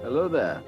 Hello there.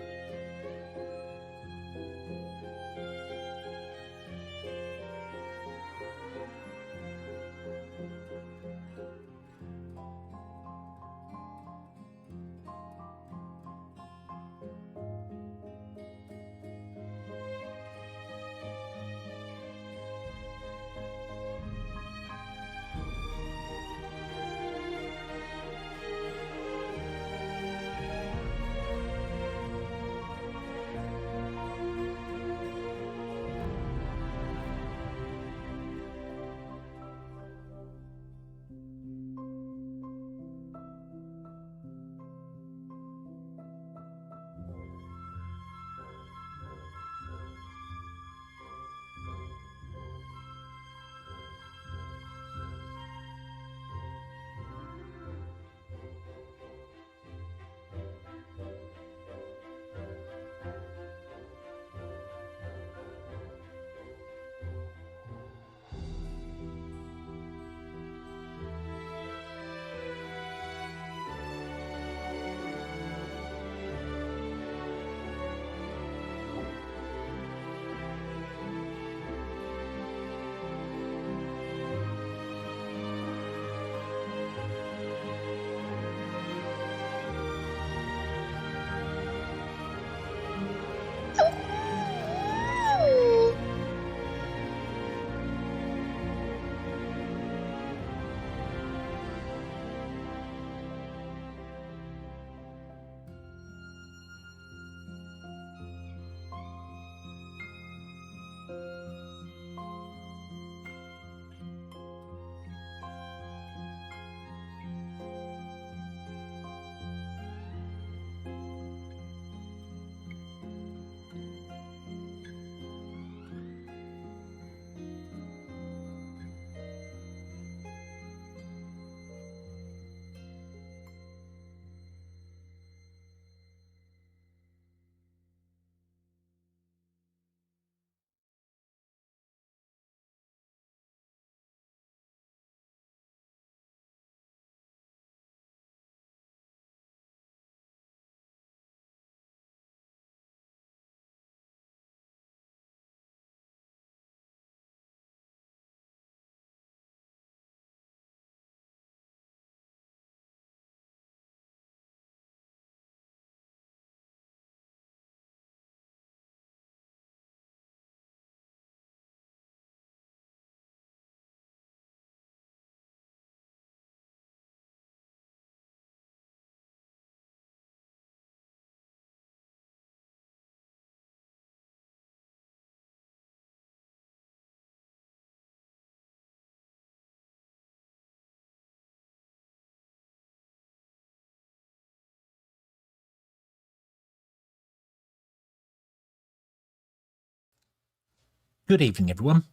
Good evening, everyone.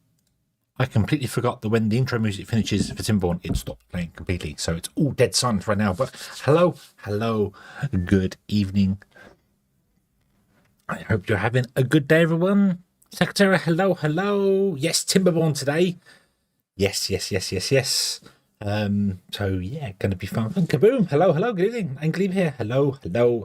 I completely forgot that when the intro music finishes for Timberborn, it stops playing completely. So it's all dead silent right now. But hello, good evening. I hope you're having a good day, everyone. Secretary, hello. Yes, Timberborn today. Yes. So yeah, gonna be fun. Kaboom, hello, good evening. Anglebe here. Hello. I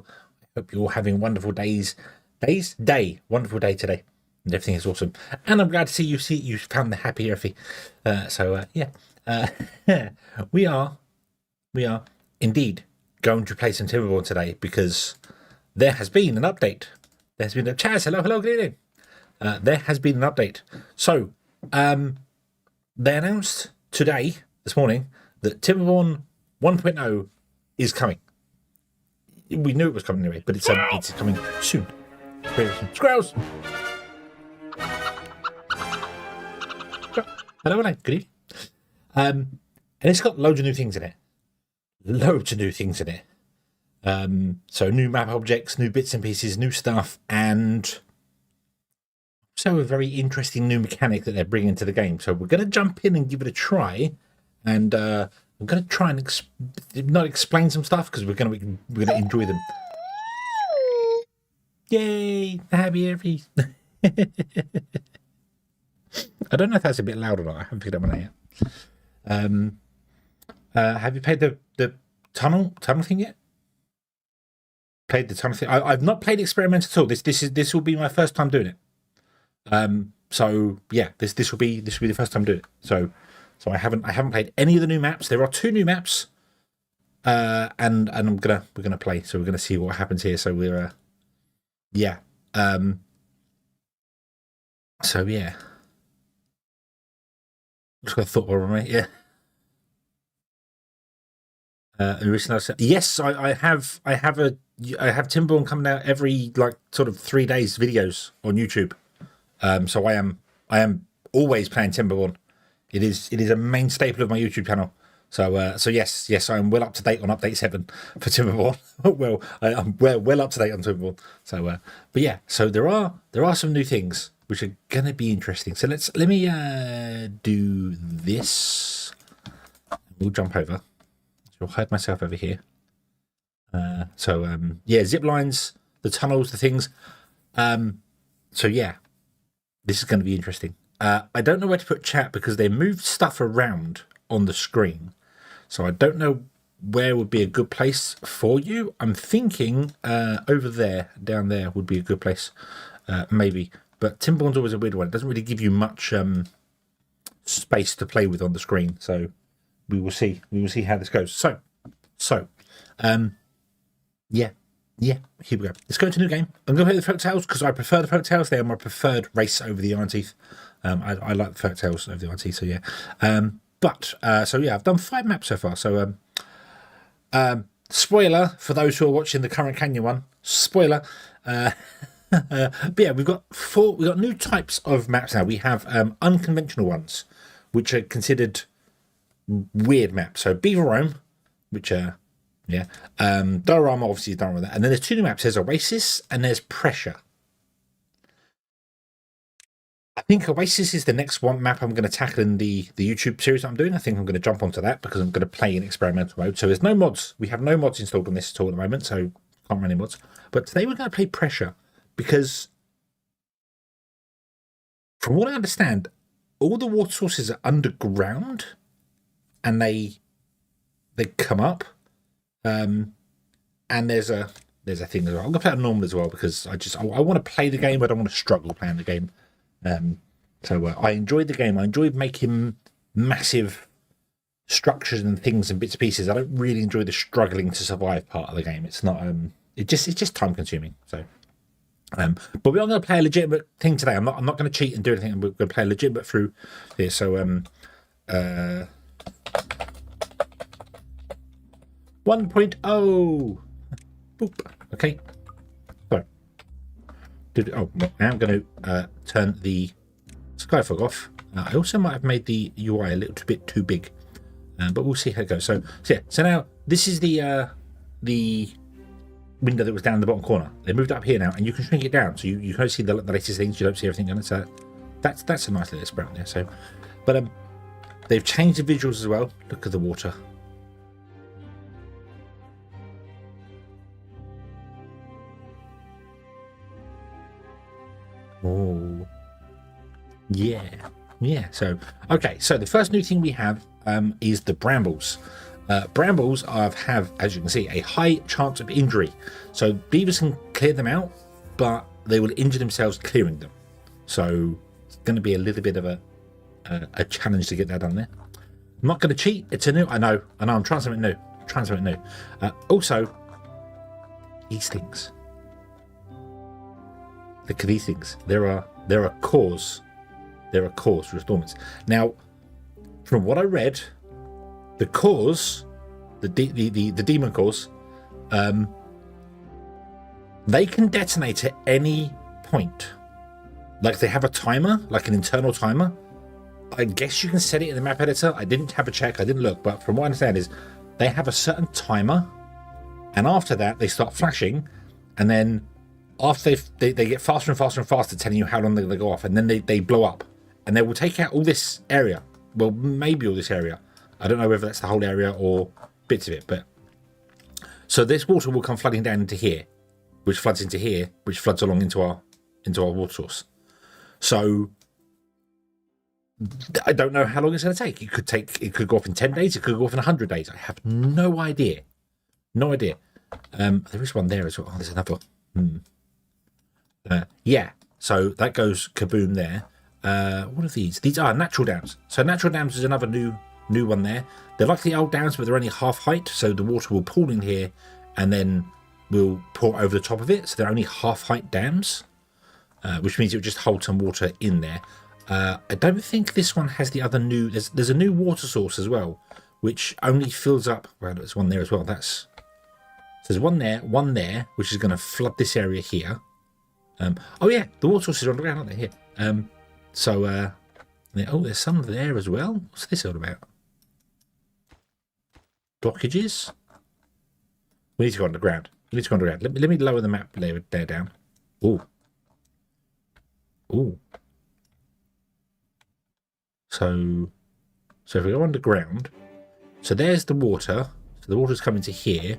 hope you're all having wonderful wonderful day today. And everything is awesome. And I'm glad to see you found the happy erfi. We are indeed going to play some Timberborn today because there has been an update. There's been a Chaz, hello, good evening. There has been an update. So they announced this morning, that Timberborn 1.0 is coming. We knew it was coming anyway, but it's coming soon. Squirrels! Hello, good evening. And it's got loads of new things in it. So new map objects, new bits and pieces, new stuff, and also a very interesting new mechanic that they're bringing to the game. So we're going to jump in and give it a try, and I'm going to try and not explain some stuff because we're going to enjoy them. Yay! Happy erfi. I don't know if that's a bit loud or not. I haven't figured out my yet. Have you played the tunnel thing yet? played the tunnel thing. I've not played experiment at all. This will be my first time doing it. So yeah, this will be the first time doing it. So I haven't played any of the new maps. There are 2 new maps, and we're gonna play. So we're gonna see what happens here. So we're yeah. So yeah. Just got a thought over me. Yeah. Yes, I have TIMBERBORN coming out every like sort of 3 days videos on YouTube. So I am always playing TIMBERBORN. It is a main staple of my YouTube channel. So yes, I'm well up to date on update 7 for TIMBERBORN. Well, I'm well up to date on TIMBERBORN. So but yeah, so there are some new things which are gonna be interesting. So let me do this. We'll jump over. I'll hide myself over here. Yeah, zip lines, the tunnels, the things. So yeah, this is going to be interesting. I don't know where to put chat because they moved stuff around on the screen. So I don't know where would be a good place for you. I'm thinking over there, down there would be a good place, maybe. But TIMBERBORN's always a weird one. It doesn't really give you much space to play with on the screen. So we will see. We will see how this goes. Yeah, here we go. Let's go into a new game. I'm going to play the folktales because I prefer the folktales. They are my preferred race over the Iron Teeth. I like the folktales over the Iron Teeth, so yeah. So yeah, I've done 5 maps so far. So spoiler for those who are watching the current Canyon one. Spoiler. But yeah, we've got new types of maps now. We have unconventional ones, which are considered weird maps. So Beaver Roam, which yeah, diorama obviously is done with that, and then there's 2 new maps. There's Oasis and there's Pressure. I think Oasis is the next one map I'm going to tackle in the YouTube series that I'm doing. I think I'm going to jump onto that because I'm going to play in experimental mode. So there's no mods. We have no mods installed on this at all at the moment, so can't run any mods. But today we're going to play Pressure because, from what I understand, all the water sources are underground and they come up. And there's a thing as well. I'm gonna play it normal as well because I want to play the game. I don't want to struggle playing the game. I enjoyed the game. I enjoyed making massive structures and things and bits and pieces. I don't really enjoy the struggling to survive part of the game. It's not. It's just time consuming. So, but we are going to play a legitimate thing today. I'm not going to cheat and do anything. We're going to play a legitimate through here. So 1.0. Boop. Okay. So, now I'm going to turn the Skyfog off. I also might have made the UI a little bit too big, but we'll see how it goes. So now this is the window that was down in the bottom corner. They moved up here now, and you can shrink it down, so you can see the latest things. You don't see everything on it. So that's a nice little sprout there. So, but they've changed the visuals as well. Look at the water. Oh, yeah. So, okay. So the first new thing we have is the brambles. Brambles have, as you can see, a high chance of injury. So beavers can clear them out, but they will injure themselves clearing them. So it's going to be a little bit of a challenge to get that done there. I'm not going to cheat. It's a new. I know. I'm trying something new. Also, these things. Look at these things. There are cores. There are cores for storms. Now, from what I read, the cores, the demon cores, they can detonate at any point. Like they have a timer, like an internal timer. I guess you can set it in the map editor. I didn't have a check. I didn't look, but from what I understand is they have a certain timer, and after that they start flashing, and then after they get faster and faster and faster, telling you how long they go off, and then they blow up, and they will take out all this area. Well, maybe all this area. I don't know whether that's the whole area or bits of it, but so this water will come flooding down into here, which floods into here, which floods along into our water source. So I don't know how long it's going to take. It could go off in 10 days. It could go off in 100 days. I have no idea. There is one there as well. Oh, there's another one. Yeah, so that goes kaboom there. What are these? These are natural dams. So natural dams is another new one there. They're like the old dams, but they're only half height, so the water will pool in here and then will pour over the top of it. So they're only half height dams, which means it will just hold some water in there. I don't think this one has the other new. There's a new water source as well, which only fills up. Well, there's one there as well. So there's one there, which is going to flood this area here. Oh yeah, the water sources are on the ground, aren't they? Here. There's some there as well. What's this all about? Blockages. We need to go underground. Let me lower the map layer there down. Ooh. So if we go underground, so there's the water. So the water's coming to here.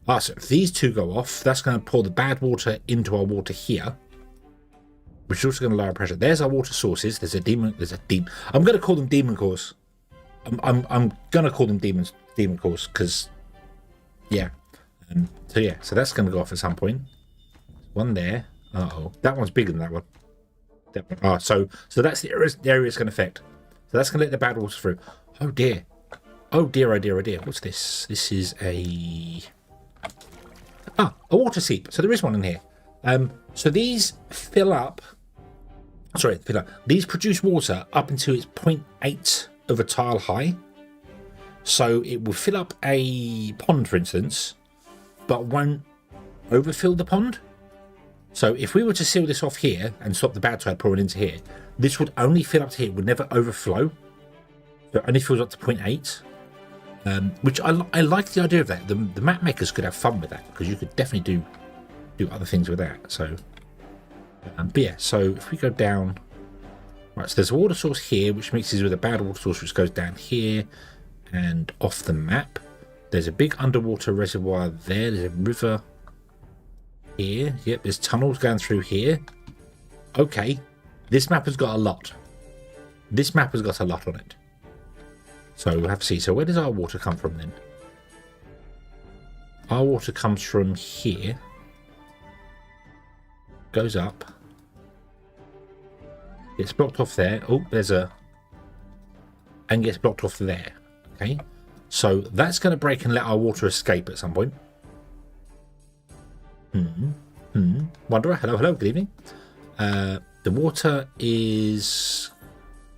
So if these two go off, that's going to pour the bad water into our water here, which is also going to lower pressure. There's our water sources. There's a demon. I'm going to call them demon cores. I'm going to call them demon cores because, yeah. So that's going to go off at some point. One there. That one's bigger than that one. So that's the area it's going to affect. So that's going to let the bad water through. Oh dear. What's this? This is a water seep. So there is one in here. So these fill up. These produce water up until it's 0.8 of a tile high. So it will fill up a pond, for instance, but won't overfill the pond. So if we were to seal this off here and stop the bad tide pouring into here, this would only fill up to here. It would never overflow. So it only fills up to 0.8. Which I like the idea of that. The map makers could have fun with that because you could definitely do other things with that. So, but yeah. So if we go down, right. So there's a water source here which mixes with a bad water source which goes down here and off the map. There's a big underwater reservoir there. There's a river here. Yep. There's tunnels going through here. Okay. This map has got a lot. This map has got a lot on it. So we'll have to see. So where does our water come from then? Our water comes from here. Goes up. Gets blocked off there. Oh, and gets blocked off there. Okay. So that's going to break and let our water escape at some point. Wanderer, hello, good evening. The water is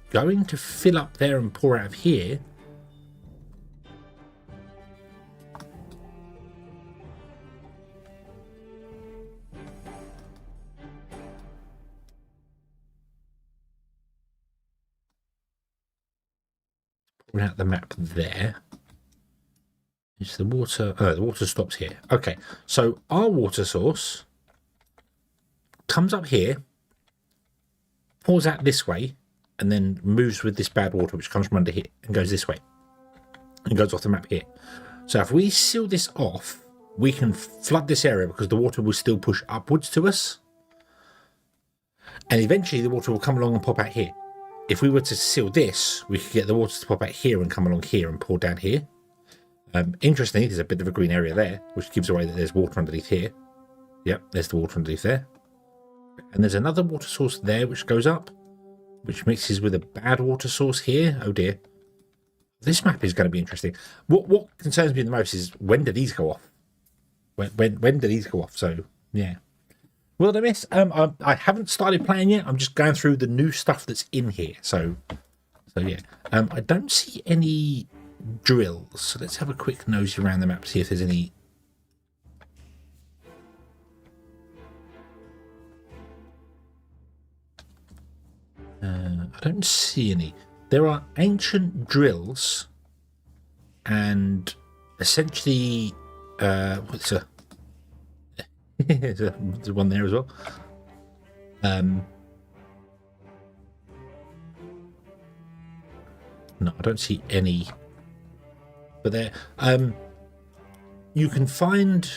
going to fill up there and pour out of here. Pouring out the map there. Is the water? Oh, the water stops here. Okay, so our water source comes up here, pours out this way, and then moves with this bad water which comes from under here and goes this way and goes off the map here. So if we seal this off, we can flood this area because the water will still push upwards to us, and eventually the water will come along and pop out here. If we were to seal this, we could get the water to pop out here and come along here and pour down here. Interestingly, there's a bit of a green area there, which gives away that there's water underneath here. Yep, there's the water underneath there. And there's another water source there which goes up, which mixes with a bad water source here. Oh dear. This map is going to be interesting. What concerns me the most is when do these go off? When do these go off? So, yeah. Will I miss? I haven't started playing yet. I'm just going through the new stuff that's in here. So yeah. I don't see any drills. So let's have a quick nosy around the map, see if there's any. I don't see any. There are ancient drills and essentially what's a there's one there as well. No, I don't see any. But there, you can find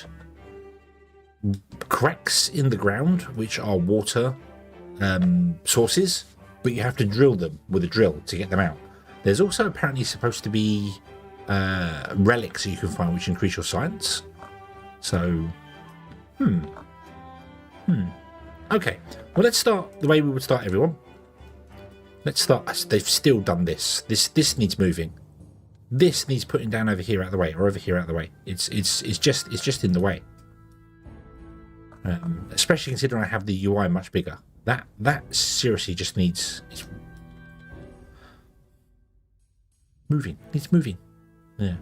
cracks in the ground which are water sources, but you have to drill them with a drill to get them out. There's also apparently supposed to be relics that you can find which increase your science. So, okay. Well, let's start the way we would start, everyone. Let's start. They've still done this. This needs moving. This needs putting down over here out of the way, or over here out of the way. It's just in the way. Especially considering I have the UI much bigger. That seriously just needs moving. Needs moving. Yeah.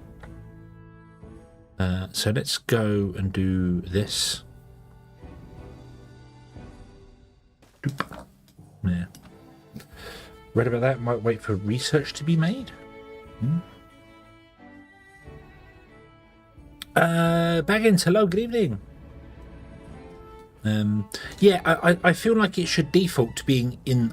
So let's go and do this. Yeah. Read about that. Might wait for research to be made. Baggins, hello, good evening. Yeah, I feel like it should default to being in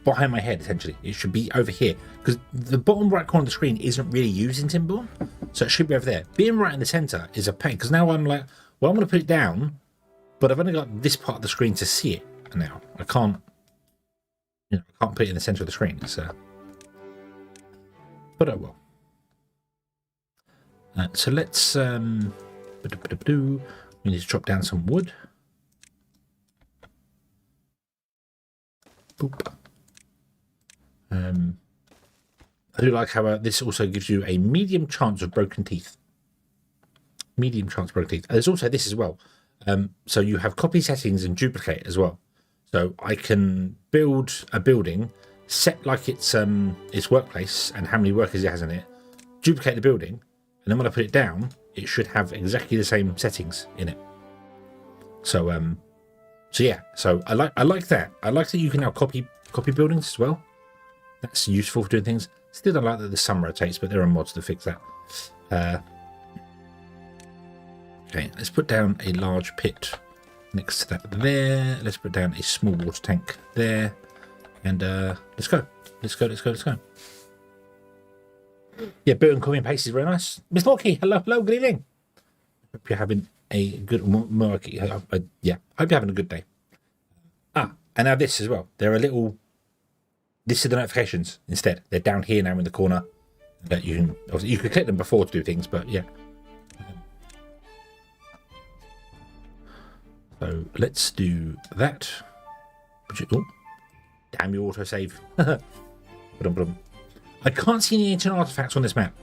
behind my head. Essentially, it should be over here because the bottom right corner of the screen isn't really used in Timberborn, so it should be over there. Being right in the center is a pain because now I'm like, well, I'm going to put it down, but I've only got this part of the screen to see it now. I can't, I can't put it in the center of the screen. So, but I will. So let's we need to chop down some wood. Boop. I do like how this also gives you a medium chance of broken teeth. Medium chance of broken teeth. There's also this as well. So you have copy settings and duplicate as well. So I can build a building, set like its workplace and how many workers it has in it, duplicate the building, and then when I put it down, it should have exactly the same settings in it. So so yeah, so I like that. I like that you can now copy buildings as well. That's useful for doing things. Still don't like that the sun rotates, but there are mods to fix that. Okay, let's put down a large pit next to that there. Let's put down a small water tank there. And let's go. Let's go. Yeah, building copy and paste is very nice. Miss Lorky, hello, good evening. Hope you're having a good yeah, hope you're having a good day. And now this as well. There are little. This is the notifications instead. They're down here now in the corner. That you could click them before to do things, but yeah. So let's do that. Oh, damn your autosave. I can't see any ancient artifacts on this map.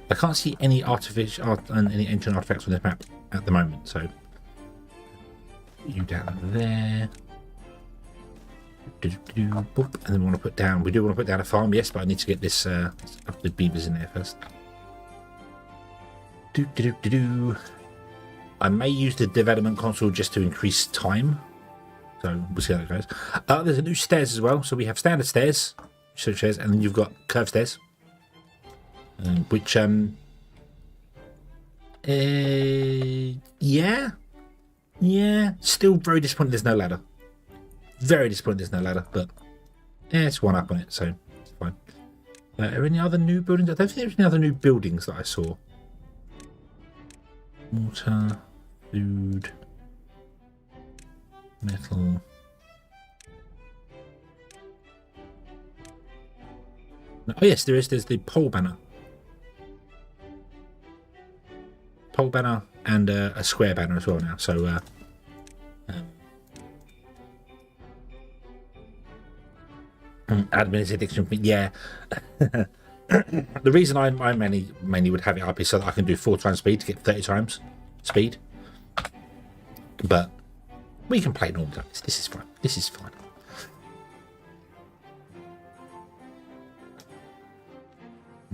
I can't see any any ancient artifacts on this map at the moment. So you down there. And then we want to put down. We do want to put down a farm, yes, but I need to get this up the beavers in there first. I may use the development console just to increase time. So we'll see how that goes. There's a new stairs as well. So we have standard stairs, and then you've got curved stairs, which yeah, still very disappointed there's no ladder. Very disappointed there's no ladder, but yeah, it's one up on it, so it's fine. Are there any other new buildings? I don't think there's any other new buildings that I saw. Water, food, metal. Oh yes, there is. There's the pole banner. Pole banner and a square banner as well now. So admin is addiction. Yeah. The reason I mainly would have it up is so that I can do 4 times speed to get 30 times speed. But we can play normal times. This is fine. This is fine.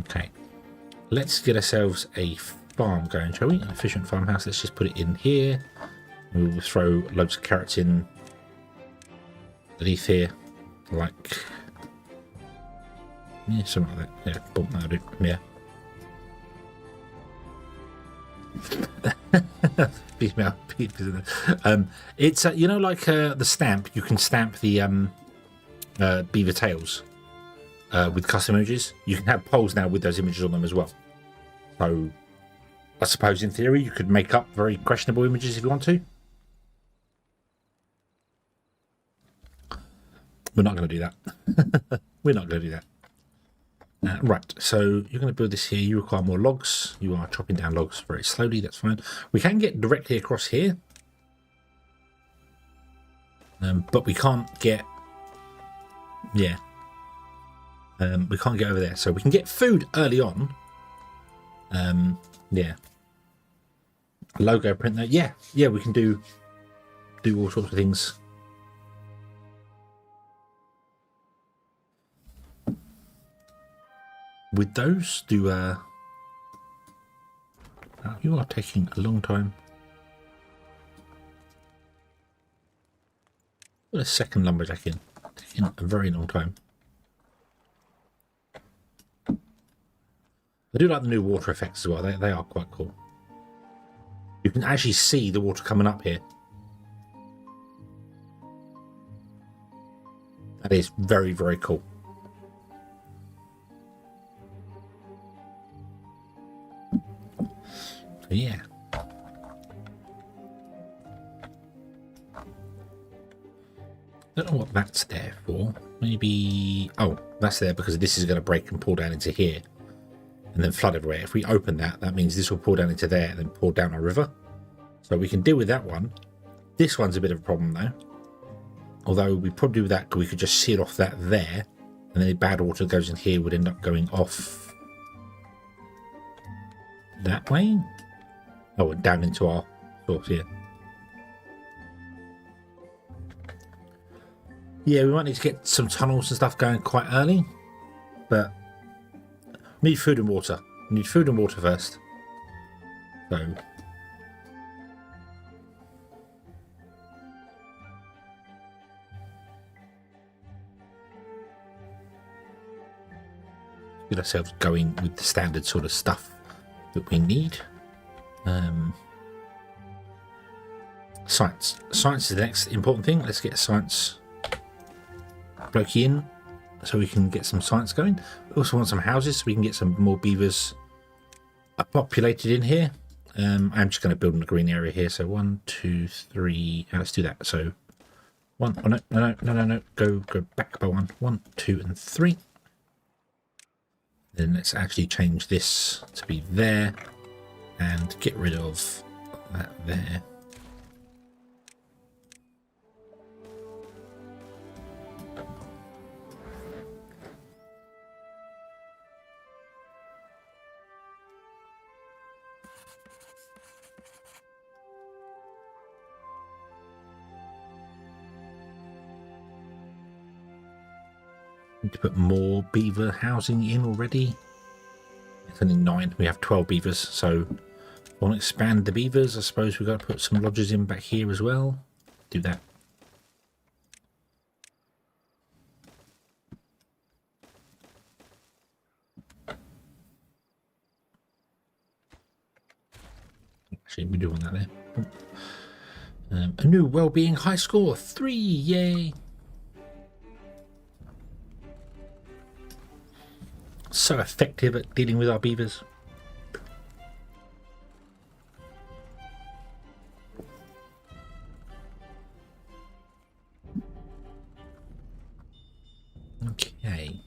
Okay. Let's get ourselves a farm going, shall we? An efficient farmhouse. Let's just put it in here. We'll throw loads of carrots in underneath here, like yeah, something like that. Yeah, boom, that'll do. Yeah. It's you know, like the stamp. You can stamp the beaver tails with custom images. You can have poles now with those images on them as well. So I suppose in theory you could make up very questionable images if you want to. We're not going to do that. We're not going to do that. Right, so you're going to build this here. You require more logs. You are chopping down logs very slowly. That's fine. We can get directly across here. But we can't get... Yeah. We can't get over there. So we can get food early on. Yeah. Logo print there. Yeah, we can do all sorts of things. With those, you are taking a long time. Put a second lumberjack in. Taking a very long time. I do like the new water effects as well. They are quite cool. You can actually see the water coming up here. That is very, very cool. So yeah. Don't know what that's there for. Maybe... Oh, that's there because this is going to break and pour down into here. And then flood everywhere. If we open that, that means this will pour down into there and then pour down a river. So we can deal with that one. This one's a bit of a problem though. Although we probably do that, we could just seal off that there. And then the bad water that goes in here would end up going off that way. Oh, and down into our source here. Yeah, we might need to get some tunnels and stuff going quite early. But we need food and water. We need food and water first. So... get ourselves going with the standard sort of stuff that we need. Science. Science is the next important thing. Let's get a science blokey in so we can get some science going. We also want some houses so we can get some more beavers populated in here. I'm just going to build in a green area here. So 1, 2, 3. Let's do that. So 1. Oh no. Go back by 1. 1, 2, and 3. Then let's actually change this to be there and get rid of that there. Need to put more beaver housing in already. It's only 9. We have 12 beavers, so if I want to expand the beavers, I suppose we've got to put some lodges in back here as well. Do that. Actually, we do want that there. A new well-being high score, 3, yay! So effective at dealing with our beavers. Okay.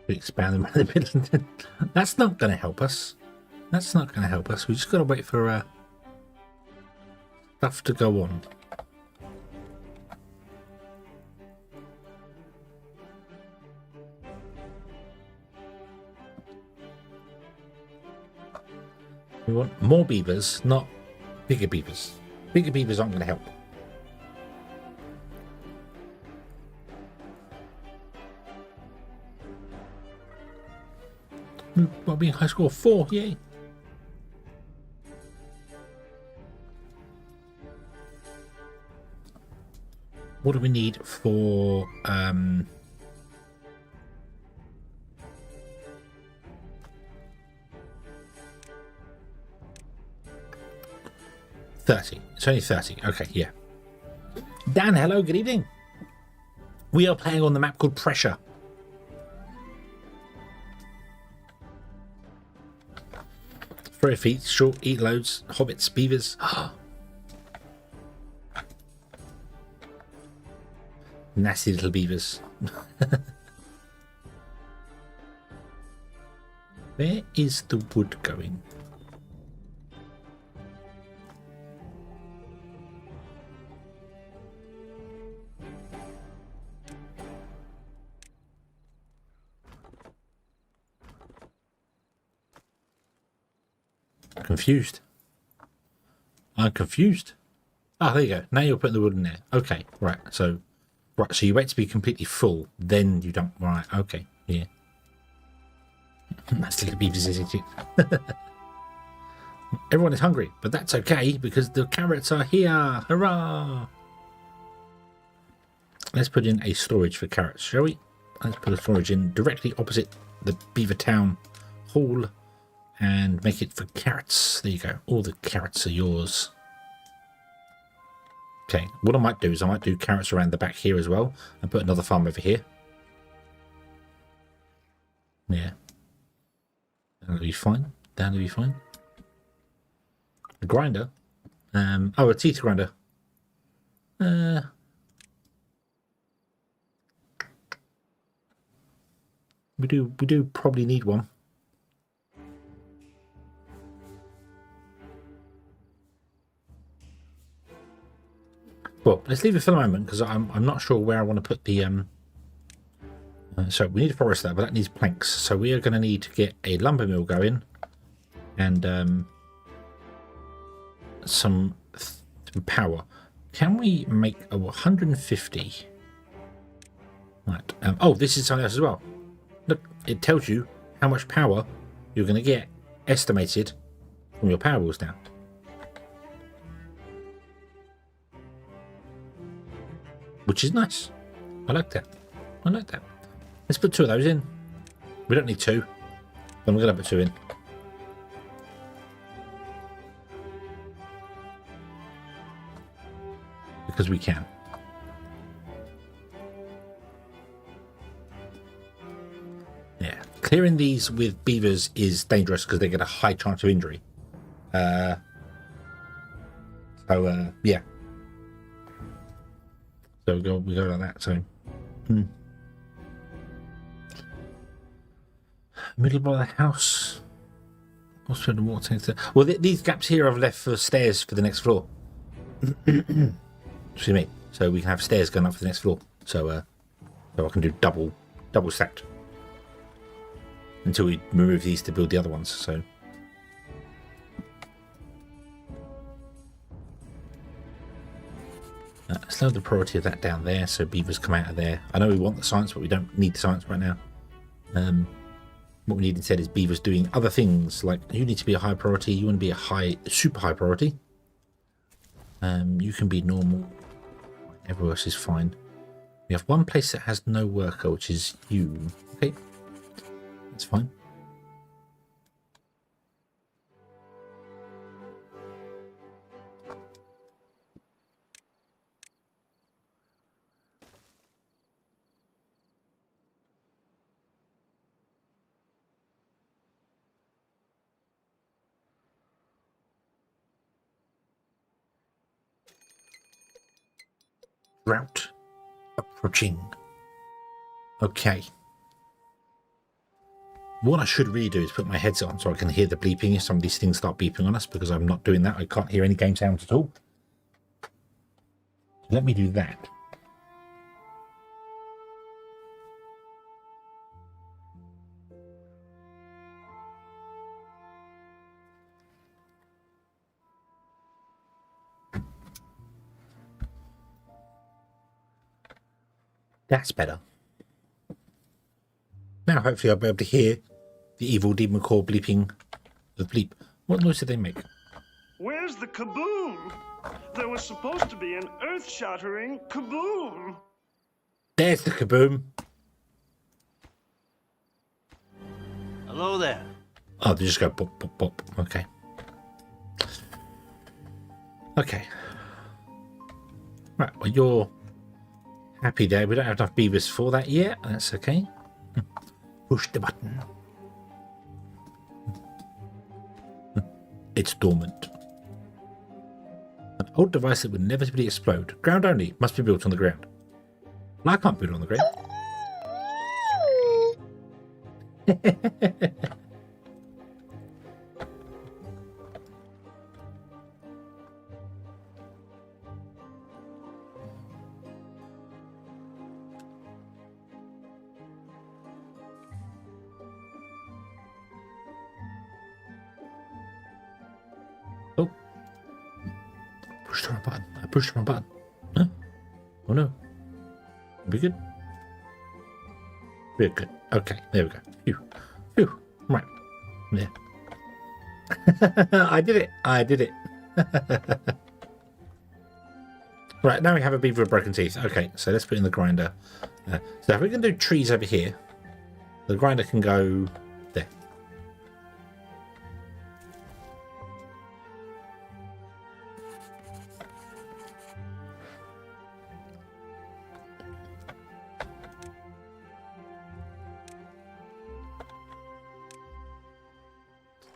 Expand them a bit. That's not going to help us. That's not going to help us. We just got to wait for stuff to go on. We want more beavers, not bigger beavers. Bigger beavers aren't going to help. Well-being high score 4, yay! What do we need for 30? It's only 30. Okay, yeah. Dan, hello, good evening. We are playing on the map called Pressure. 3 feet, short, eat loads, hobbits, beavers. Nasty little beavers. Where is the wood going? Confused. I'm confused. Ah, there you go. Now you're putting the wood in there. Okay, right. So you wait to be completely full, then you dump. Right. Okay. Yeah. That's little beavers, isn't it? Everyone is hungry, but that's okay because the carrots are here. Hurrah! Let's put in a storage for carrots, shall we? Let's put a storage in directly opposite the Beaver Town Hall and make it for carrots. There you go. All the carrots are yours. Okay, what I might do is I might do carrots around the back here as well and put another farm over here. Yeah. That'll be fine. That'll be fine. A grinder. Oh, a teeth grinder. We do probably need one. Well, let's leave it for the moment because I'm not sure where I want to put the so we need a forest there, but that needs planks. So we are going to need to get a lumber mill going and some power. Can we make a 150? Right. Oh, this is something else as well. Look, it tells you how much power you're going to get estimated from your power wheels now. Which is nice. I like that. I like that. Let's put 2 of those in. We don't need 2, but I'm going to put 2 in. Because we can. Yeah. Clearing these with beavers is dangerous because they get a high chance of injury. Yeah. So we go like that. So, middle of the house. What's the water tank? Well, these gaps here I've left for stairs for the next floor. See me. So we can have stairs going up for the next floor. So, so I can do double stacked until we remove these to build the other ones. So. Let's lower the priority of that down there so beavers come out of there. I know we want the science, but we don't need the science right now. What we need instead is beavers doing other things, like you need to be a high priority, you want to be a super high priority. You can be normal. Everywhere else is fine. We have one place that has no worker, which is you. Okay, that's fine. Drought approaching. Okay. What I should really do is put my headset on so I can hear the bleeping if some of these things start beeping on us, because I'm not doing that. I can't hear any game sounds at all. Let me do that. That's better. Now hopefully I'll be able to hear the evil demon core bleeping the bleep. What noise did they make? Where's the kaboom? There was supposed to be an earth-shattering kaboom. There's the kaboom. Hello there. Oh, they just go pop, pop, pop. Okay. Okay. Right, well, you're happy there. We don't have enough beavers for that yet. That's okay. Push the button. It's dormant. An old device that would inevitably explode. Ground only. Must be built on the ground. Well, I can't build on the ground. Oh. Pushed the wrong button. I pushed the wrong button. Huh? Oh no. We good? We're good. Okay, there we go. Phew. Phew. Right. Yeah. I did it. I did it. Right, now we have a beaver with broken teeth. Okay, so let's put in the grinder. So if we can do trees over here, the grinder can go there.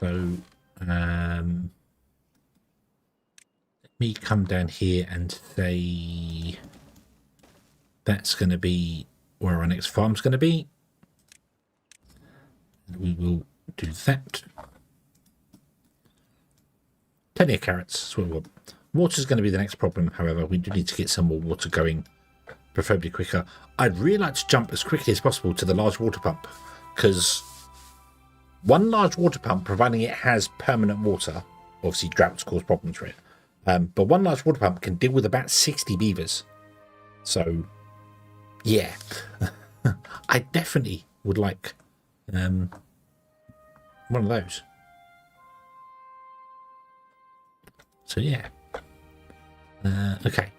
So, let me come down here and say that's going to be where our next farm's going to be. And we will do that. Plenty of carrots. That's what we want. Water's going to be the next problem, however. We do need to get some more water going, preferably quicker. I'd really like to jump as quickly as possible to the large water pump, because one large water pump, providing it has permanent water, obviously droughts cause problems for it, but one large water pump can deal with about 60 beavers. So, yeah, I definitely would like one of those. So, yeah. Okay.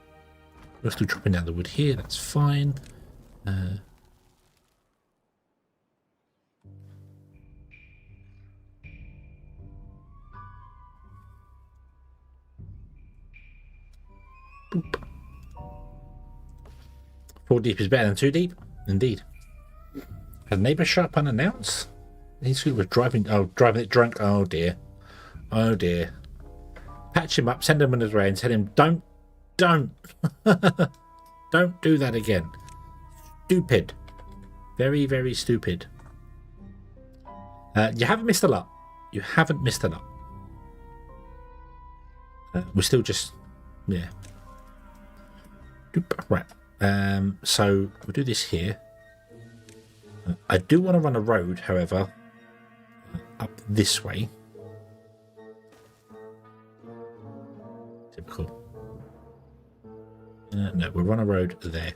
We're still chopping down the wood here. That's fine. 4 deep is better than 2 deep. Indeed. Had a neighbour show up unannounced? His scooter was driving it drunk. Oh dear. Oh dear. Patch him up, send him on his way and tell him, don't don't do that again. Stupid. Very, very stupid. You haven't missed a lot. You haven't missed a lot. We're still just, yeah. Right. So we'll do this here. I do want to run a road, however, up this way. Typical. No, we'll run a road there.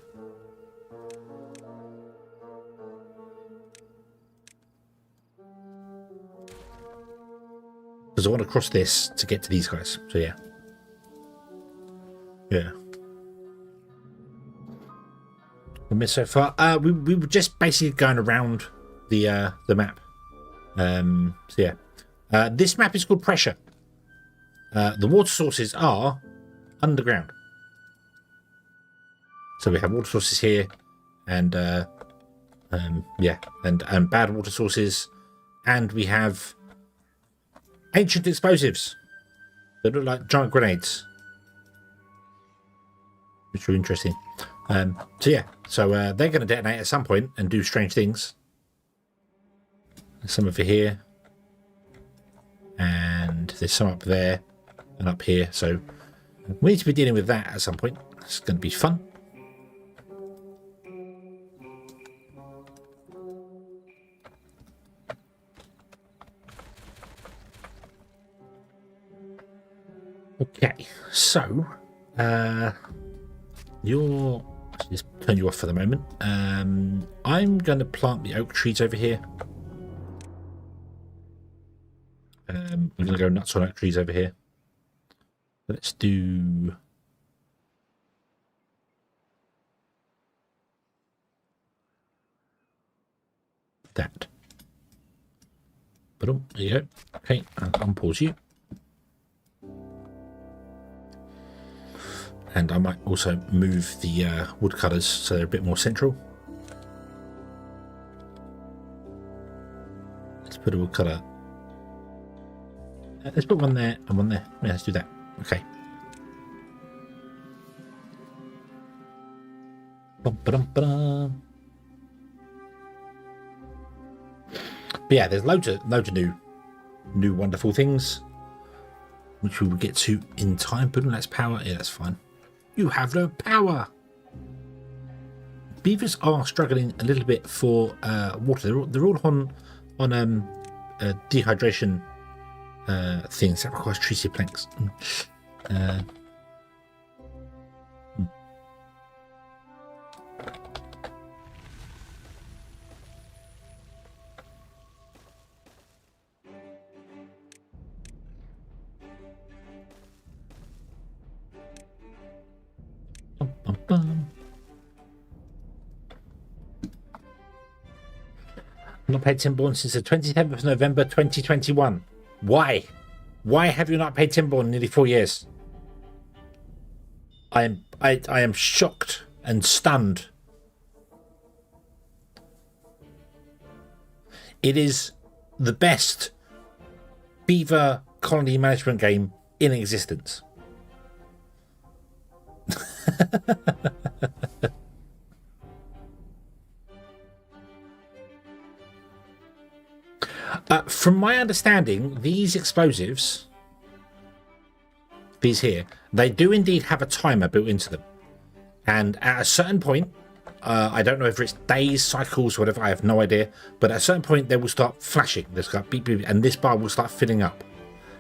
Because I want to cross this to get to these guys. So yeah. Yeah. We missed so far. We were just basically going around the map. So yeah. This map is called Pressure. The water sources are underground. So we have water sources here, and yeah, and bad water sources, and we have ancient explosives that look like giant grenades, which are interesting. So yeah, so they're going to detonate at some point and do strange things. There's some over here, and there's some up there and up here. So we need to be dealing with that at some point. It's going to be fun. Okay, so just turn you off for the moment. I'm going to plant the oak trees over here. I'm going to go nuts on oak trees over here. Let's do that. But there you go. Okay, I'll unpause you. And I might also move the woodcutters so they're a bit more central. Let's put a woodcutter Let's put one there and one there. Yeah, let's do that. Okay. Bum-ba-dum-ba-dum. But yeah, there's loads of new wonderful things, which we will get to in time. But that's power. Yeah, that's fine. You have no power. Beavers are struggling a little bit for water. They're all on dehydration things that requires treaty planks. Not paid Timberborn since the 27th of November 2021. Why? Why have you not paid Timberborn in nearly 4 years? I am shocked and stunned. It is the best beaver colony management game in existence. From my understanding, these explosives, these here, they do indeed have a timer built into them. And at a certain point, I don't know if it's days, cycles, whatever, I have no idea. But at a certain point, they will start flashing. They'll start beep, beep, and this bar will start filling up.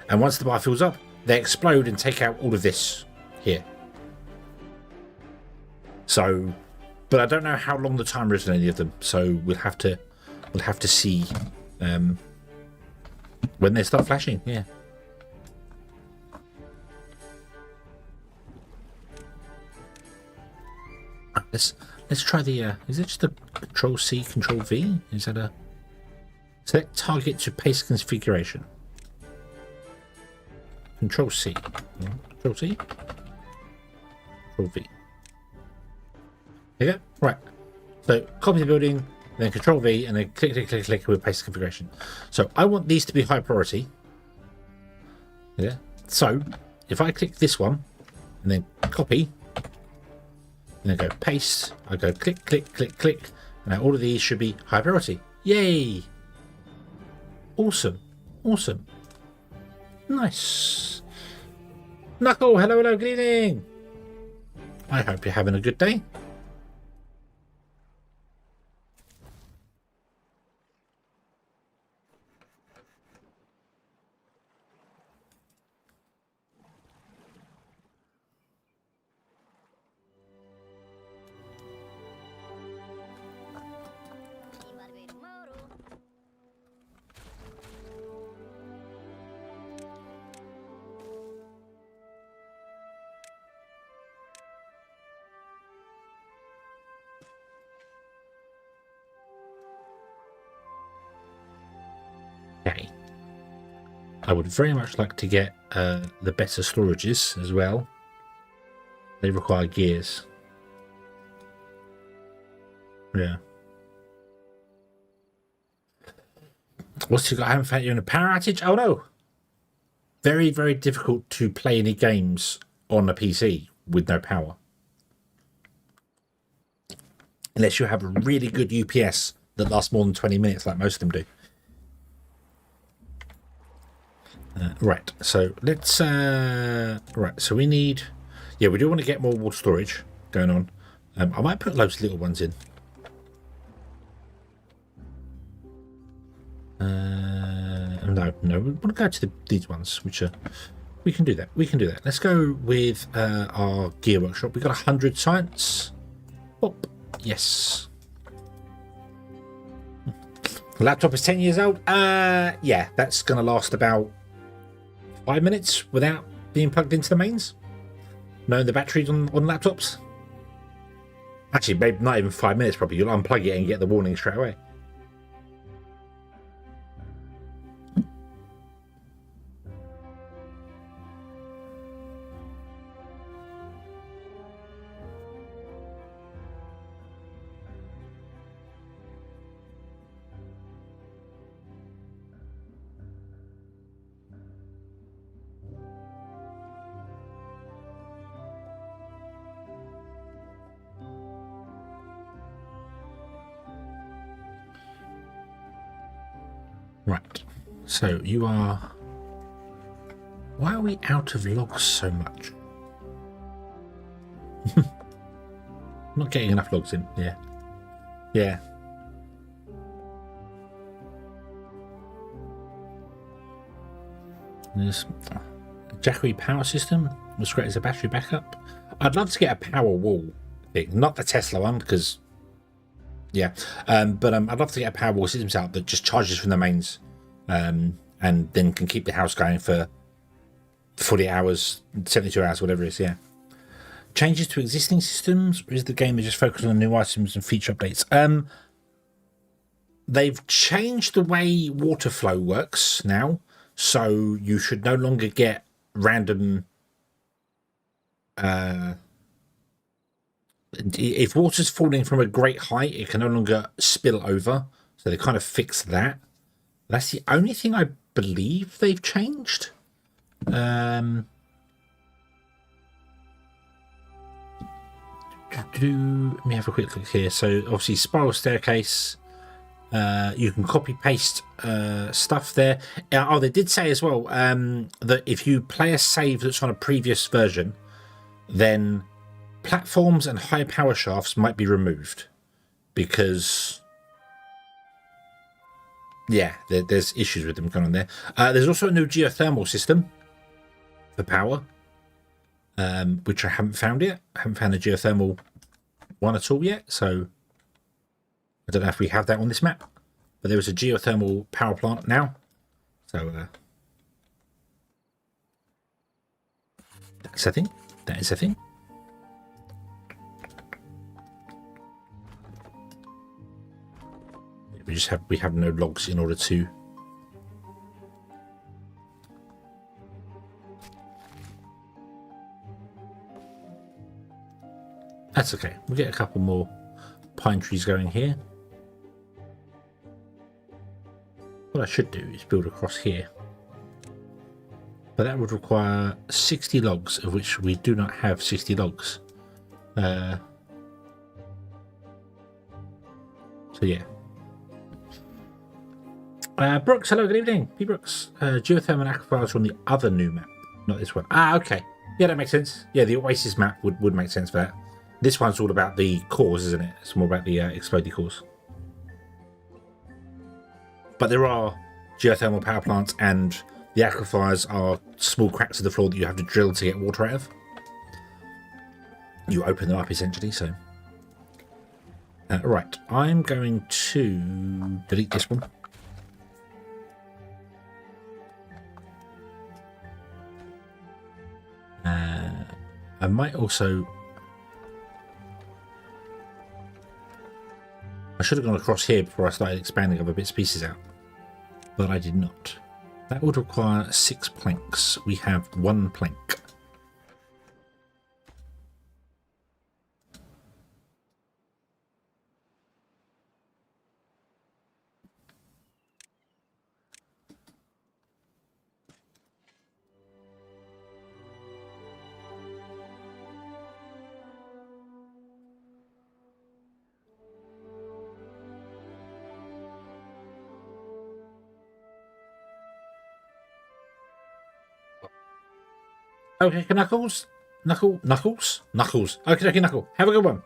And once the bar fills up, they explode and take out all of this here. So, but I don't know how long the timer is on any of them. So we'll have to see when they start flashing. Yeah. Let's try the. Is it just a Control C, Control V? Is that a select target to paste configuration? Control C. Control C. Control V. There you go. Right. So copy the building, then Control V, and then click, click, click, click with paste configuration. So I want these to be high priority. Yeah. So if I click this one and then copy, and then go paste, I go click, click, click, click, and now all of these should be high priority. Yay! Awesome. Awesome. Nice. Knuckle, hello, hello, good evening. I hope you're having a good day. Okay. I would very much like to get the better storages as well. They require gears. Yeah. What's you got? I haven't found you in a power outage? Oh no. Very, very difficult to play any games on a PC with no power. Unless you have a really good UPS that lasts more than 20 minutes like most of them do. Right, so let's right, so we need, yeah, we do want to get more water storage going on. I might put loads of little ones in. No, we want to go to these ones, which are, we can do that. Let's go with our gear workshop. We've got 100 science. Oh, yes. The laptop is 10 years old. Yeah, that's going to last about 5 minutes without being plugged into the mains. Knowing the batteries on laptops. Actually, maybe not even 5 minutes probably. You'll unplug it and get the warning straight away. Right. So you are... Why are we out of logs so much? Not getting enough logs in. Yeah. Yeah. There's a Jackery power system. Was great as a battery backup. I'd love to get a power wall thing. Not the Tesla one, because... Yeah. But I'd love to get a power wall system set up that just charges from the mains. And then can keep the house going for 40 hours, 72 hours, whatever it is, yeah. Changes to existing systems, or is the game just focused on new items and feature updates? They've changed the way water flow works now, so you should no longer get random... if water's falling from a great height, it can no longer spill over, so they kind of fixed that. That's the only thing I believe they've changed. Let me have a quick look here. So obviously spiral staircase, you can copy paste stuff there. Oh, they did say as well that if you play a save that's on a previous version, then platforms and high power shafts might be removed, because yeah, there's issues with them going on there. There's also a new geothermal system for power, which I haven't found yet. I haven't found a geothermal one at all yet, so I don't know if we have that on this map. But there is a geothermal power plant now, so that's a thing. That is a thing. We have no logs in order to... That's okay. We'll get a couple more pine trees going here. What I should do is build across here. But that would require 60 logs, of which we do not have 60 logs. So yeah. Brooks, hello, good evening. P. Brooks. Geothermal aquifers on the other new map, not this one. Ah, okay. Yeah, that makes sense. Yeah, the Oasis map would make sense for that. This one's all about the cores, isn't it? It's more about the explodey cores. But there are geothermal power plants, and the aquifers are small cracks of the floor that you have to drill to get water out of. You open them up, essentially, so... right, I'm going to delete this one. I might also... I should have gone across here before I started expanding other bits and pieces out, but I did not. That would require 6 planks. We have 1 plank. Okay, Knuckles. Knuckles. Okay, Knuckle. Have a good one.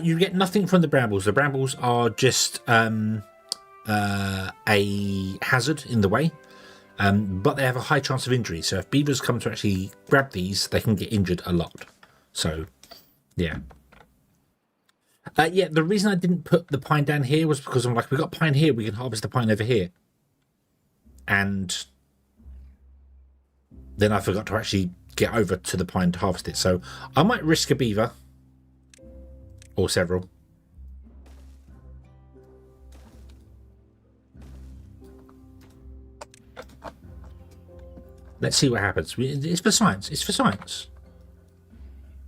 You get nothing from the brambles. The brambles are just a hazard in the way, but they have a high chance of injury. So if beavers come to actually grab these, they can get injured a lot. So, yeah. Yeah, the reason I didn't put the pine down here was because I'm like, we got pine here, we can harvest the pine over here. And then I forgot to actually get over to the pine to harvest it. So I might risk a beaver. Or several. Let's see what happens. It's for science. It's for science.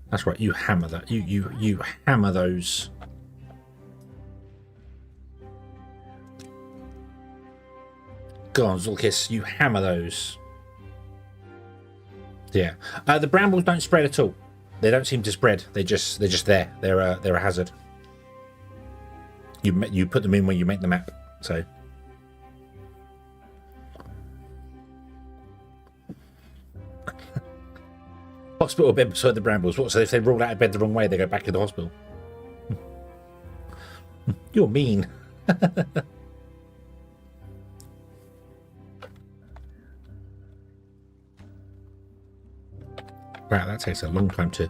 That's right. You hammer that. You hammer those. Go on, Zulkis. You hammer those. Yeah. The brambles don't spread at all. They don't seem to spread. They're just there. They're a hazard. You put them in when you make the map. So hospital bed beside the brambles. What? So if they roll out of bed the wrong way, they go back to the hospital. You're mean. Wow, that takes a long time to...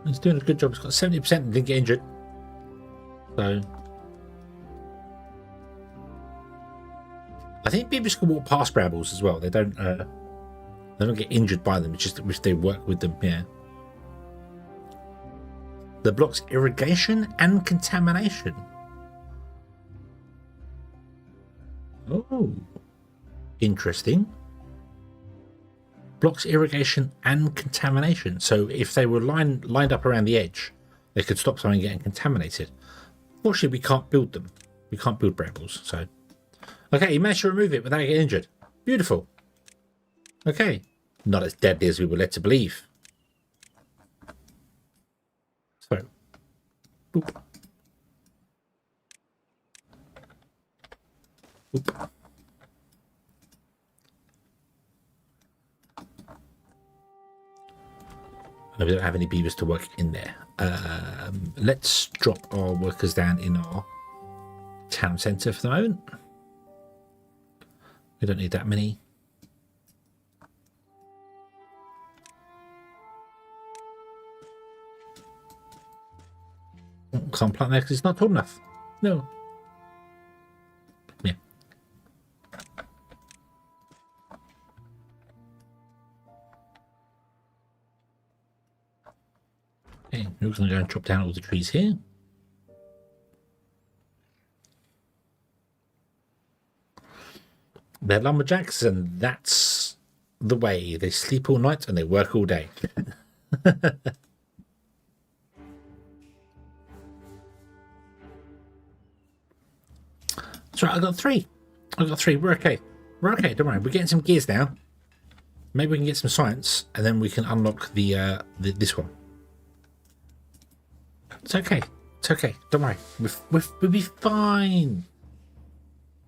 He's doing a good job. He's got 70% and didn't get injured. So... I think beavers can walk past brambles as well. They don't get injured by them. It's just if they work with them, yeah. The blocks irrigation and contamination. Oh, interesting. Blocks irrigation and contamination. So if they were lined up around the edge, they could stop something getting contaminated. Fortunately, we can't build them. We can't build brambles. So, okay, you managed to remove it without getting injured. Beautiful. Okay, not as deadly as we were led to believe. So, boop. Boop. We don't have any beavers to work in there. Let's drop our workers down in our town centre for the moment. We don't need that many. Can't plant there because it's not tall enough. No. Yeah. Okay, we're going to go and chop down all the trees here. They're lumberjacks, and that's the way. They sleep all night and they work all day. That's right, I got three. We're okay. We're okay, don't worry. We're getting some gears now. Maybe we can get some science, and then we can unlock the this one. It's okay. It's okay. Don't worry. We'll be fine.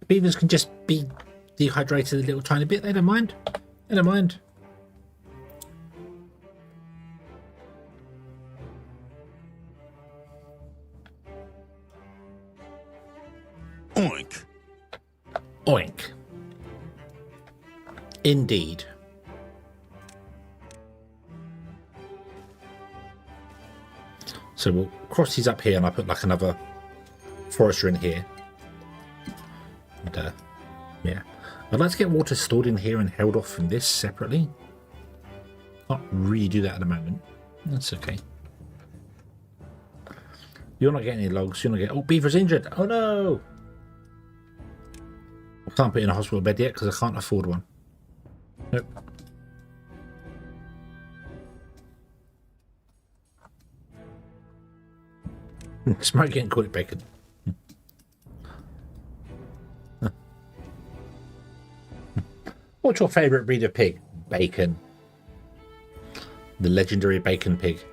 The beavers can just be dehydrated a little tiny bit. They don't mind. They don't mind. Oink. Oink. Indeed. So we'll cross these up here, and I'll put like another forester in here. And yeah, I'd like to get water stored in here and held off from this separately. Can't really do that at the moment. That's okay. You're not getting any logs. You're not getting... Oh, beaver's injured. Oh no! I can't put in a hospital bed yet because I can't afford one. Nope. Smoke getting caught at bacon. What's your favourite breed of pig? Bacon. The legendary bacon pig.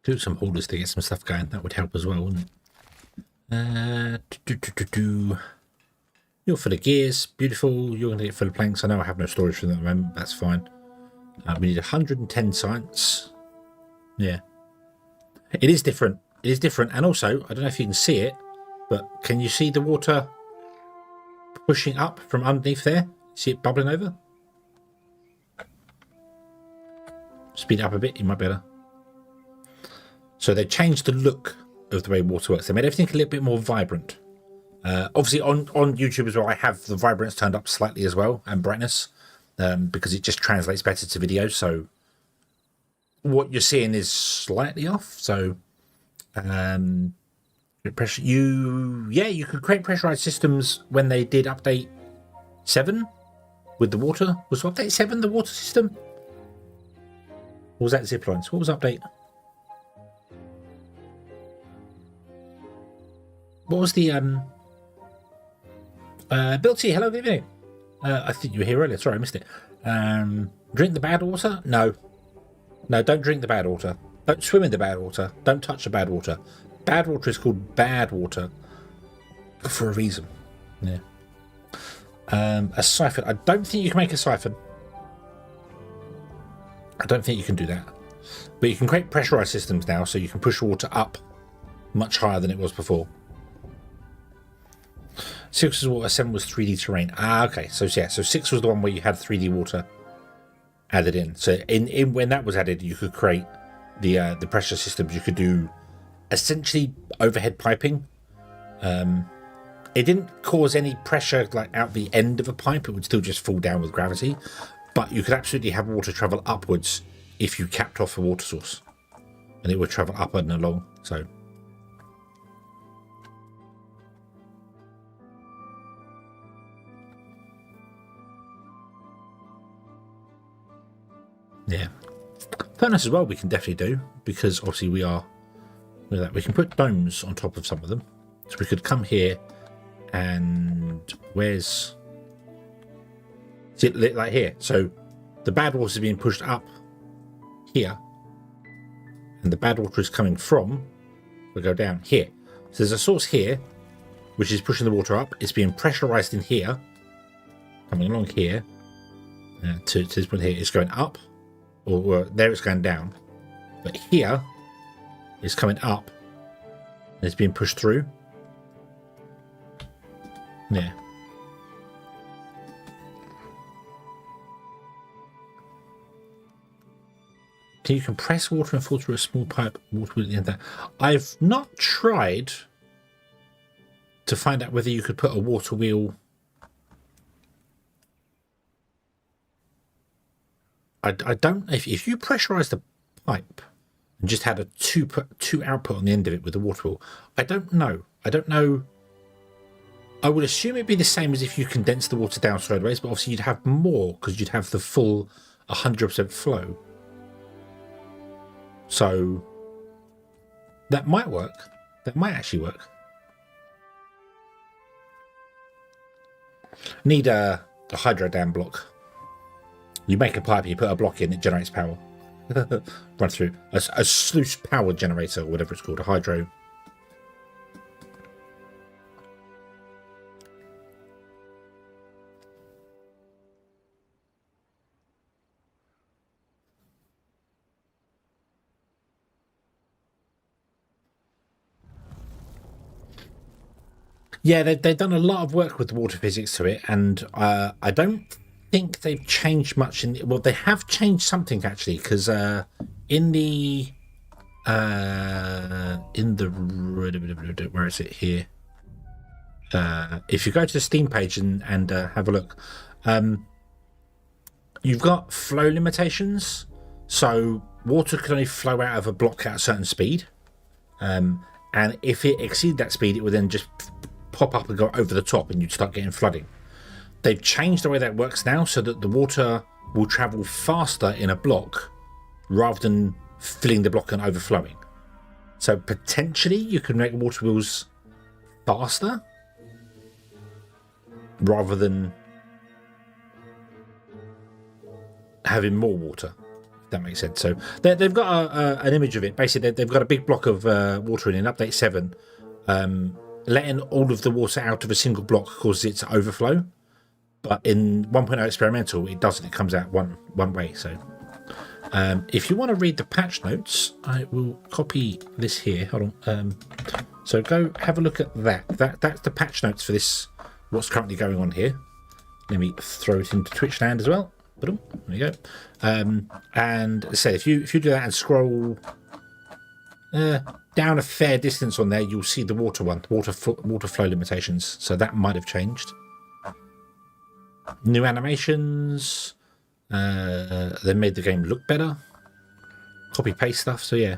Do some holders to get some stuff going. That would help as well, wouldn't it? You're full of gears. Beautiful. You're going to get full of planks. I know I have no storage for them at the moment. That's fine. We need 110 science. Yeah. It is different. It is different. And also, I don't know if you can see it, but can you see the water pushing up from underneath there. See it bubbling over? Speed it up a bit, you might better. So they changed the look of the way water works. They made everything a little bit more vibrant. Obviously on YouTube as well, I have the vibrance turned up slightly as well, and brightness, because it just translates better to video. So what you're seeing is slightly off. So pressure, you could create pressurized systems when they did update 7 with the water. Was update 7 the water system? Or was that zip lines? What was update? What was the Bill T, hello, good evening. I think you were here earlier. Sorry, I missed it. Drink the bad water? No, don't drink the bad water. Don't swim in the bad water. Don't touch the bad water. Bad water is called bad water for a reason. Yeah. A siphon. I don't think you can make a siphon. I don't think you can do that. But you can create pressurized systems now, so you can push water up much higher than it was before. 6 was water, 7 was 3D terrain. Okay. So yeah, so 6 was the one where you had 3D water added in. So in when that was added, you could create the pressure systems. You could do essentially overhead piping. It didn't cause any pressure like out the end of a pipe. It would still just fall down with gravity. But you could absolutely have water travel upwards if you capped off a water source, and it would travel up and along. So. Yeah, furnace as well we can definitely do, because obviously we can put domes on top of some of them. So we could come here and where's it like here? So the bad water is being pushed up here, and the bad water is coming from, we'll go down here. So there's a source here which is pushing the water up. It's being pressurized in here, coming along here to this point here. It's going up. Or there it's going down, but here it's coming up and it's being pushed through. Yeah. Can you compress water and fall through a small pipe? Water at the end there. I've not tried to find out whether you could put a water wheel. I don't. If you pressurize the pipe and just had a two output on the end of it with the water wheel, I don't know. I would assume it'd be the same as if you condense the water down sideways, but obviously you'd have more because you'd have the full 100% flow. So that might work. That might actually work. Need a hydro dam block. You make a pipe, you put a block in, it generates power. Run through a sluice power generator, or whatever it's called, a hydro. Yeah, they've done a lot of work with the water physics to it, and I don't think they've changed much well, they have changed something actually, because in the where is it here, if you go to the Steam page and have a look, you've got flow limitations. So water can only flow out of a block at a certain speed, and if it exceeds that speed, it will then just pop up and go over the top, and you'd start getting flooding. They've changed the way that works now so that the water will travel faster in a block rather than filling the block and overflowing. So potentially you can make water wheels faster rather than having more water, if that makes sense. So they've got an image of it. Basically, they've got a big block of water in update 7. Letting all of the water out of a single block causes it to overflow. But in 1.0 experimental, it doesn't. It comes out one way. So if you want to read the patch notes, I will copy this here. Hold on. So go have a look at that. That's the patch notes for this what's currently going on here. Let me throw it into Twitch land as well. Boom, there you go. And say if you do that and scroll down a fair distance on there, you'll see the water one, water flow limitations. So that might have changed. New animations. They made the game look better. Copy paste stuff. So yeah.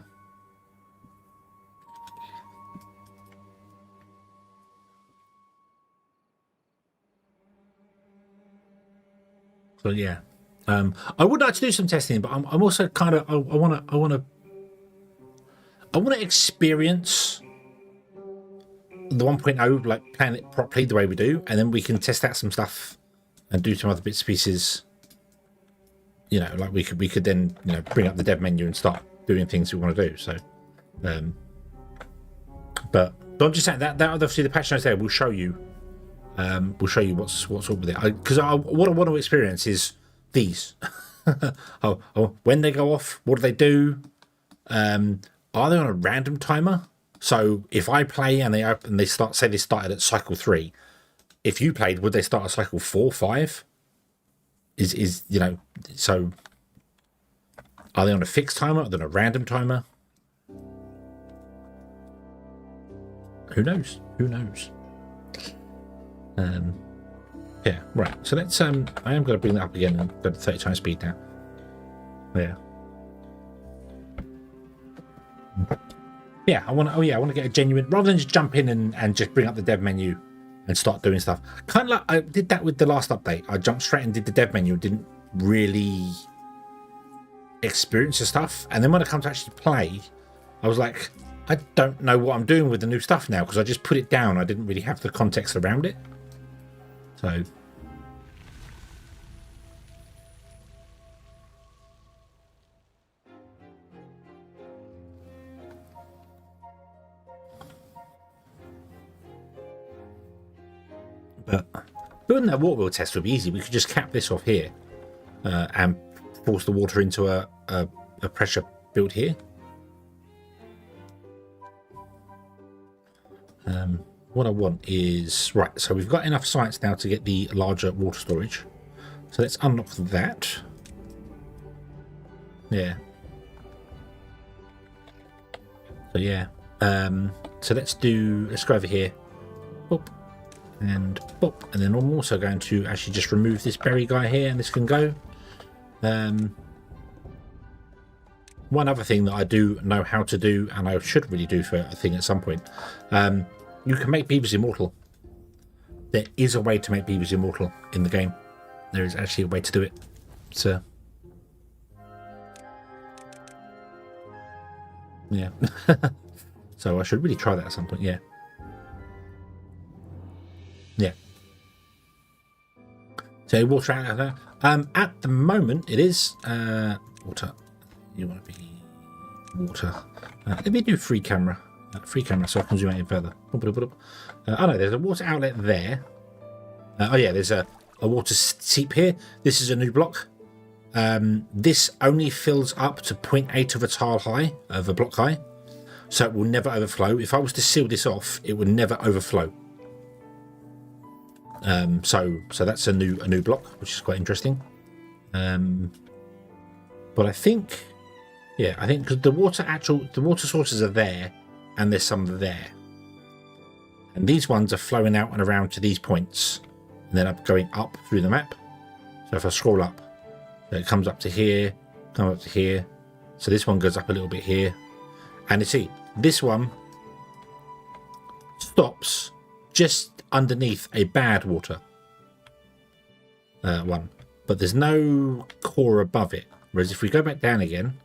So yeah. I would like to do some testing, but I'm also kind of I want to experience the 1.0, like plan it properly the way we do, and then we can test out some stuff and do some other bits and pieces. You know, like we could then, you know, bring up the dev menu and start doing things we want to do. So, but I'm just saying that obviously the patch notes there will show you. We'll show you what's up with it. Because what I want to experience is these. When they go off, what do they do? Are they on a random timer? So if I play and they start, say they started at cycle 3, if you played, would they start at cycle 4, 5? Is you know, so are they on a fixed timer? Are they on a random timer? Who knows? Who knows? Yeah, right. So let's I am going to bring that up again and go to 30 times speed now. Yeah. Yeah, I want to get a genuine, rather than just jump in and just bring up the dev menu and start doing stuff. Kind of like I did that with the last update. I jumped straight and did the dev menu, didn't really experience the stuff. And then when I come to actually play, I was like, I don't know what I'm doing with the new stuff now, because I just put it down. I didn't really have the context around it. So but doing that water wheel test would be easy. We could just cap this off here and force the water into a pressure build here. What I want is, right, so we've got enough sites now to get the larger water storage. So let's unlock that. Yeah. So yeah. So let's go over here. Boop. And boop. And then I'm also going to actually just remove this berry guy here, and this can go. One other thing that I do know how to do, and I should really do for a thing at some point, you can make beavers immortal. There is a way to make beavers immortal in the game. There is actually a way to do it. So, yeah. So I should really try that at some point. Yeah. Yeah. So water out of there. At the moment, it is water. You want to be water. Let me do free camera. Free camera, so I can zoom out even further. Oh no, there's a water outlet there. Oh yeah, there's a water seep here. This is a new block. This only fills up to 0.8 of a tile high, of a block high, so it will never overflow. If I was to seal this off, it would never overflow. So that's a new block, which is quite interesting. But I think, yeah, I think because the water sources are there, and there's some there, and these ones are flowing out and around to these points, and then I'm going up through the map. So if I scroll up, it comes up to here, come up to here. So this one goes up a little bit here, and you see this one stops just underneath a bad water one, but there's no core above it. Whereas if we go back down again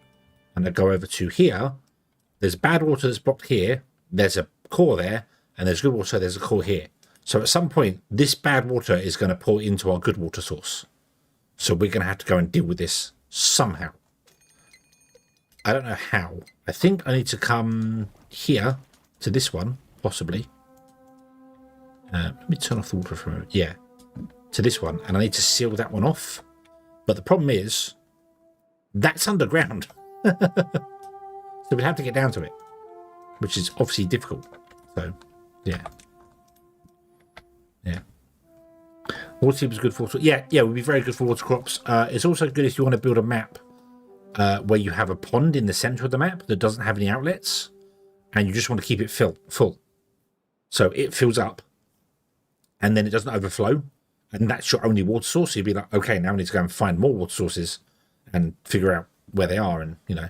and I go over to here, there's bad water that's blocked here, there's a core there, and there's good water, there's a core here. So at some point, this bad water is going to pour into our good water source. So we're going to have to go and deal with this somehow. I don't know how. I think I need to come here to this one, possibly. Let me turn off the water for a moment. Yeah, to this one, and I need to seal that one off. But the problem is, that's underground. So we'd have to get down to it, which is obviously difficult. So, yeah. Yeah. Water tube is good for water. Yeah, it would be very good for water crops. It's also good if you want to build a map where you have a pond in the center of the map that doesn't have any outlets, and you just want to keep it full. So it fills up, and then it doesn't overflow, and that's your only water source. So you'd be like, okay, now I need to go and find more water sources and figure out where they are, and you know.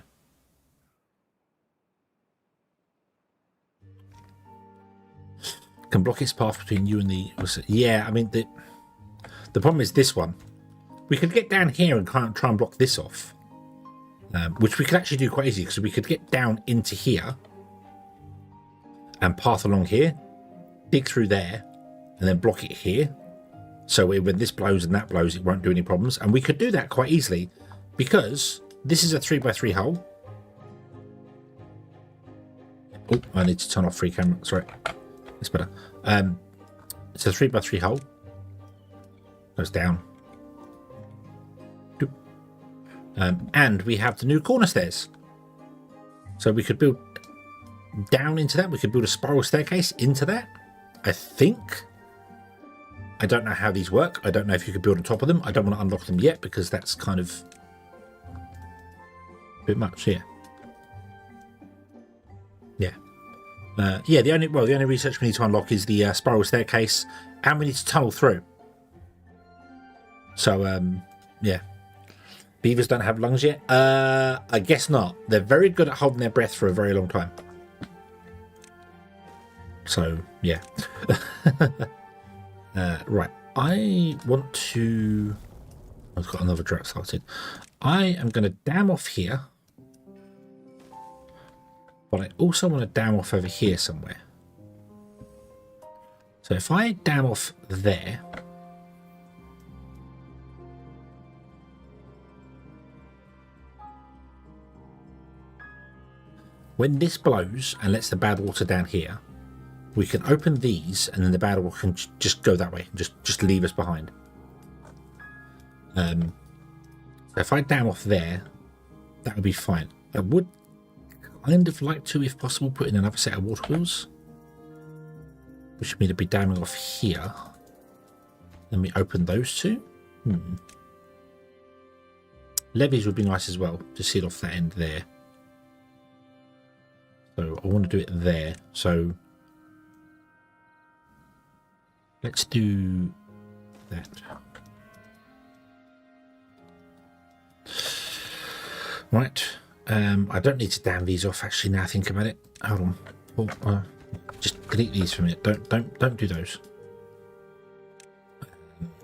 Can block its path between you and the... Yeah, I mean, the problem is this one. We could get down here and try and block this off. Which we could actually do quite easy, because we could get down into here and path along here, dig through there, and then block it here. So when this blows and that blows, it won't do any problems. And we could do that quite easily, because this is a 3x3 hole. Oh, I need to turn off free camera. Sorry. It's better. It's a 3x3 hole. Goes down. And we have the new corner stairs. So we could build down into that. We could build a spiral staircase into that, I think. I don't know how these work. I don't know if you could build on top of them. I don't want to unlock them yet, because that's kind of a bit much here. Yeah. The only research we need to unlock is the spiral staircase, and we need to tunnel through. So, yeah. Beavers don't have lungs yet? I guess not. They're very good at holding their breath for a very long time. So, yeah. Right. I want to... I've got another drought started. I am going to dam off here. But I also want to dam off over here somewhere. So if I dam off there... When this blows and lets the bad water down here, we can open these, and then the bad water can just go that way, just leave us behind. So if I dam off there, that would be fine. I would kind of like to, if possible, put in another set of water wheels, which would mean to be damming off here. Then we open those two. Levees would be nice as well, to seal off that end there. So I want to do it there. So let's do that. Right. I don't need to dam these off actually now I think about it. Hold on. Just delete these from it. Don't do those.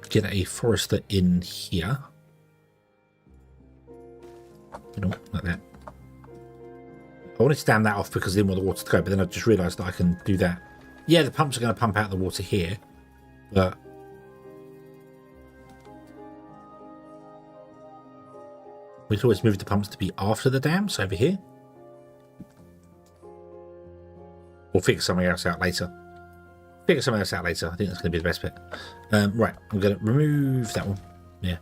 Get a forester in here. You know, like that. I wanted to dam that off because I didn't want the water to go, but then I just realised that I can do that. Yeah, the pumps are going to pump out the water here, but we could always move the pumps to be after the dams over here. Or figure something else out later. I think that's going to be the best bit. Right, I'm going to remove that one. Yeah.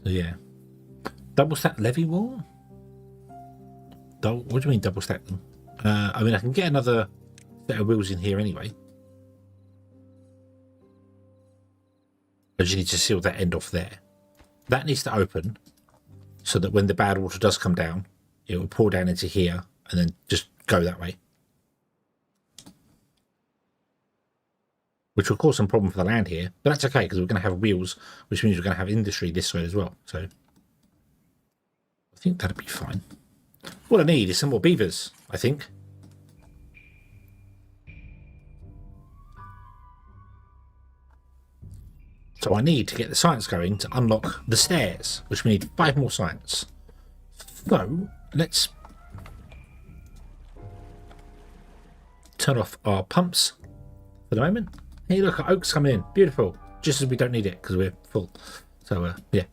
So yeah. Double stack levee wall? What do you mean double stack them? I mean, I can get another set of wheels in here anyway. I just need to seal that end off there. That needs to open so that when the bad water does come down, it will pour down into here and then just go that way. Which will cause some problem for the land here, but that's okay because we're going to have wheels, which means we're going to have industry this way as well. So I think that'll be fine. What I need is some more beavers, I think. So I need to get the science going to unlock the stairs, which we need 5 more science. So let's turn off our pumps for the moment. Hey, look, our oak's coming in. Beautiful. Just as we don't need it because we're full. So, yeah.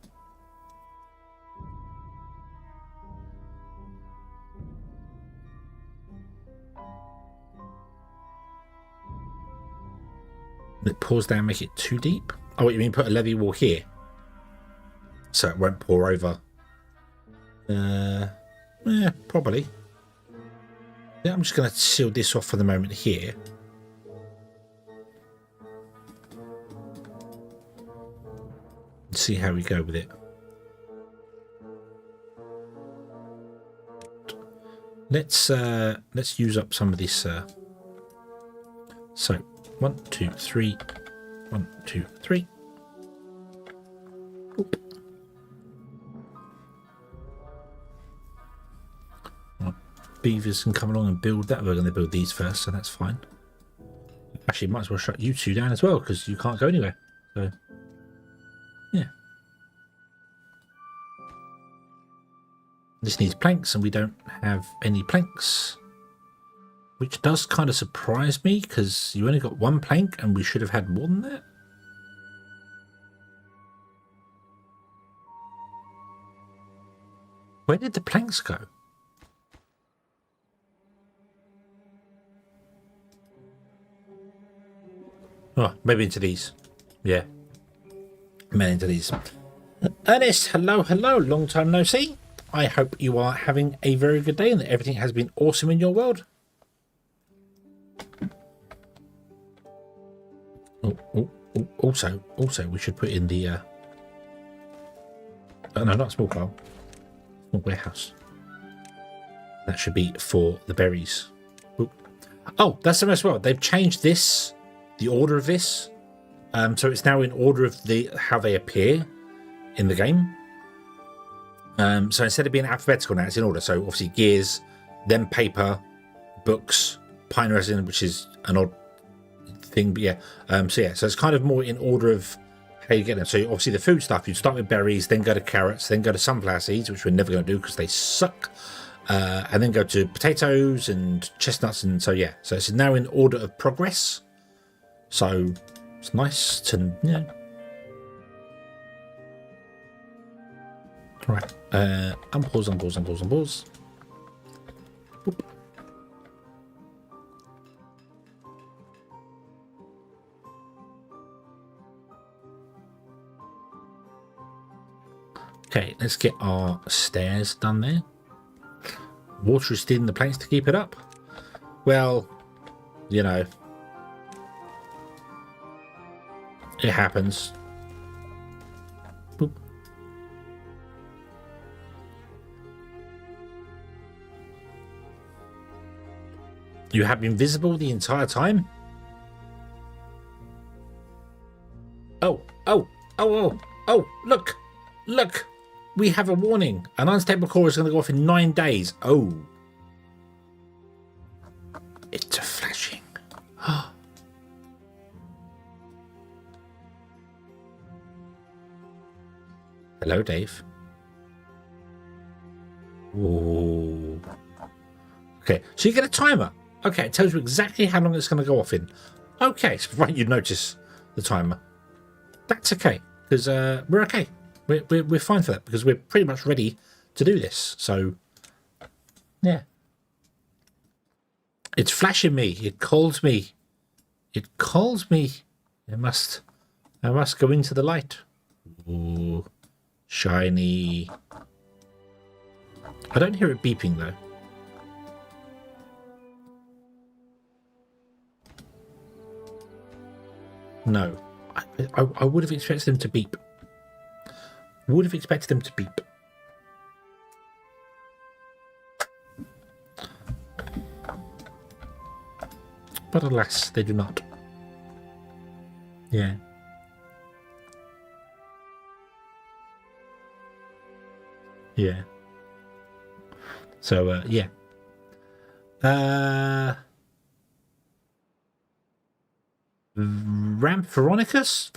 It pours down, make it too deep. Oh, what you mean put a levee wall here? So it won't pour over. Yeah, probably. Yeah, I'm just going to seal this off for the moment here. And see how we go with it. Let's use up some of this. So 1, 2, 3. 1, 2, 3. Oop. Well, beavers can come along and build that. We're going to build these first, so that's fine. Actually, might as well shut you two down as well because you can't go anywhere. So, yeah. This needs planks, and we don't have any planks. Which does kind of surprise me, because you only got 1 plank, and we should have had more than that. Where did the planks go? Oh, maybe into these. Yeah. Maybe into these. Ernest, hello, hello. Long time no see. I hope you are having a very good day and that everything has been awesome in your world. Also, we should put in the oh no, not small pile, small warehouse. That should be for the berries. Ooh. Oh, that's the most well. They've changed this, the order of this, so it's now in order of how they appear in the game. So instead of being alphabetical now, it's in order. So obviously gears, then paper, books, pine resin, which is an odd thing, but yeah. So it's kind of more in order of how you get them. So obviously the food stuff, you start with berries, then go to carrots, then go to sunflower seeds, which we're never going to do because they suck, and then go to potatoes and chestnuts, and so yeah. So it's now in order of progress. So it's nice to, you know. Right. Unpause. Boop. Okay, let's get our stairs done there. Water is still in the planks to keep it up. Well, you know, it happens. Boop. You have been visible the entire time? Oh, look! We have a warning. An unstable core is going to go off in 9 days. Oh. It's a flashing. Hello, Dave. Ooh. Okay, so you get a timer. Okay, it tells you exactly how long it's going to go off in. Okay, so right, you notice the timer. That's okay, because we're okay. We're fine for that, because we're pretty much ready to do this. So, yeah. It's flashing me. It calls me. It calls me. I must go into the light. Ooh, shiny. I don't hear it beeping, though. No. I would have expected them to beep. Would have expected them to beep. But alas, they do not. Yeah. Yeah. So, yeah. Rampheronicus?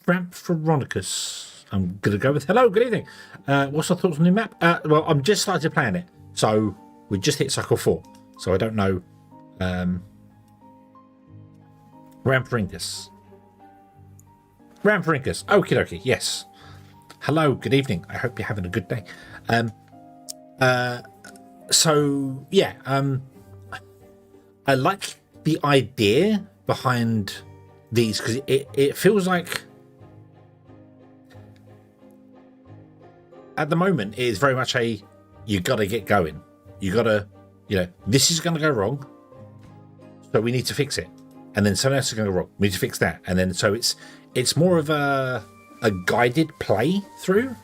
Rampheronicus. I'm going to go with hello, good evening. What's your thoughts on the map? Well, I'm just started playing it. So, we just hit cycle 4. So, I don't know. Rampheronicus. Okie dokie, yes. Hello, good evening. I hope you're having a good day. So, yeah. I like the idea behind these, because it feels like at the moment it is very much a you gotta get going, you gotta You know, this is going to go wrong, so we need to fix it. And then something else is going to go wrong. We need to fix that. And then so it's more of a guided play through.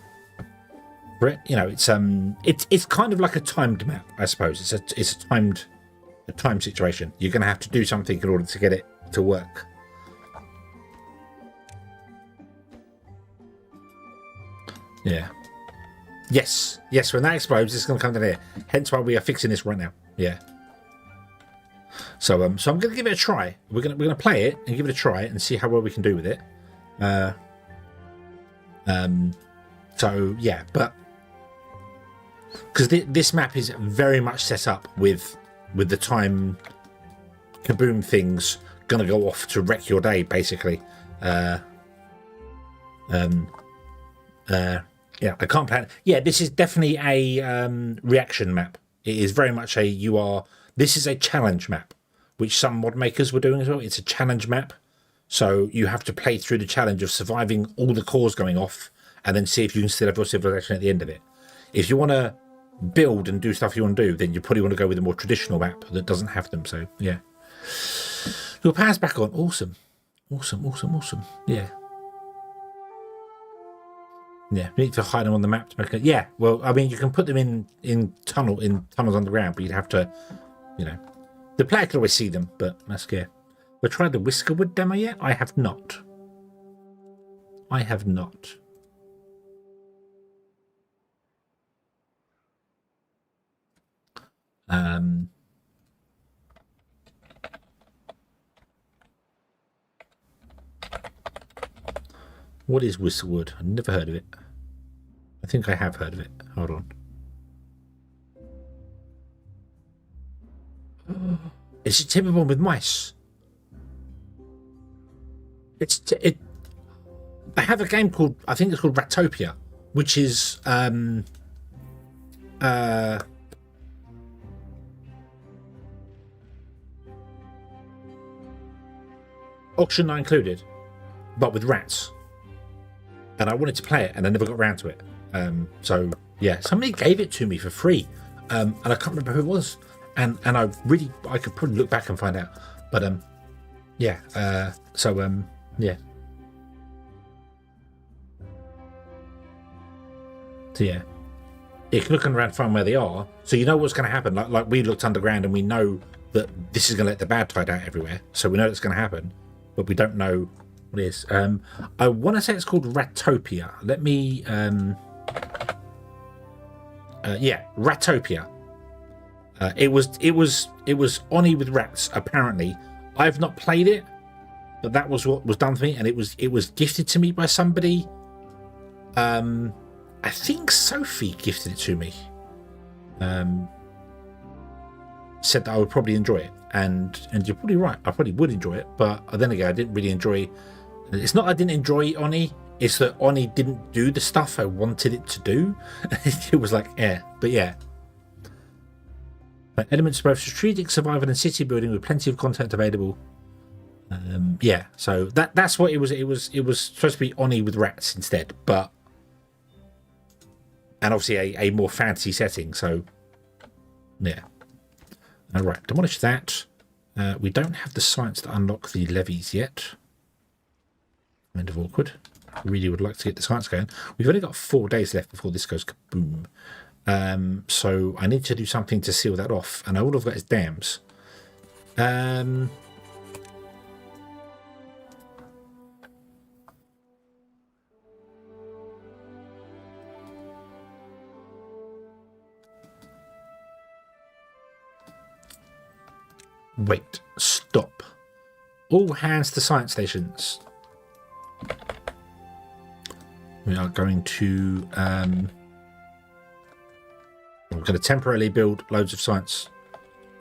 You know, it's kind of like a timed map, I suppose. It's a timed situation. You're going to have to do something in order to get it to work. Yeah. Yes. When that explodes, it's going to come down here. Hence why we are fixing this right now. Yeah. So I'm going to give it a try. We're going to play it and give it a try and see how well we can do with it. So yeah, but because this map is very much set up with the time kaboom things going to go off to wreck your day, basically. Yeah, I can't plan. Yeah, this is definitely a reaction map. It is very much this is a challenge map, which some mod makers were doing as well. It's a challenge map. So you have to play through the challenge of surviving all the cores going off and then see if you can still have your civilization at the end of it. If you want to build and do stuff you want to do, then you probably want to go with a more traditional map that doesn't have them. So, yeah. Your power's back on. Awesome. Yeah. Yeah, we need to hide them on the map to make it. Yeah, well, I mean, you can put them in tunnels underground, but you'd have to, you know, the player can always see them, but that's scary. Have I tried the Whiskerwood demo yet? I have not. What is Whiskerwood? I've never heard of it. I think I have heard of it. Hold on. It's a TIMBERBORN with mice. I have a game called, I think it's called Ratopia, which is auction not included, but with rats. And I wanted to play it, and I never got around to it. So yeah, somebody gave it to me for free, and I can't remember who it was. And I could probably look back and find out. But yeah. Yeah. So yeah, you can look around and find where they are, so you know what's going to happen. Like we looked underground, and we know that this is going to let the bad tide out everywhere. So we know it's going to happen, but we don't know what it is. I want to say it's called Ratopia. Let me. Yeah, Ratopia. It was Oni with rats. Apparently, I've not played it, but that was what was done for me, and it was gifted to me by somebody. I think Sophie gifted it to me. Said that I would probably enjoy it, and you're probably right. I probably would enjoy it, but then again, I didn't really enjoy. It's not I didn't enjoy Oni. It's that Oni didn't do the stuff I wanted it to do. It was like, but yeah. Elements of both strategic survival and city building with plenty of content available. Yeah, so that's what it was. It was supposed to be Oni with rats instead, but and obviously a more fantasy setting. So yeah. All right, demolish that. We don't have the science to unlock the levies yet. End of awkward. I really would like to get the science going. We've only got 4 days left before this goes kaboom. So I need to do something to seal that off, and all I've got is dams. Wait, stop. All hands to science stations. We are going to we're going to temporarily build loads of science.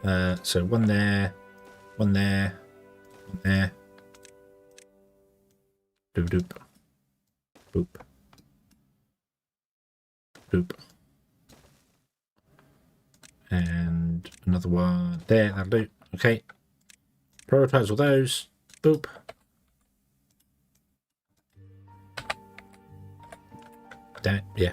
So one there, one there, one there. Doop doop. Boop. Boop. And another one there, that'll do. Okay. Prioritize all those. Boop. Damn it, yeah.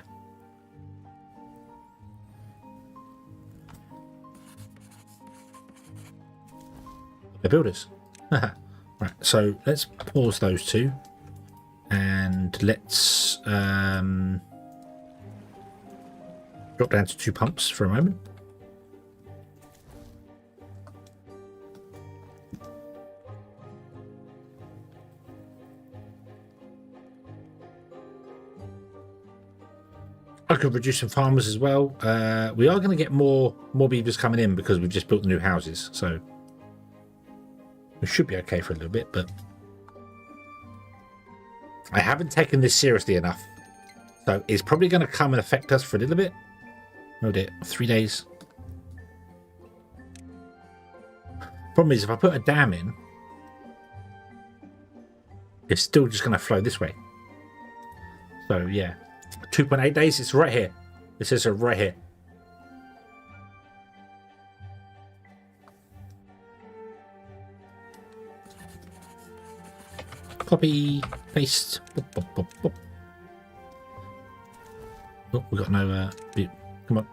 builders. Right, so let's pause those two. And let's drop down to 2 pumps for a moment. I could reduce some farmers as well. We are going to get more beavers coming in because we've just built the new houses, so we should be okay for a little bit, but I haven't taken this seriously enough. So it's probably going to come and affect us for a little bit. Oh dear, 3 days. Problem is, if I put a dam in, it's still just going to flow this way. So yeah, 2.8 days, it's right here. It says it right here. Copy, paste. Boop, boop, boop, boop. Oh, we got no come on.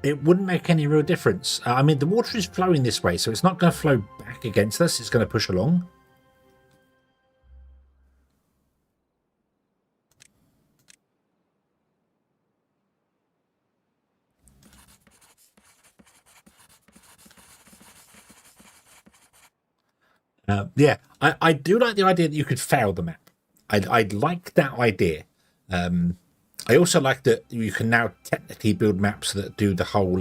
It wouldn't make any real difference. I mean, the water is flowing this way, so it's not going to flow back against us. It's going to push along. Yeah, I do like the idea that you could fail the map. I'd like that idea. I also like that you can now technically build maps that do the whole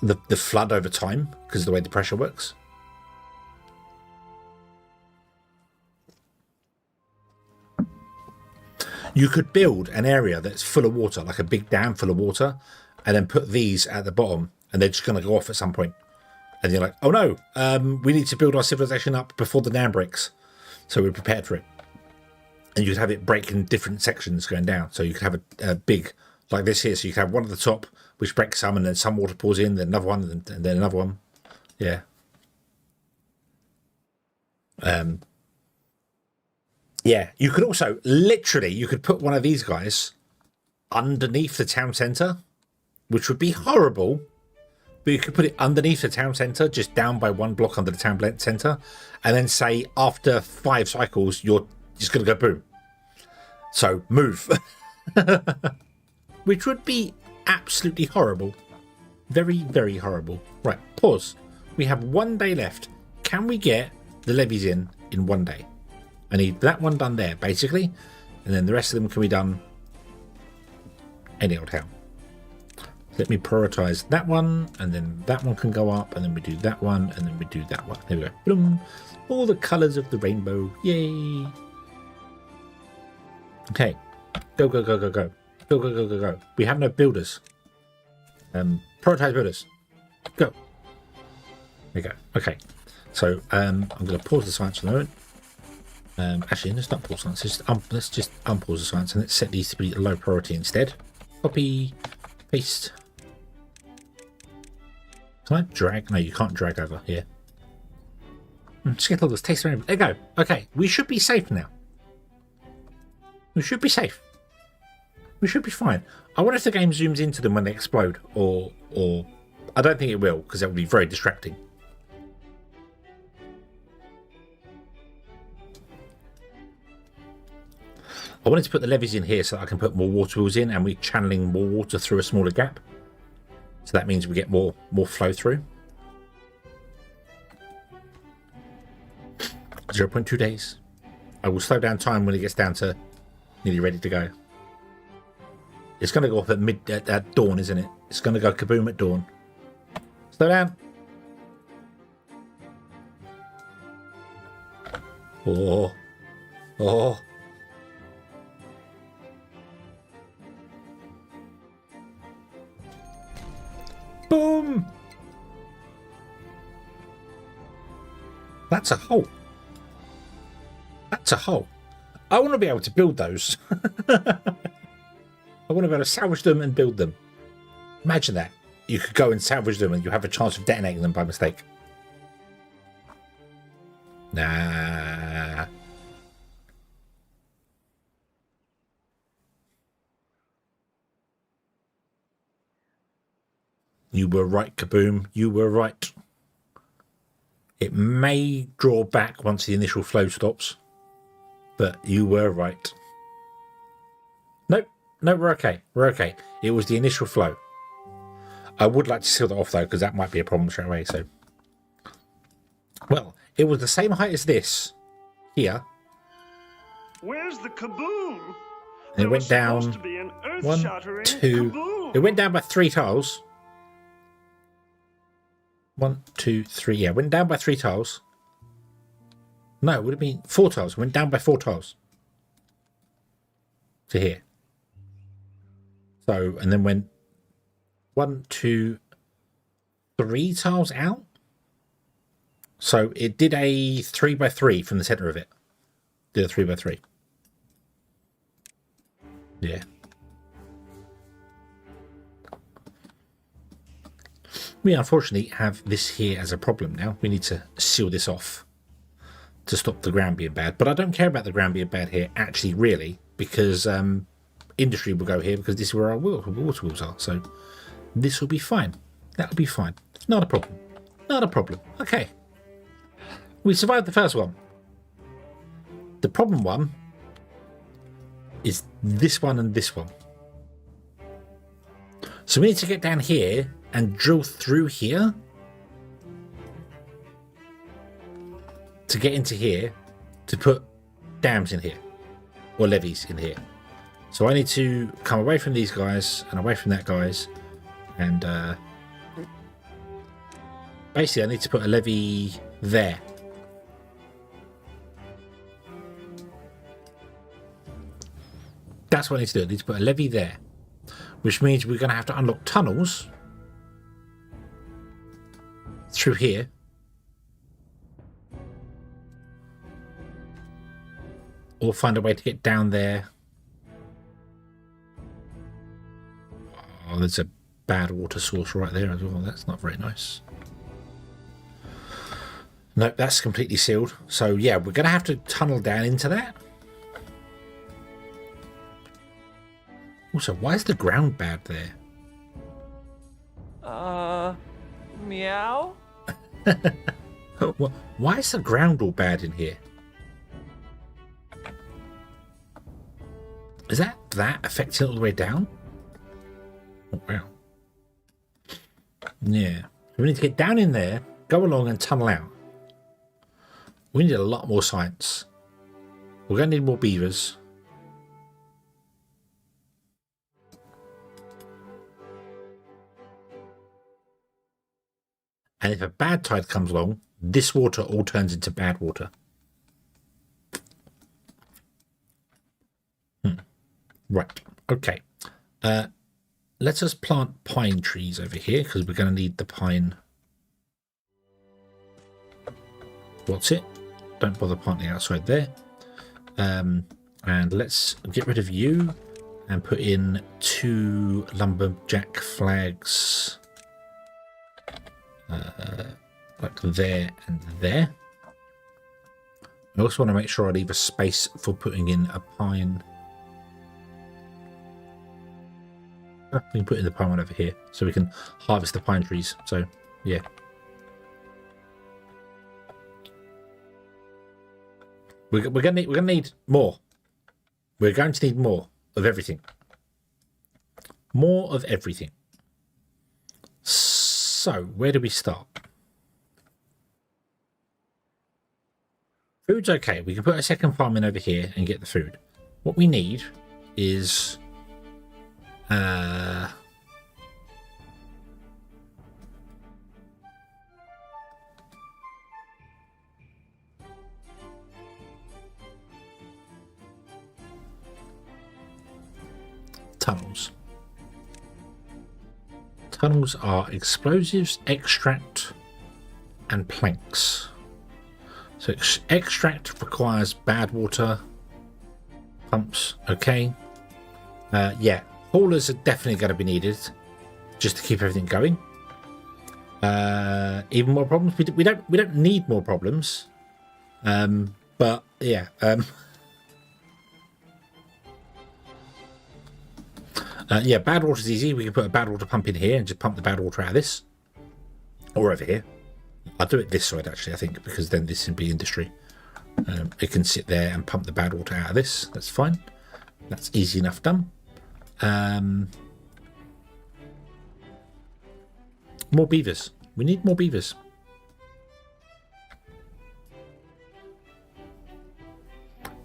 the flood over time because of the way the pressure works. You could build an area that's full of water, like a big dam full of water, and then put these at the bottom, and they're just going to go off at some point. And you're like, oh no, we need to build our civilization up before the dam breaks. So we're prepared for it. And you could have it break in different sections going down. So you could have a big, like this here. So you could have one at the top, which breaks some, and then some water pours in, then another one, and then another one. Yeah. Yeah, you could also, literally, you could put one of these guys underneath the town centre, which would be horrible. But you could put it underneath the town centre, just down by 1 block under the town centre, and then say after 5 cycles, you're just going to go boom. So move. Which would be absolutely horrible. Very, very horrible. Right, pause. We have 1 day left. Can we get the levies in 1 day? I need that one done there, basically. And then the rest of them can be done any old how. Let me prioritize that one, and then that one can go up, and then we do that one, and then we do that one. There we go. Boom. All the colours of the rainbow. Yay. Okay. Go, go, go, go, go. Go, go, go, go, go. We have no builders. Prioritize builders. Go. There we go. Okay. So I'm going to pause the science for a moment. Actually, let's not pause science. Let's just unpause the science, and let's set these to be low priority instead. Copy. Paste. Can I drag? No, you can't drag over here. Just get all this taste around. There you go. Okay, we should be safe now. We should be safe. We should be fine. I wonder if the game zooms into them when they explode, or I don't think it will, because that would be very distracting. I wanted to put the levees in here so that I can put more water wheels in, and we're channeling more water through a smaller gap. So that means we get more flow through. 0.2 days. I will slow down time when it gets down to nearly ready to go. It's going to go off at dawn, isn't it? It's going to go kaboom at dawn. Slow down. Oh. Oh. Boom! That's a hole. That's a hole. I want to be able to build those. I want to be able to salvage them and build them. Imagine that. You could go and salvage them and you have a chance of detonating them by mistake. Nah. You were right, Kaboom. You were right. It may draw back once the initial flow stops, but you were right. Nope. No, we're okay. We're okay. It was the initial flow. I would like to seal that off, though, because that might be a problem straight away. So, well, it was the same height as this here. Where's the kaboom? And it went down supposed to be an 1, earth-shattering 2. kaboom. It went down by 3 tiles. 1, 2, 3. Yeah, went down by 3 tiles. No, it would have been 4 tiles. Went down by 4 tiles to here. So, and then went 1, 2, 3 tiles out. So it did a 3 by 3 from the center of it. Did a 3 by 3. Yeah. We unfortunately have this here as a problem now. We need to seal this off to stop the ground being bad. But I don't care about the ground being bad here, actually, really, because industry will go here because this is where our water wheels are. So this will be fine. That'll be fine. Not a problem. Not a problem. Okay. We survived the first one. The problem one is this one and this one. So we need to get down here and drill through here to get into here to put dams in here or levees in here. So I need to come away from these guys and away from that guys, and basically I need to put a levee there. That's what I need to do. I need to put a levee there, which means we're going to have to unlock tunnels through here. Or find a way to get down there. Oh, there's a bad water source right there as well. That's not very nice. Nope, that's completely sealed. So yeah, we're going to have to tunnel down into that. Also, why is the ground bad there? Meow? Why is the ground all bad in here? Is that affecting it all the way down? Oh, wow. Yeah. We need to get down in there, go along and tunnel out. We need a lot more science. We're going to need more beavers. And if a bad tide comes along, this water all turns into bad water. Right. Okay. Let us plant pine trees over here because we're going to need the pine. What's it? Don't bother planting outside there. And let's get rid of you and put in 2 lumberjack flags. Like there and there. I also want to make sure I leave a space for putting in a pine. We can put in the pine one over here so we can harvest the pine trees. So yeah. We're gonna need more. We're going to need more of everything. More of everything. So where do we start? Food's okay. We can put a second farm in over here and get the food. What we need is tunnels. Tunnels are explosives, extract, and planks. So extract requires bad water pumps. Okay. Yeah, haulers are definitely going to be needed just to keep everything going. Even more problems. We don't need more problems. But yeah. Yeah, bad water's easy. We can put a bad water pump in here and just pump the bad water out of this. Or over here. I'll do it this side, actually, I think, because then this would be industry. It can sit there and pump the bad water out of this. That's fine. That's easy enough done. More beavers. We need more beavers.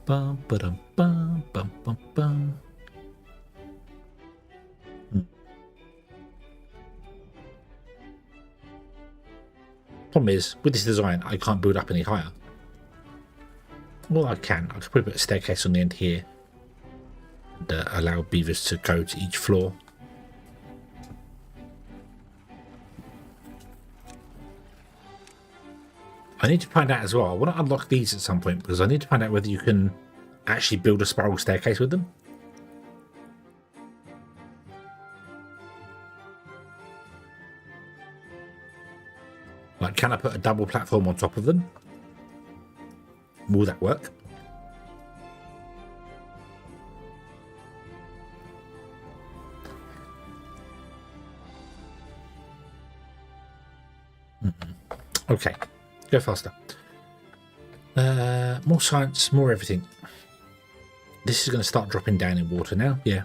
Bum, ba-dum, bum, bum, bum, bum. Problem is, with this design, I can't build up any higher. Well, I can. I could probably put a staircase on the end here and allow beavers to go to each floor. I need to find out as well. I want to unlock these at some point because I need to find out whether you can actually build a spiral staircase with them. Like, can I put a double platform on top of them? Will that work? Okay, go faster. More science, more everything. This is going to start dropping down in water now. Yeah.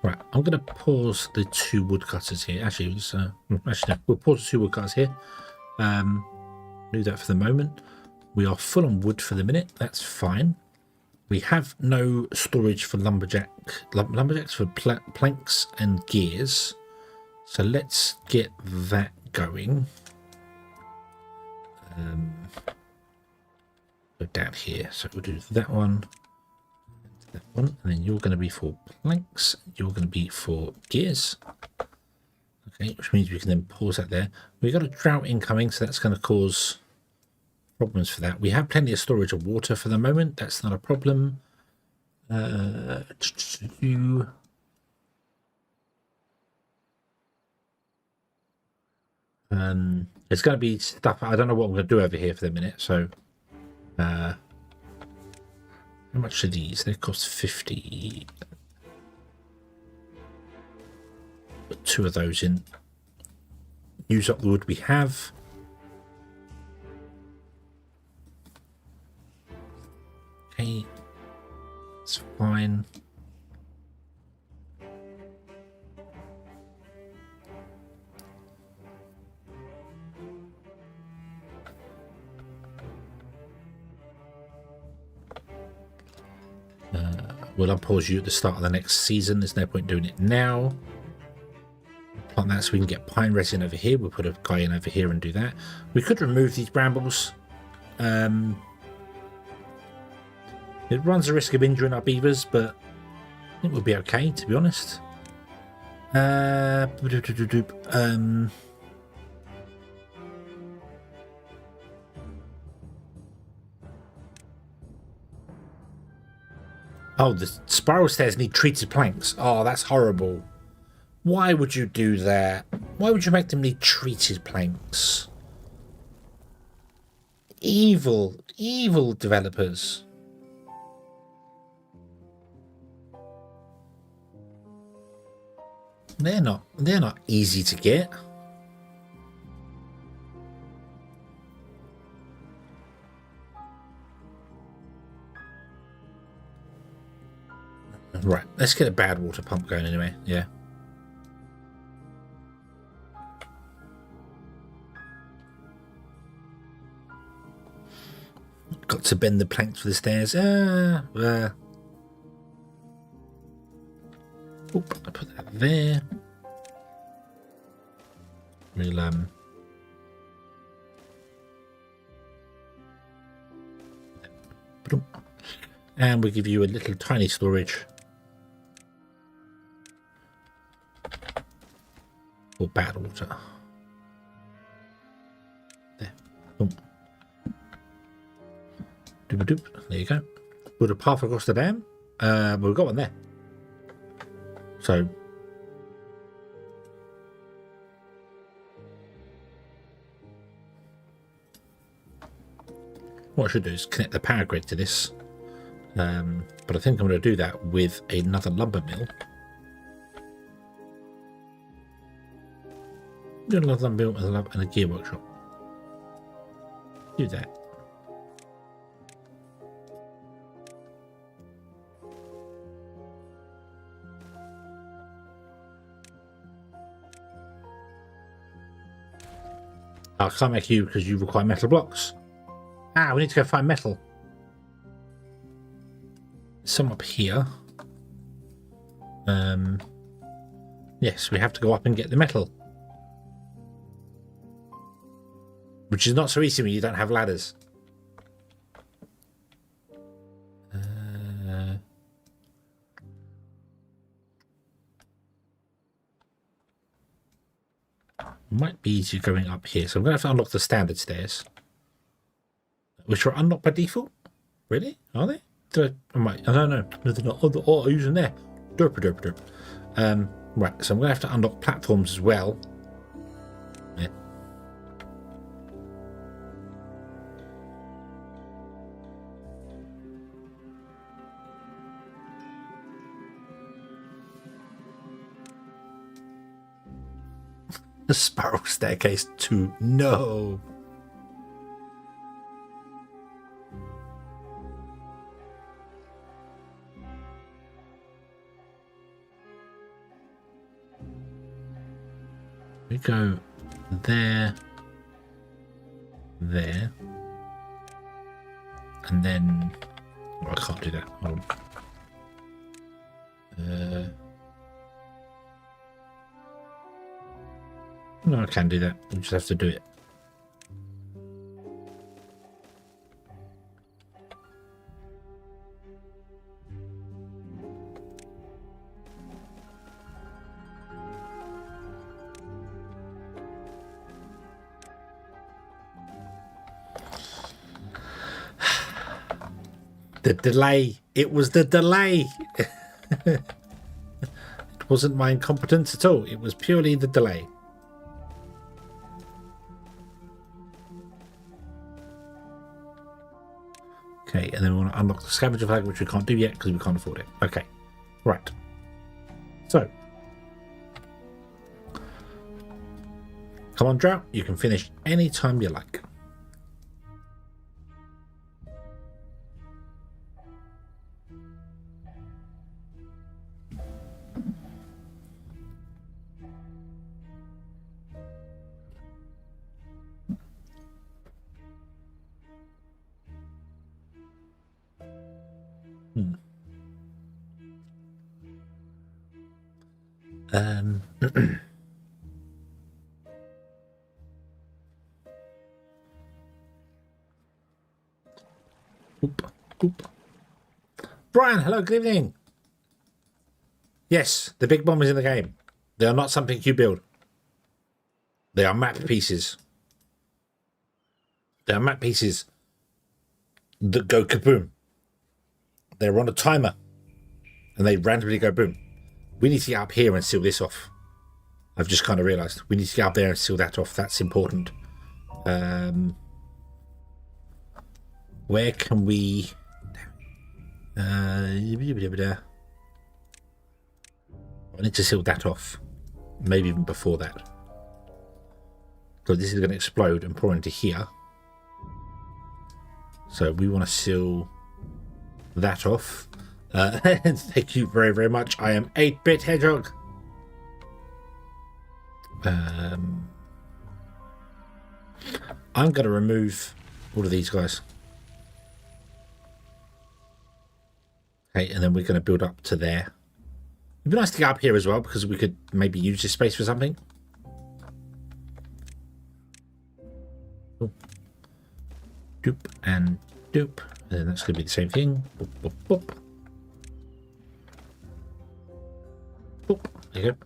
Right, I'm going to pause the 2 woodcutters here. Actually, no, we'll pause the 2 woodcutters here. Do that for the moment. We are full on wood for the minute. That's fine. We have no storage for lumberjacks for planks and gears. So let's get that going. Go down here. So we'll do that one. That one, and then you're going to be for planks, you're going to be for gears. Okay, which means we can then pause that there. We've got a drought incoming, so that's going to cause problems for that. We have plenty of storage of water for the moment. That's not a problem. There's going to be stuff. I don't know what I'm going to do over here for the minute. So, how much are these? They cost 50. Put 2 of those in. Use up the wood we have. Okay, it's fine. We'll unpause you at the start of the next season. There's no point doing it now. Plant that so we can get pine resin over here. We'll put a guy in over here and do that. We could remove these brambles. It runs the risk of injuring our beavers, but I think we'll be okay, to be honest. Oh, the spiral stairs need treated planks. Oh, that's horrible. Why would you do that? Why would you make them need treated planks? Evil, evil developers. They're not easy to get. Right, let's get a bad water pump going anyway, yeah. Got to bend the planks for the stairs. Oop, I put that there. We'll and we'll give you a little tiny storage for bad water. There. Boom. Doop doop. There you go. Build a path across the dam. We've got one there. So what I should do is connect the power grid to this. But I think I'm going to do that with another lumber mill. Do another lumber mill and a gear workshop. Do that. I can't make you because you require metal blocks. Ah, we need to go find metal. Some up here. Yes, we have to go up and get the metal. Which is not so easy when you don't have ladders. Might be easier going up here. So I'm going to have to unlock the standard stairs. Which are unlocked by default? Really? Are they? I don't know. No, they're not. Oh, I'm using there. Derp, derp, derp. Right, so I'm going to have to unlock platforms as well. Yeah. The spiral staircase too. No. We go there, there, and then oh, I can't do that. Hold on. No, I can do that. We just have to do it. The delay. It was the delay. It wasn't my incompetence at all. It was purely the delay. Okay, and then we want to unlock the scavenger flag, which we can't do yet because we can't afford it. Okay, right. So, come on, Drought. You can finish any time you like. Oop, oop. Brian, hello, good evening. Yes, the big bombers in the game. They are not something you build. They are map pieces. They are map pieces that go kaboom. They're on a timer and they randomly go boom. We need to get up here and seal this off. I've just kind of realised we need to get up there and seal that off. That's important. Where can we... I need to seal that off. Maybe even before that. So this is going to explode and pour into here. So we want to seal that off. Thank you very, very much. I am 8-bit Hedgehog. I'm going to remove all of these guys. Okay, and then we're going to build up to there. It'd be nice to get up here as well because we could maybe use this space for something. Oh. Doop and doop. And then that's going to be the same thing. Boop, boop, boop. Boop. There you go.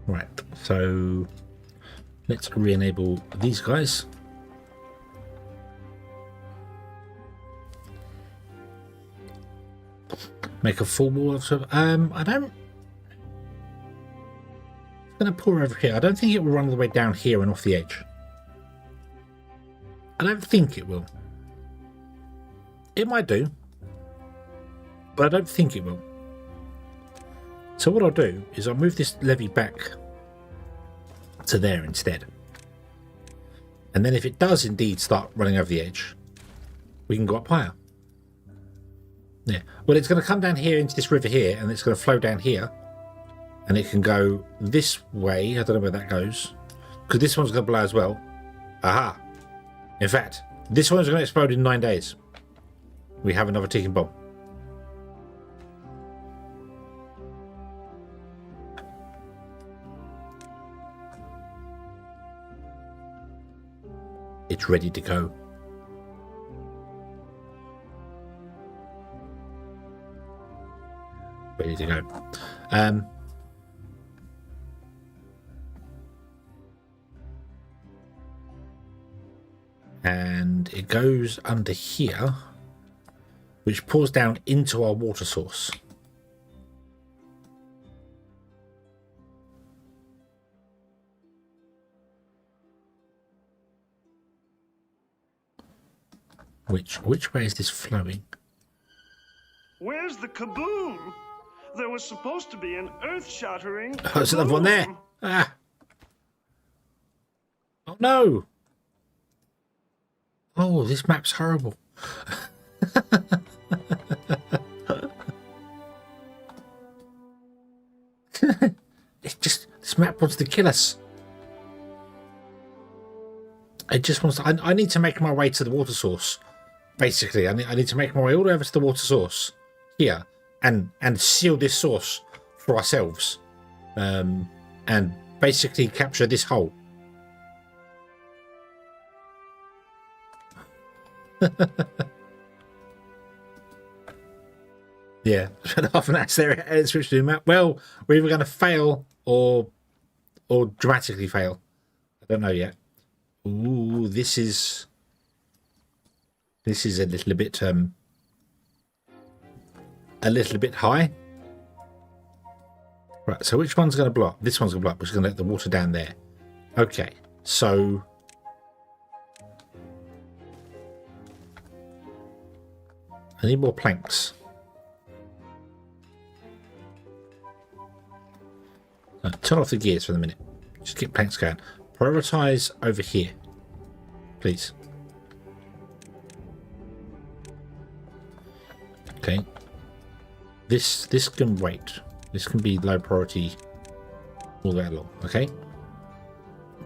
Right. So let's re-enable these guys. Make a full wall of I don't. It's going to pour over here. I don't think it will run all the way down here and off the edge. I don't think it will. It might do, but I don't think it will. So what I'll do is I'll move this levee back to there instead. And then if it does indeed start running over the edge, we can go up higher. Yeah. Well, it's going to come down here into this river here, and it's going to flow down here. And it can go this way. I don't know where that goes. Because this one's going to blow as well. Aha. In fact, this one's going to explode in 9 days. We have another ticking bomb. It's ready to go. Ready to go. And it goes under here, which pours down into our water source. Which way is this flowing? Where's the kaboom? There was supposed to be an earth-shattering. Oh, there's another one there. Ah. Oh no. Oh, this map's horrible. This map wants to kill us. It just wants to, I need to make my way to the water source. Basically, I need to make my way all the way over to the water source here and seal this source for ourselves. And basically capture this hole. Yeah, half an hour there and switch to the map. Well, we're either going to fail or dramatically fail. I don't know yet. Ooh, this is a little bit high. Right, so which one's going to block? This one's going to block, which is going to let the water down there. Okay, so I need more planks. Turn off the gears for the minute. Just get planks going. Prioritize over here, please. Okay. This can wait. This can be low priority all the way along. Okay.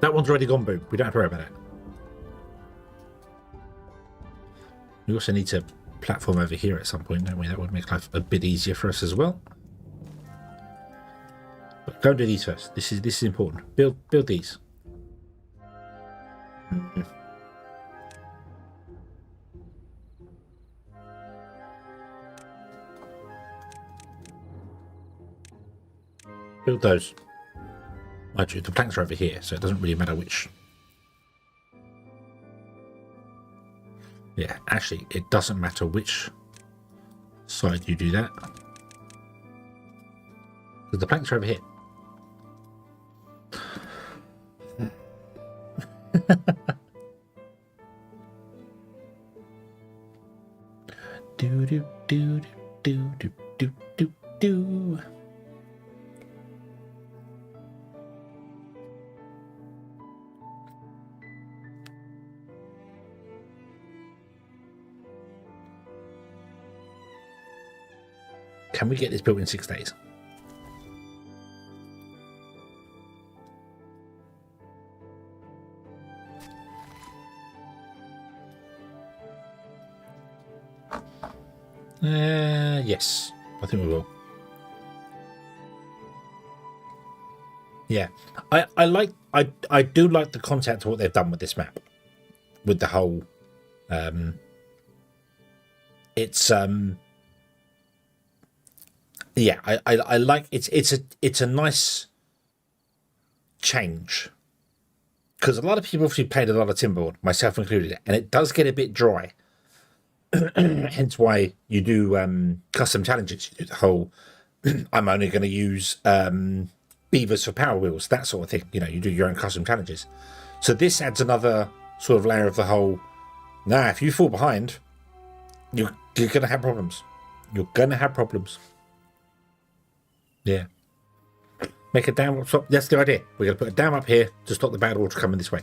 That one's already gone boom. We don't have to worry about that. We also need to platform over here at some point, don't we? That would make life a bit easier for us as well. But go and do these first. This is important. Build these. Build those. Actually, the planks are over here, so it doesn't really matter which. Yeah, actually, it doesn't matter which side you do that. Because the planks are over here. do do do do do do do do. Can we get this built in 6 days? Yes, I think we will. Yeah, I do like the concept of what they've done with this map, with the whole. It's yeah, I like it's a nice change. Because a lot of people obviously played a lot of Timberborn, myself included, and it does get a bit dry. Hence why you do custom challenges. You do the whole, I'm only going to use beavers for power wheels, that sort of thing. You know, you do your own custom challenges. So this adds another sort of layer of the whole, if you fall behind, you're going to have problems. You're going to have problems. Yeah. Make a dam up. That's the idea. We're going to put a dam up here to stop the bad water coming this way.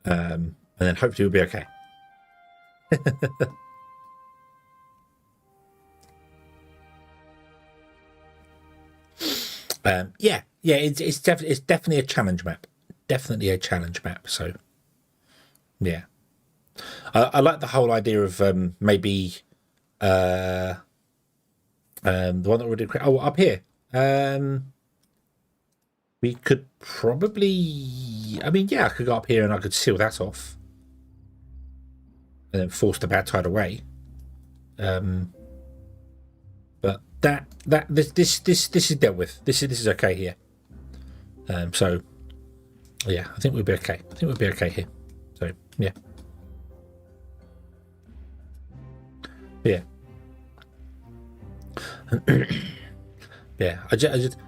And then hopefully we'll be okay. Yeah, it's definitely a challenge map. Definitely a challenge map. So, yeah, I like the whole idea of maybe the one that we did. Oh, up here. We could probably. I mean, yeah, I could go up here and I could seal that off, and then force the bad tide away. But this is dealt with. This is okay here. So yeah, I think we'll be okay. I think we'll be okay here. So yeah, yeah. Yeah,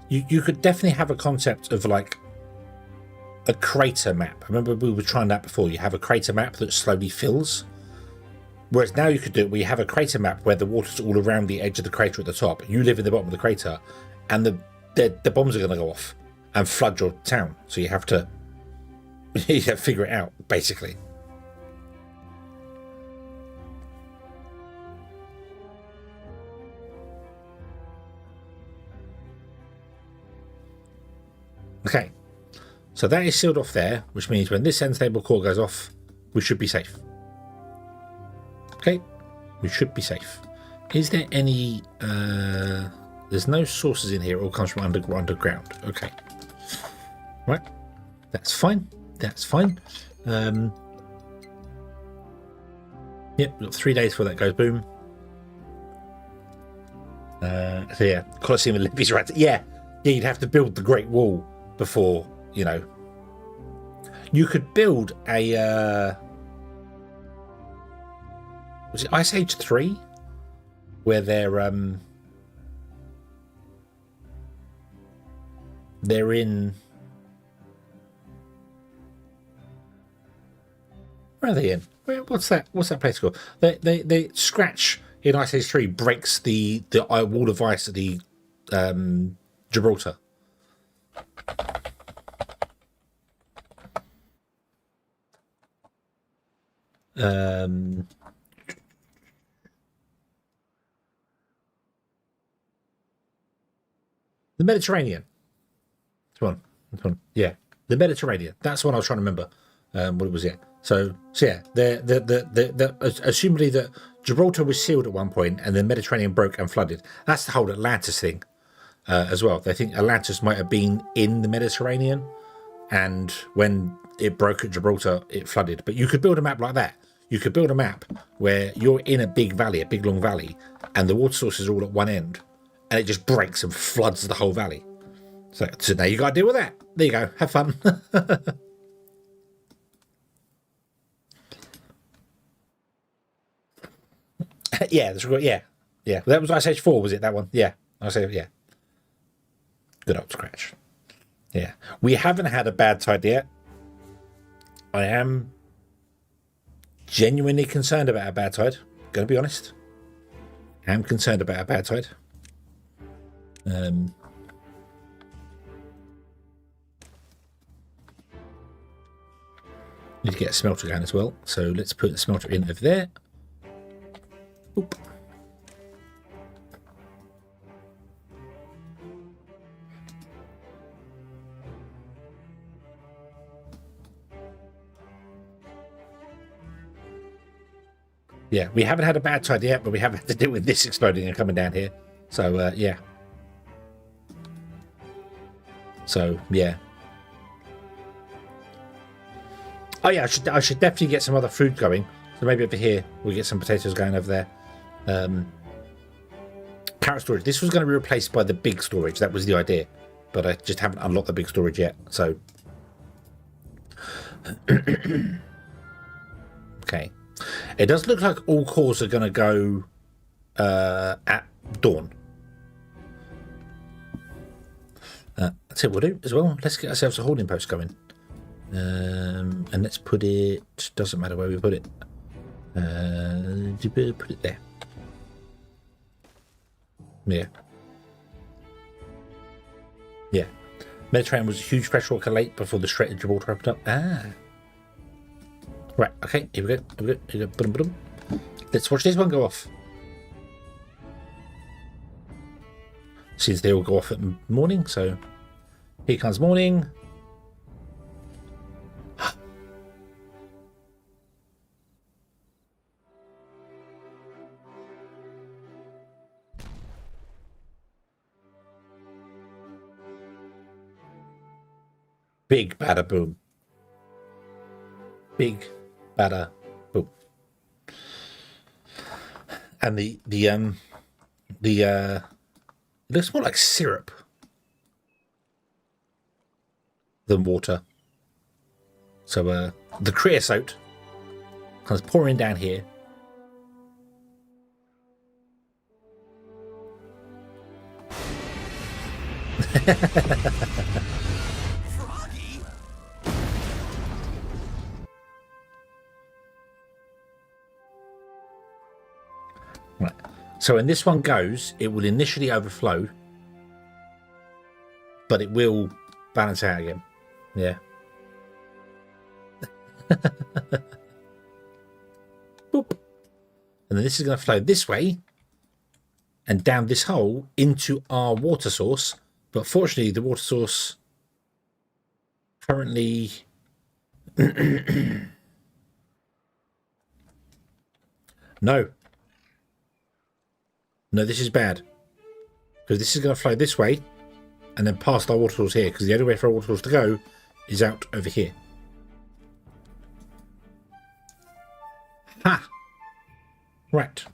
you could definitely have a concept of like a crater map. I remember we were trying that before. You have a crater map that slowly fills, whereas now you could do it where you have a crater map where the water's all around the edge of the crater at the top. You live in the bottom of the crater, and the bombs are going to go off and flood your town. So you have to figure it out basically. Okay, so that is sealed off there, which means when this unstable core goes off, we should be safe. Okay, we should be safe. Is there any... there's no sources in here, it all comes from underground. Okay. Right, that's fine. That's fine. Yep, we've got 3 days before that goes boom. So yeah, Colosseum and Libby's right. Yeah, you'd have to build the Great Wall before, you know, you could build a was it Ice Age 3 where they're in where are they in? What's that place called? They Scratch in Ice Age 3 breaks the wall of ice at the Gibraltar. The Mediterranean. This one. Yeah, the Mediterranean. That's the one I was trying to remember. What it was, yeah. So yeah, assumably that Gibraltar was sealed at one point, and the Mediterranean broke and flooded. That's the whole Atlantis thing, as well. They think Atlantis might have been in the Mediterranean, and when it broke at Gibraltar, it flooded. But you could build a map like that. You could build a map where you're in a big valley, a big long valley, and the water sources are all at one end, and it just breaks and floods the whole valley. So now you got to deal with that. There you go. Have fun. Yeah, that's good. Yeah. That was Ice Age 4, was it? That one? Yeah. I say yeah. Good old Scratch. Yeah. We haven't had a bad tide yet. I am genuinely concerned about a bad tide. Gonna be honest. I am concerned about a bad tide. Need to get a smelter going as well. So let's put the smelter in over there. Oop. Yeah, we haven't had a bad tide yet, but we have had to deal with this exploding and coming down here. So, yeah. So, yeah. Oh, yeah, I should definitely get some other food going. So maybe over here, we'll get some potatoes going over there. Carrot storage. This was going to be replaced by the big storage. That was the idea. but I just haven't unlocked the big storage yet. So, okay. It does look like all cores are going to go at dawn. That's it, we'll do as well. Let's get ourselves a holding post going. And let's put it, doesn't matter where we put it. Put it there. Yeah. Yeah. Mediterranean was a huge freshwater lake before the Strait of Gibraltar opened up. Ah. Right, okay, here we go. Here we go. Boom, boom. Let's watch this one go off. Since they all go off at morning, so here comes morning. Big bada boom. Big bada boom. And the it looks more like syrup than water. So the creosote comes pouring down here. Froggy? Right. So when this one goes, it will initially overflow, but it will balance out again. Yeah. Boop. And then this is going to flow this way and down this hole into our water source. But fortunately, the water source currently no, this is bad, because this is going to flow this way and then past our water source here, because the only way for our water source to go is out over here. Ha! Right.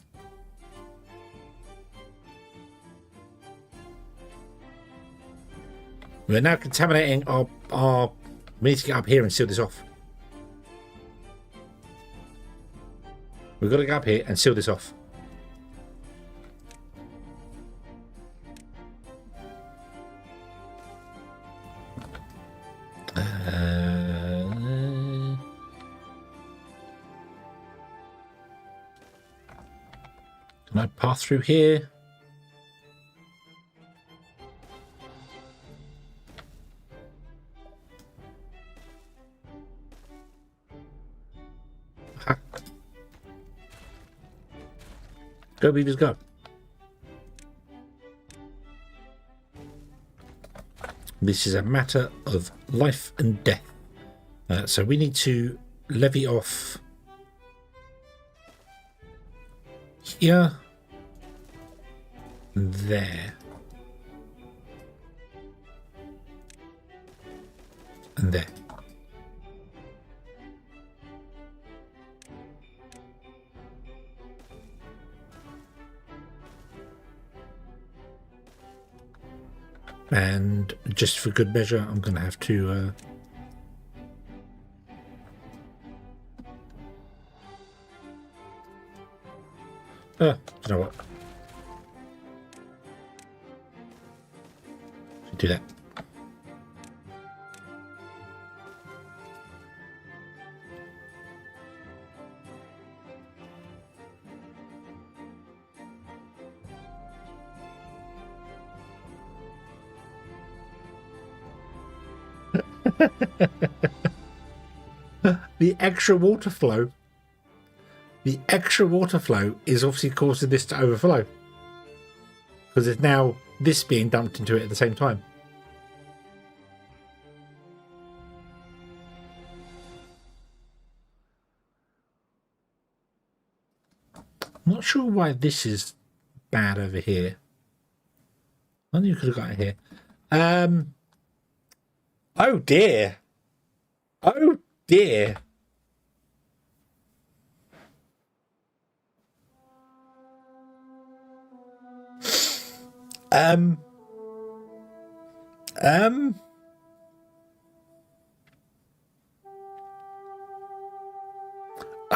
We're now contaminating our... We need to get up here and seal this off. We've got to go up here and seal this off. Can I pass through here? Ha. Go, beavers, go. This is a matter of life and death. So we need to levy off here and there and there. And just for good measure, I'm going to have to you know what? Should do that. The extra water flow. The extra water flow is obviously causing this to overflow, because it's now this being dumped into it at the same time. I'm not sure why this is bad over here. I knew you could have got it here. Oh dear. Oh dear. I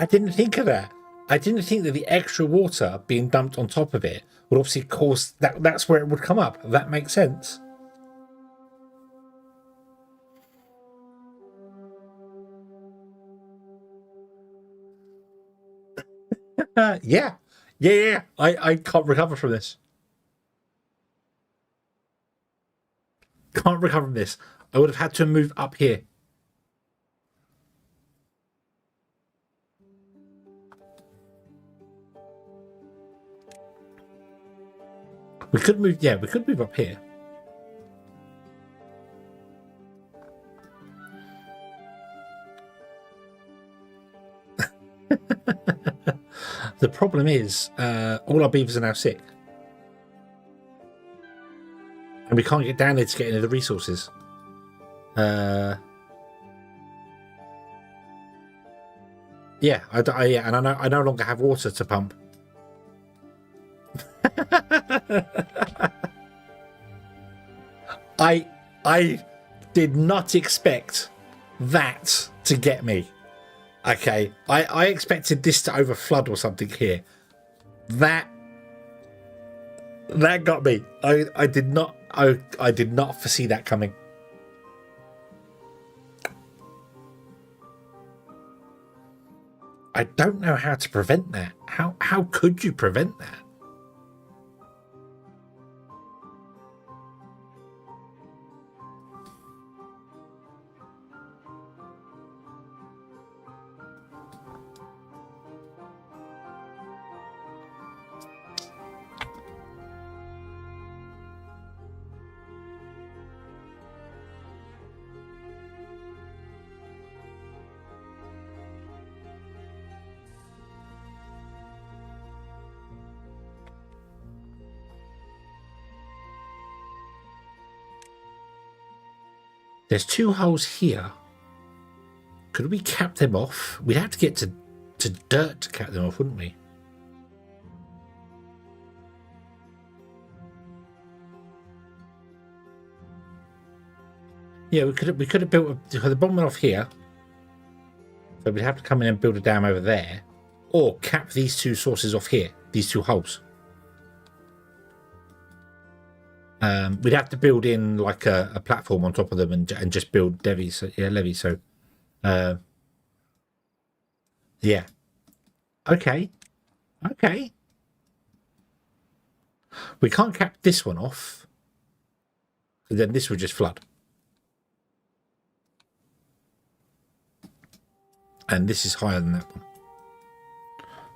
didn't think of that. I didn't think that the extra water being dumped on top of it would obviously cause that. That's where it would come up. That makes sense. Yeah. I can't recover from this. Can't recover from this. I would have had to move up here. We could move, yeah, we could move up here. The problem is, all our beavers are now sick. And we can't get down there to get any of the resources. Yeah, yeah, and I no longer have water to pump. I did not expect that to get me. Okay, I expected this to overflood or something here. That got me. I did not foresee that coming. I don't know how to prevent that. How could you prevent that? There's two holes here. Could we cap them off? We'd have to get to dirt to cap them off, wouldn't we? Yeah, we could have built the bottom off here. So we'd have to come in and build a dam over there, or cap these two sources off here, these two holes. We'd have to build in like a platform on top of them and just build levees. So, yeah. Okay. We can't cap this one off. Then this would just flood. And this is higher than that one.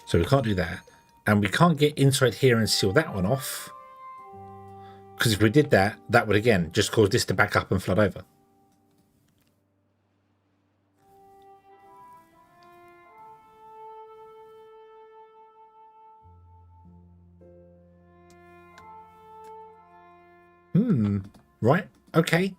So we can't do that. And we can't get inside here and seal that one off. Because if we did that, that would again just cause this to back up and flood over. Right. Okay.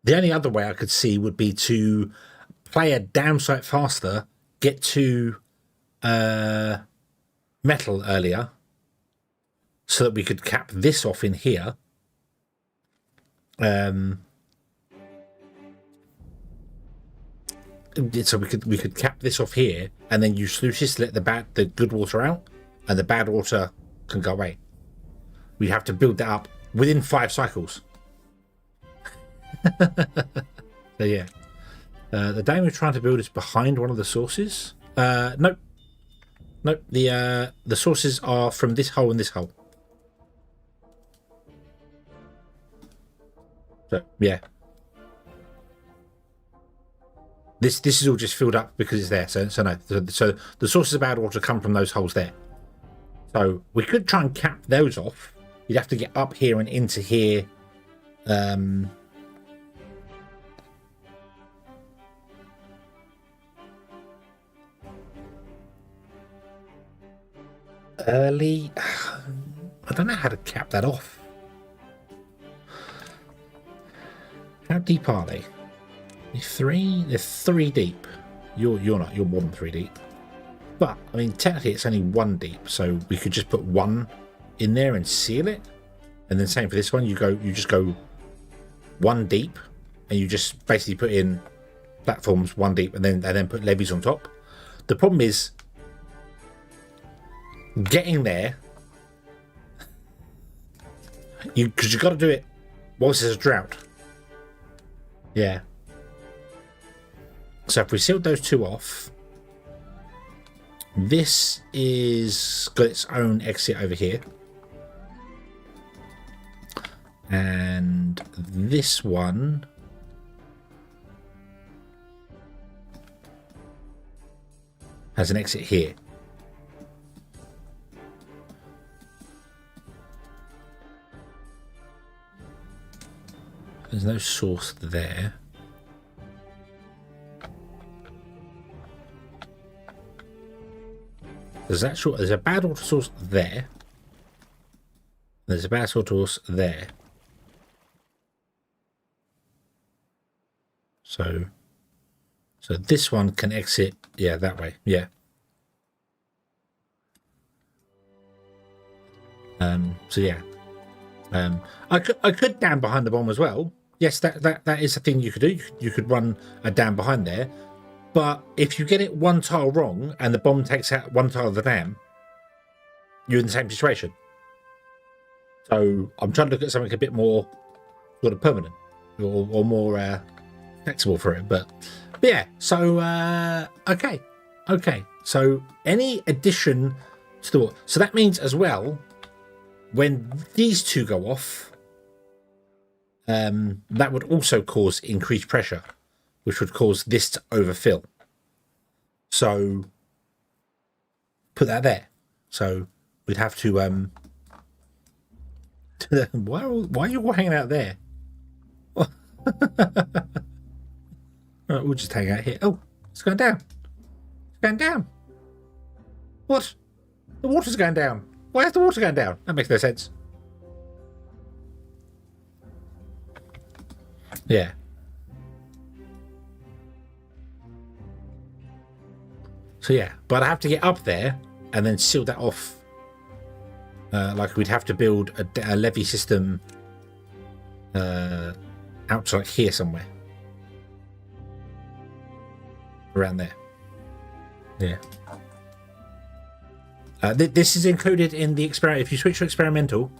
The only other way I could see would be to play a damn sight faster, get to metal earlier, so that we could cap this off in here. So we could cap this off here, and then use sluices to let the good water out, and the bad water can go away. We have to build that up within 5 cycles. So yeah, the dam we're trying to build is behind one of the sources. Nope. The sources are from this hole and this hole. So yeah, this is all just filled up because it's there. So no. So the sources of bad water come from those holes there. So we could try and cap those off. You'd have to get up here and into here. Early, I don't know how to cap that off. deep are they? They're three deep. You're not. You're more than three deep. But I mean, technically, it's only one deep, so we could just put one in there and seal it. And then same for this one. You just go one deep, and you just basically put in platforms one deep, and then put levees on top. The problem is getting there. Because you got to do it whilst there's a drought. Yeah. So if we sealed those two off, this is got its own exit over here. And this one has an exit here. There's no source there. There's a bad water source there. There's a bad water source there. So this one can exit, yeah, that way, yeah. So yeah. I could dam behind the bomb as well. Yes, that is a thing you could do. You could run a dam behind there. But if you get it one tile wrong and the bomb takes out one tile of the dam, you're in the same situation. So I'm trying to look at something a bit more sort of permanent or more flexible for it. But yeah, so okay. So any addition to the wall. So that means as well, when these two go off, that would also cause increased pressure, which would cause this to overfill. So put that there. So we'd have to why are you all hanging out there? All right, we'll just hang out here. Oh, it's going down. It's going down. What? The water's going down. Why is the water going down? That makes no sense. Yeah. So yeah, but I have to get up there and then seal that off. Like we'd have to build a levee system out to like here somewhere. Around there. Yeah. This is included in the experiment. If you switch to experimental,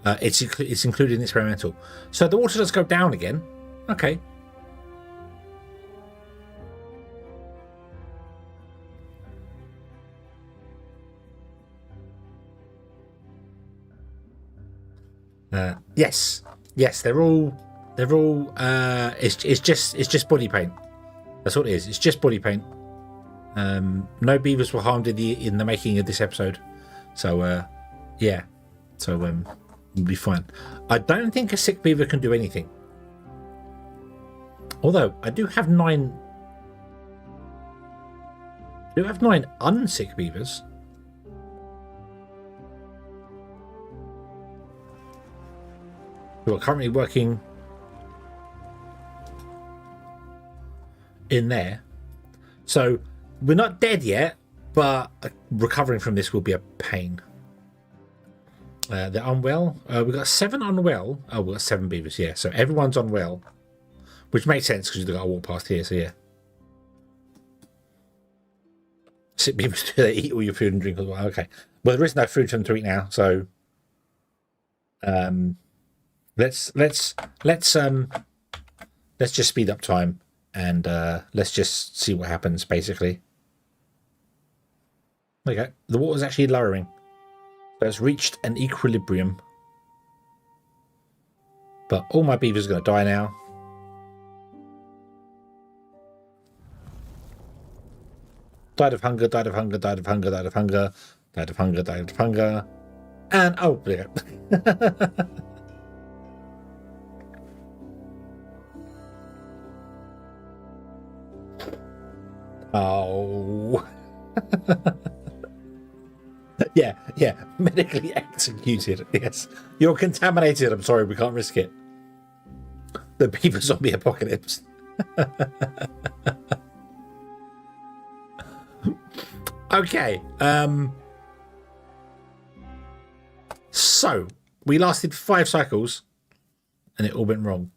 it's included in the experimental. So the water does go down again. Okay. Yes, they're all. It's just body paint. That's what it is. It's just body paint. No beavers were harmed in the making of this episode, so yeah. So we'll be fine. I don't think a sick beaver can do anything. Although I do have 9. I do have 9 unsick beavers. Who are currently working in there. So we're not dead yet, but recovering from this will be a pain. They're unwell. We've got 7 unwell. Oh, we've got 7 beavers, yeah. So everyone's unwell, which makes sense because you've got to walk past here, so yeah. Sick beavers, do they eat all your food and drink as well? Okay. Well, there is no food for them to eat now, so let's just speed up time and let's just see what happens, basically. Okay, the water's actually lowering. So it's reached an equilibrium. But all my beavers are going to die now. Died of hunger, died of hunger, died of hunger, died of hunger, died of hunger, died of hunger. And, oh, there you go. Oh. Yeah, medically executed. Yes, you're contaminated. I'm sorry, we can't risk it. The beaver zombie apocalypse. Okay. So we lasted 5 cycles, and it all went wrong.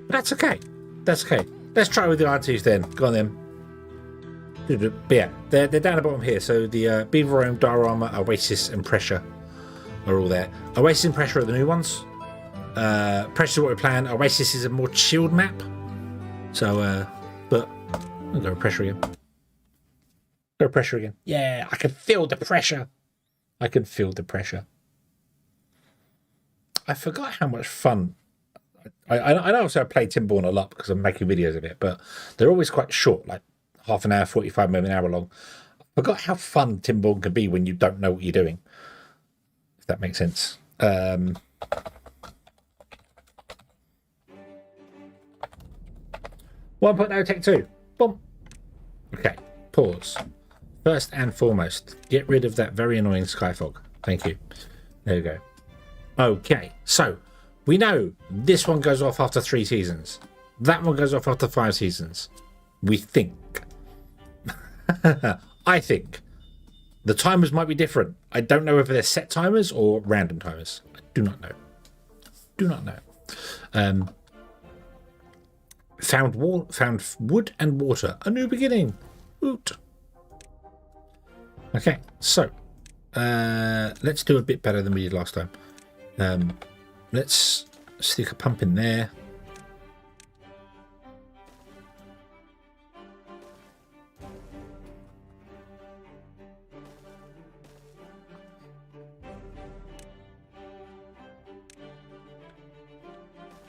That's okay. That's okay. Let's try with the R2s then. Go on then. But yeah, they're down the bottom here. So the Beaver Roam, Diorama, Oasis, and Pressure are all there. Oasis and Pressure are the new ones. Pressure is what we plan. Oasis is a more chilled map. So, but I'll go with Pressure again. Go Pressure again. Yeah, I can feel the pressure. I can feel the pressure. I forgot how much fun. I know also I play Timberborn a lot because I'm making videos of it, but they're always quite short, like half an hour, 45 minutes, an hour long. I forgot how fun Timberborn can be when you don't know what you're doing. If that makes sense. 1.0 Tech 2. Boom. Okay, pause. First and foremost, get rid of that very annoying sky fog. Thank you. There we go. Okay, so we know this one goes off after 3 seasons. That one goes off after 5 seasons. We think. I think. The timers might be different. I don't know whether they're set timers or random timers. I do not know. Do not know. Found wood and water. A new beginning. Woot. Okay, so let's do a bit better than we did last time. Let's stick a pump in there.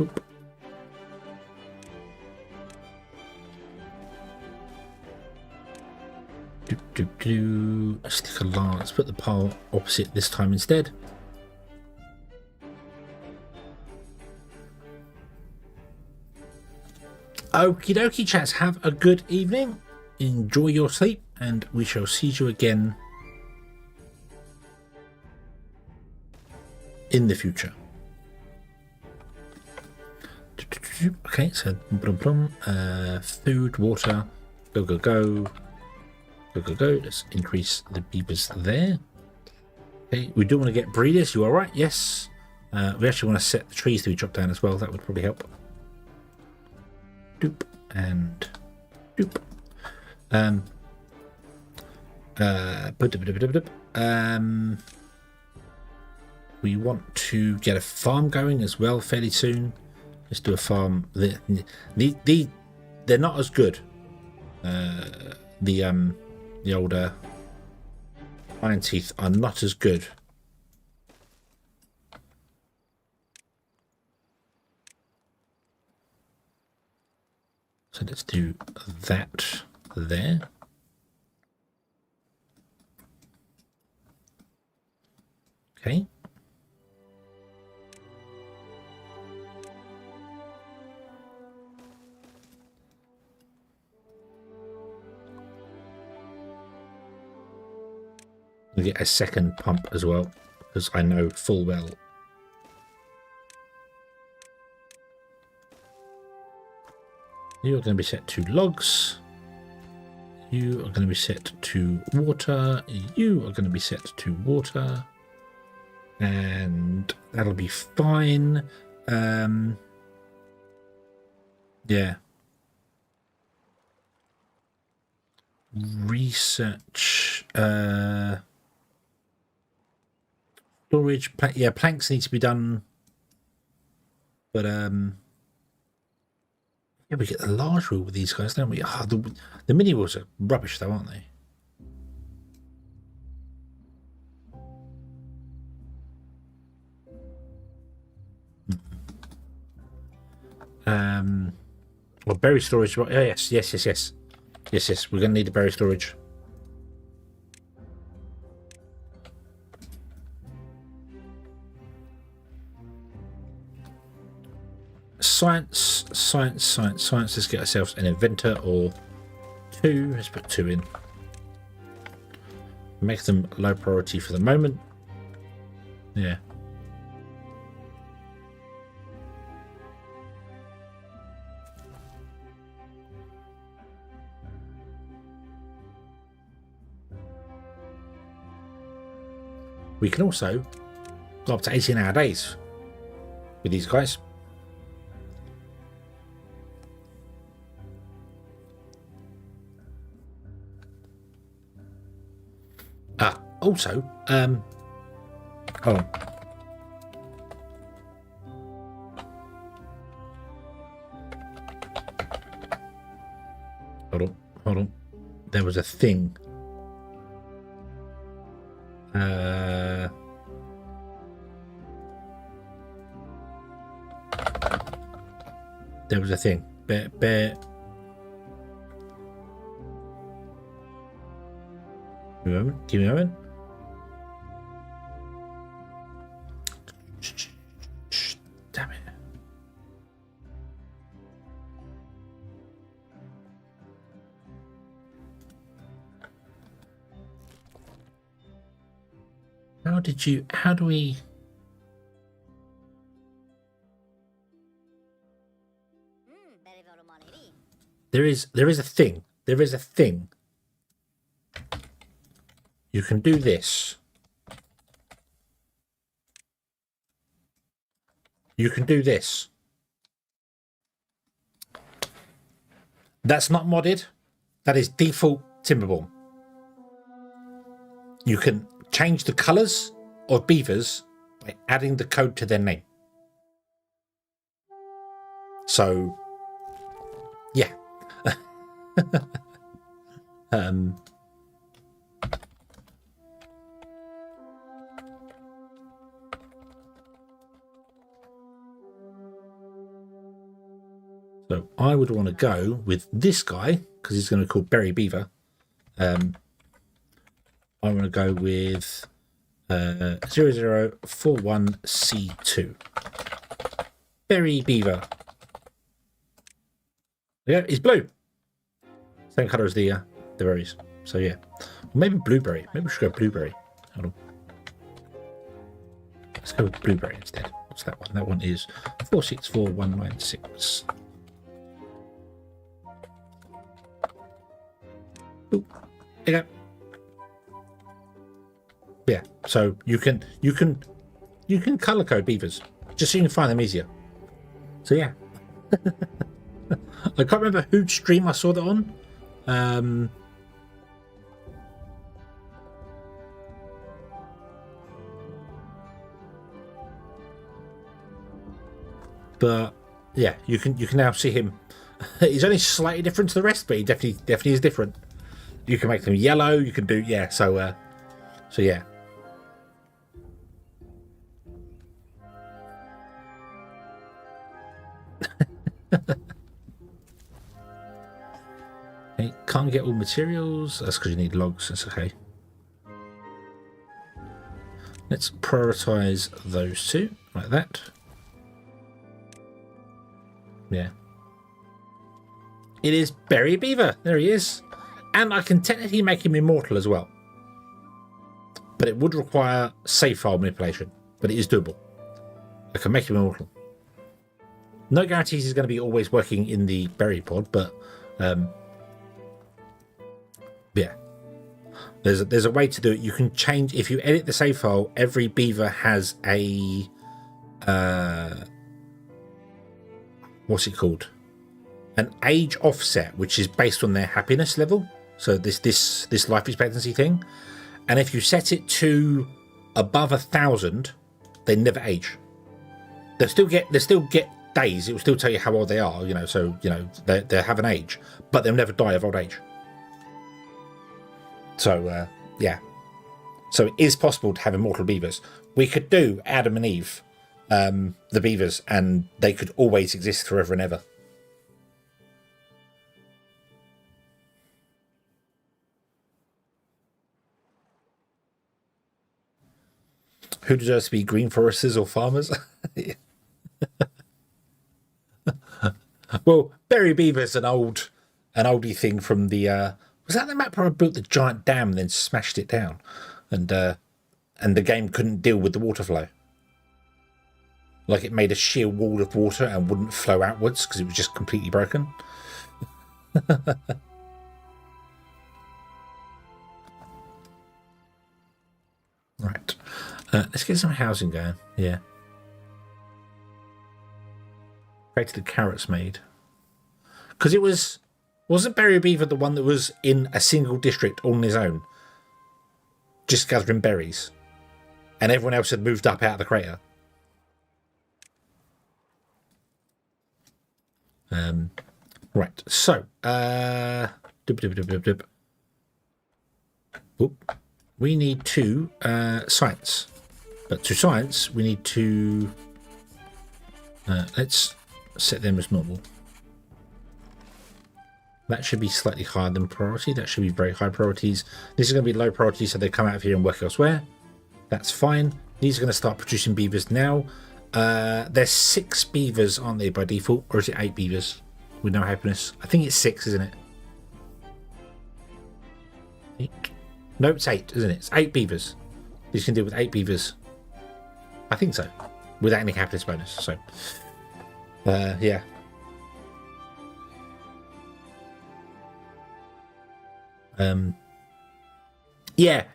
Oop. Stick a line. Let's put the pile opposite this time instead. Okie dokie, chats. Have a good evening. Enjoy your sleep, and we shall see you again in the future. Okay, so food, water, go, go, go. Go, go, go. Let's increase the beavers there. Okay, we do want to get breeders. You all right? Yes. We actually want to set the trees to be chopped down as well. That would probably help. Doop and doop. We want to get a farm going as well fairly soon. Let's do a farm. They're not as good. The older iron teeth are not as good. So let's do that there. Okay. We get a second pump as well, because I know full well you are going to be set to logs, you are going to be set to water, you are going to be set to water, and that'll be fine. Yeah. Research, storage, yeah, planks need to be done, but yeah, we get the large wheel with these guys, don't we? The mini wheels are rubbish though, aren't they? Well, berry storage. Oh, yes. Yes, we're going to need a berry storage. Science. Let's get ourselves an inventor or 2. Let's put 2 in. Make them low priority for the moment. Yeah. we can also go up to 18-hour days with these guys. Also, hold on. Hold on. There was a thing. There was a thing. Bear. Give me a moment. Damn it. How do we... There is a thing. There is a thing. You can do this. You can do this. That's not modded. That is default Timberborn. You can change the colors of beavers by adding the code to their name. So, yeah. So I would want to go with this guy because he's going to be called Berry Beaver. I want to go with 0041C2. Berry Beaver. Yeah, he's blue. Same colour as the berries. So yeah, maybe blueberry. Maybe we should go blueberry. Hold on. Let's go with blueberry instead. What's that one? That one is 464196. Ooh, there you go. Yeah, so you can color code beavers just so you can find them easier. So yeah. I can't remember whose stream I saw that on. But yeah, you can now see him. He's only slightly different to the rest, but he definitely is different. You can make them yellow. You can do so yeah. Okay, can't get all materials. That's because you need logs. That's okay. Let's prioritize those two like that. Yeah. It is Berry Beaver. There he is. And I can technically make him immortal as well. But it would require save file manipulation. But it is doable. I can make him immortal. No guarantees he's going to be always working in the berry pod, but yeah. There's a way to do it. You can change, if you edit the save file, every beaver has a what's it called? An age offset, which is based on their happiness level. So this life expectancy thing. And if you set it to above 1,000, they never age. They still get days. It will still tell you how old they are, so they have an age, but they'll never die of old age. So yeah. So it is possible to have immortal beavers. We could do Adam and Eve, the beavers, and they could always exist forever and ever. Who deserves to be green foresters or farmers? Well, Berry Beaver's an oldie thing from the was that the map where I built the giant dam and then smashed it down, and the game couldn't deal with the water flow. Like it made a sheer wall of water and wouldn't flow outwards because it was just completely broken. Right. Let's get some housing going. Yeah. Created the carrots made. Because wasn't Berry Beaver the one that was in a single district all on his own? Just gathering berries. And everyone else had moved up out of the crater. Right, so we need two science. But to science, we need to let's set them as normal. That should be slightly higher than priority. That should be very high priorities. This is going to be low priority, so they come out of here and work elsewhere. That's fine. These are going to start producing beavers now. There's 6 beavers, aren't they, by default? Or is it 8 beavers with no happiness? I think it's 6, isn't it? 8. No, it's 8, isn't it? It's 8 beavers. These can deal with 8 beavers. I think so. Without any happiness bonus. So, yeah.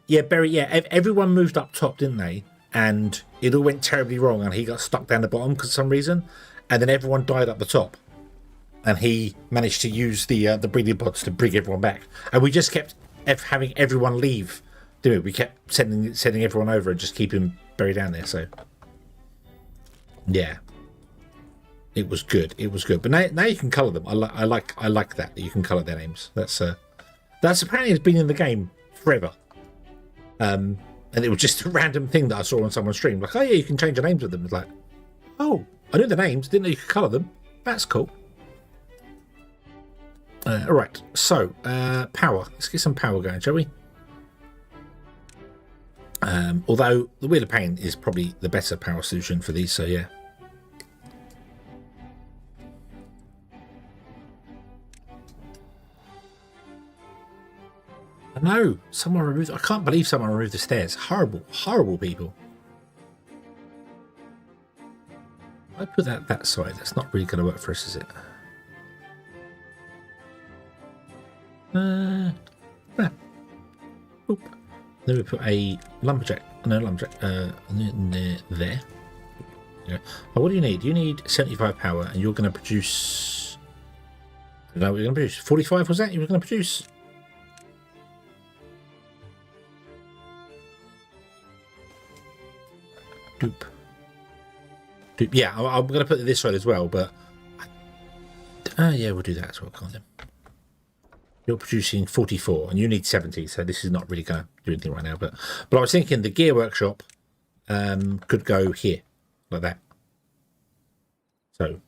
Yeah, Berry, yeah, everyone moved up top, didn't they? And it all went terribly wrong, and he got stuck down the bottom for some reason, and then everyone died up the top, and he managed to use the breeding pods to bring everyone back, and we just kept having everyone leave, didn't we? We kept sending everyone over and just keeping Berry down there. So yeah, it was good. It was good. But now you can colour them. I like that you can colour their names. That's apparently has been in the game forever. And it was just a random thing that I saw on someone's stream. Like, oh yeah, you can change the names of them. It's like, oh, I knew the names, didn't know you could colour them. That's cool. Alright, so power. Let's get some power going, shall we? Although the Wheel of Pain is probably the better power solution for these, so yeah. No, someone removed. I can't believe someone removed the stairs. Horrible, horrible people. I put that side. That's not really going to work for us, is it? Oop. Then we put a lumberjack. No, lumberjack. There. Yeah. Oh, what do you need? You need 75 power, and you're going to produce. I don't know what you're going to produce. 45 was that? You were going to produce. Doop. Yeah, I'm going to put it this side as well, but yeah, we'll do that as well, can't we? You're producing 44 and you need 70, so this is not really going to do anything right now, but I was thinking the gear workshop could go here like that. So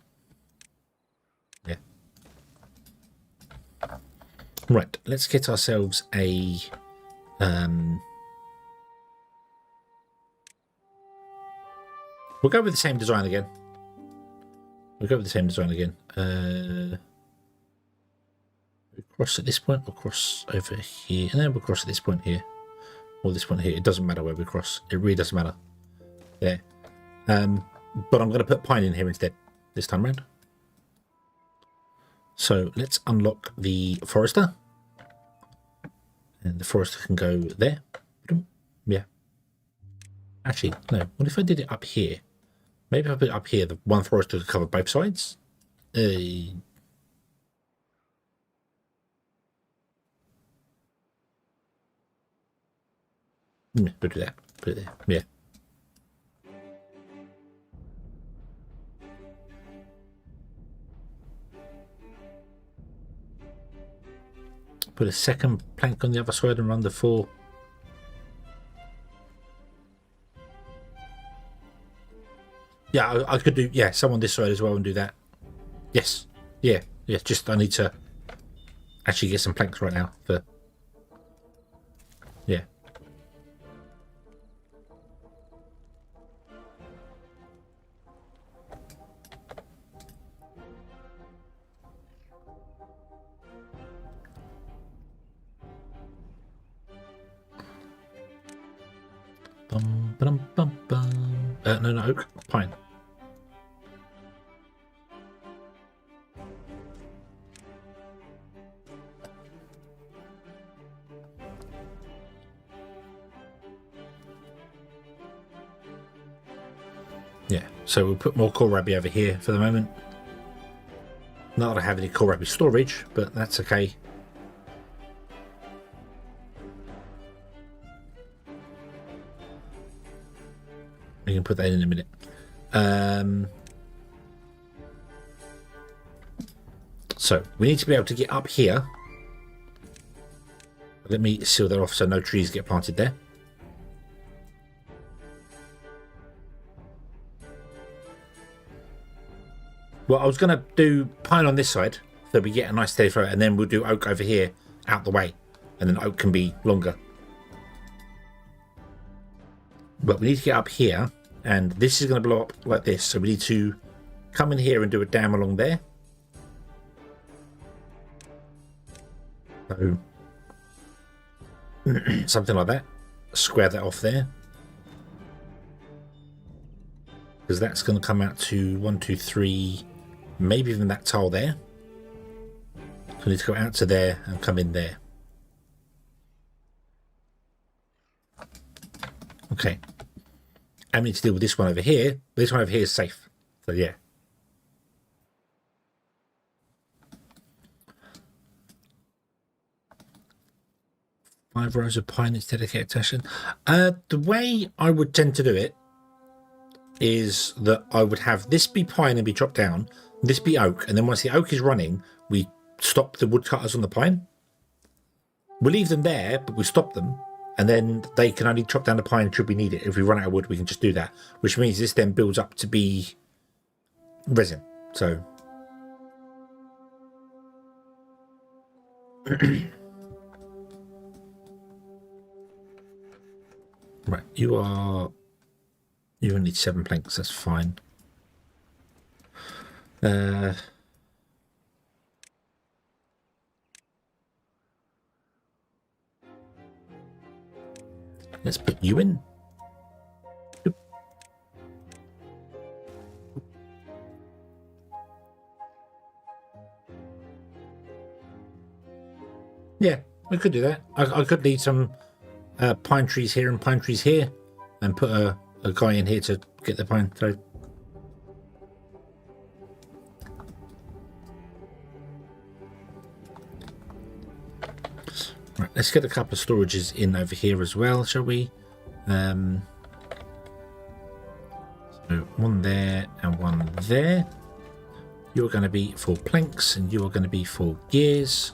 yeah, right, let's get ourselves a we'll go with the same design again. We cross at this point, we'll cross over here, and then we'll cross at this point here, or this point here. It doesn't matter where we cross. It really doesn't matter. There. But I'm going to put pine in here instead this time round. So let's unlock the forester. And the forester can go there. Yeah. Actually, no. What if I did it up here? Maybe if I put it up here, the one forester could cover both sides. We'll do that. Put it there. Yeah. Put a second plank on the other side and run the 4. Yeah, I could do, yeah, someone this side as well and do that. Yes. Yeah. Just I need to actually get some planks right now for, yeah. No, oak, pine. Yeah, so we'll put more kohlrabi over here for the moment. Not that I have any kohlrabi storage, but that's okay. We can put that in a minute. So we need to be able to get up here. Let me seal that off so no trees get planted there. Well, I was going to do pine on this side so we get a nice steady flow, and then we'll do oak over here out the way, and then oak can be longer. But we need to get up here, and this is going to blow up like this, so we need to come in here and do a dam along there. So something like that. Square that off there, because that's going to come out to 1, 2, 3, maybe even that tile there. So we need to go out to there and come in there. Okay. And we need to deal with this one over here. This one over here is safe. So yeah. Five rows of pine is dedicated session. The way I would tend to do it is that I would have this be pine and be chopped down, this be oak, and then once the oak is running, we stop the woodcutters on the pine. We'll leave them there, but we stop them, and then they can only chop down the pine should we need it. If we run out of wood, we can just do that, which means this then builds up to be resin. So right, you only need 7 planks, that's fine. Let's put you in. Oop. Yeah, we could do that. I could need some pine trees here and pine trees here, and put a guy in here to get the pine. So right, let's get a couple of storages in over here as well, shall we? So one there and one there. You're going to be for planks, and you are going to be for gears.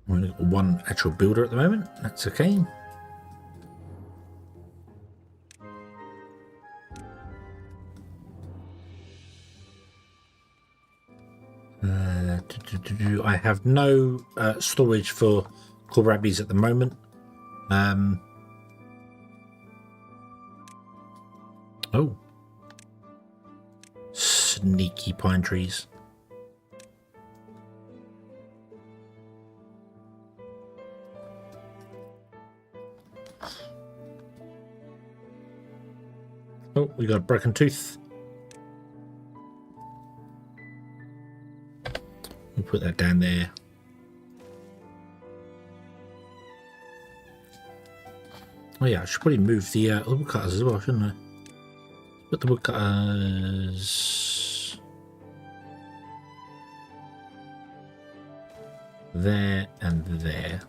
We've got one actual builder at the moment. That's okay. I have no storage for kohlrabis at the moment. Oh, sneaky pine trees. Oh, we got a broken tooth. We'll put that down there. Oh yeah, I should probably move the woodcutters as well, shouldn't I? Put the woodcutters there and there.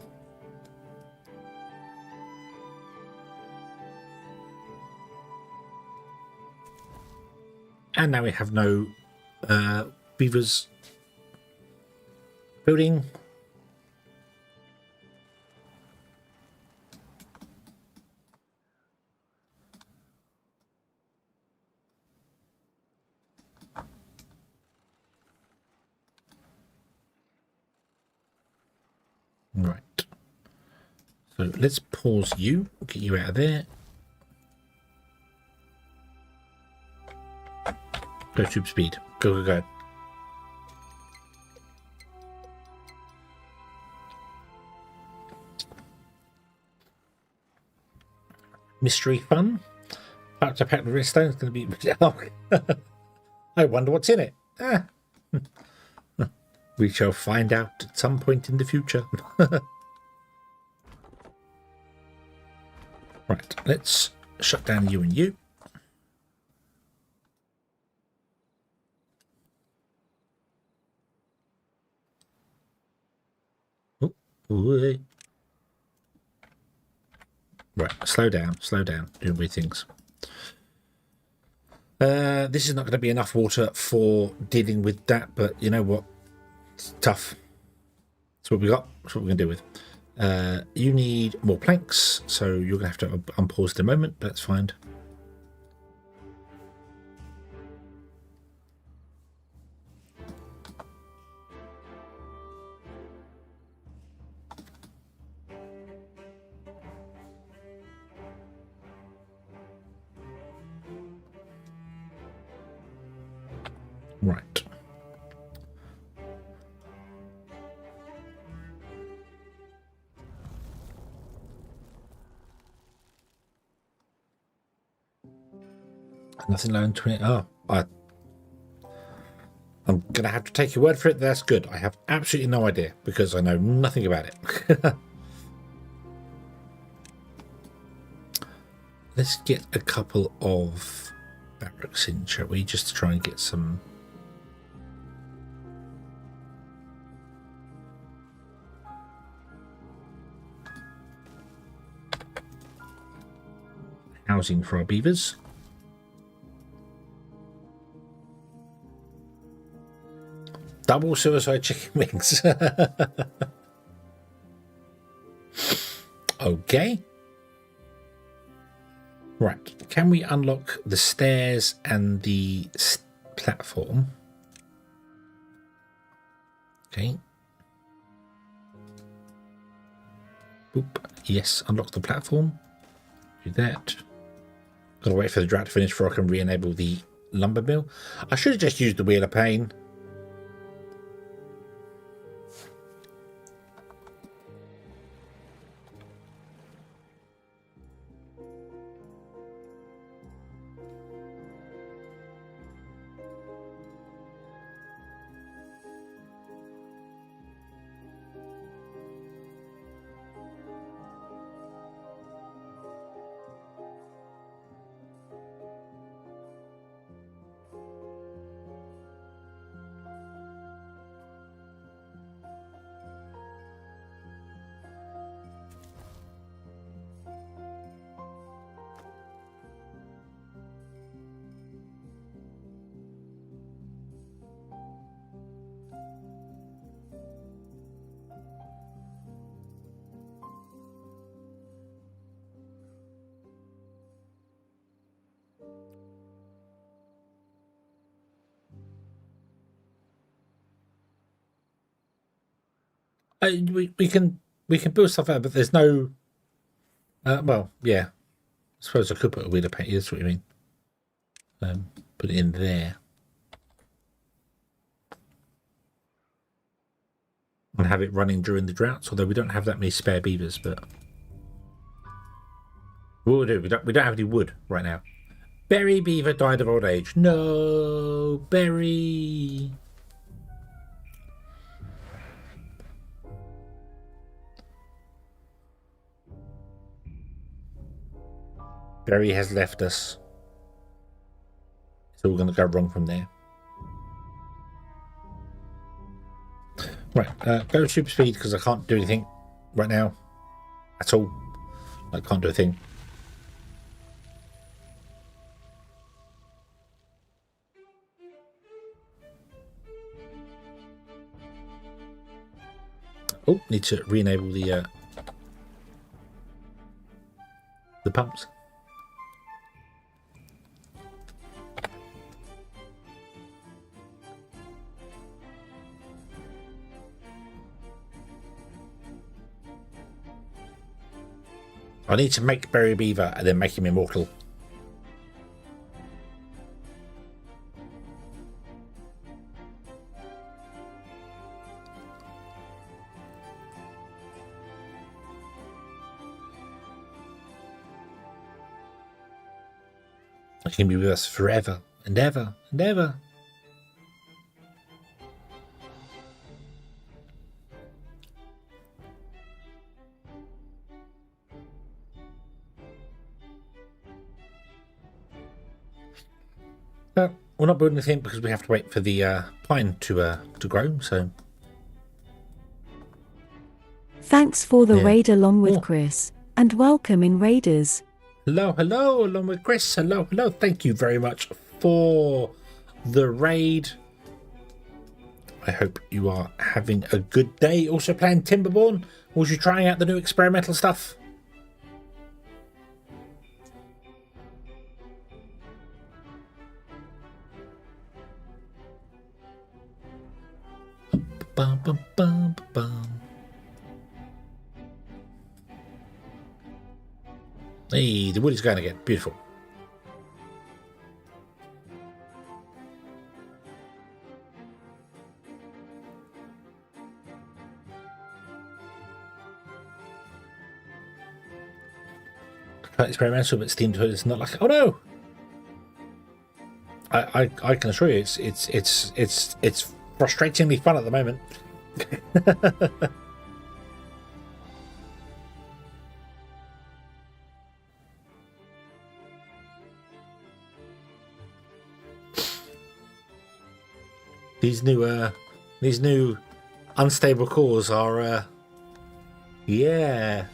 And now we have no beavers building. Right. So let's pause you, get you out of there. Go tube speed. Go, go, go. Mystery fun. Perhaps a pack of redstone is going to be... I wonder what's in it. Ah. We shall find out at some point in the future. Right, let's shut down you and you. Oh, ooh. Right, slow down, doing weird things. This is not going to be enough water for dealing with that, but you know what? It's tough. That's what we got. That's what we're going to deal with. You need more planks, so you're going to have to unpause the moment, but that's fine. Right. Nothing low in 20. Oh, I'm going to have to take your word for it. That's good. I have absolutely no idea because I know nothing about it. Let's get a couple of barracks in, shall we? Just to try and get some... housing for our beavers. Double suicide chicken wings. Okay. Right. Can we unlock the stairs and the platform? Okay. Boop. Yes, unlock the platform. Do that. Gotta wait for the drought to finish before I can re-enable the lumber mill. I should have just used the wheel of pain. We can build stuff out, but there's no. Well, yeah. I suppose I could put a wheel of paint. That's what you mean. Put it in there and have it running during the droughts. Although we don't have that many spare beavers, but we'll do. We don't have any wood right now. Berry beaver died of old age. No, Berry. Berry has left us. So we're going to go wrong from there. Right, go super speed because I can't do anything right now. At all. I can't do a thing. Oh, need to re-enable the pumps. I need to make Berry Beaver and then make him immortal. It can be with us forever and ever and ever. We're not building anything because we have to wait for the pine to grow. So Thanks for the Yeah. raid along with Oh. Chris, and welcome in Raiders. hello, hello, along with Chris. Hello, hello. Thank you very much for the raid. I hope you are having a good day. Also playing Timberborn. Was you trying out the new experimental stuff? Bum, bum, bum, bum. Hey, the wood is going again. Beautiful. Quite experimental, but steamed hood is not like. Oh no! I can assure you, it's frustratingly fun at the moment. These new unstable cores are yeah.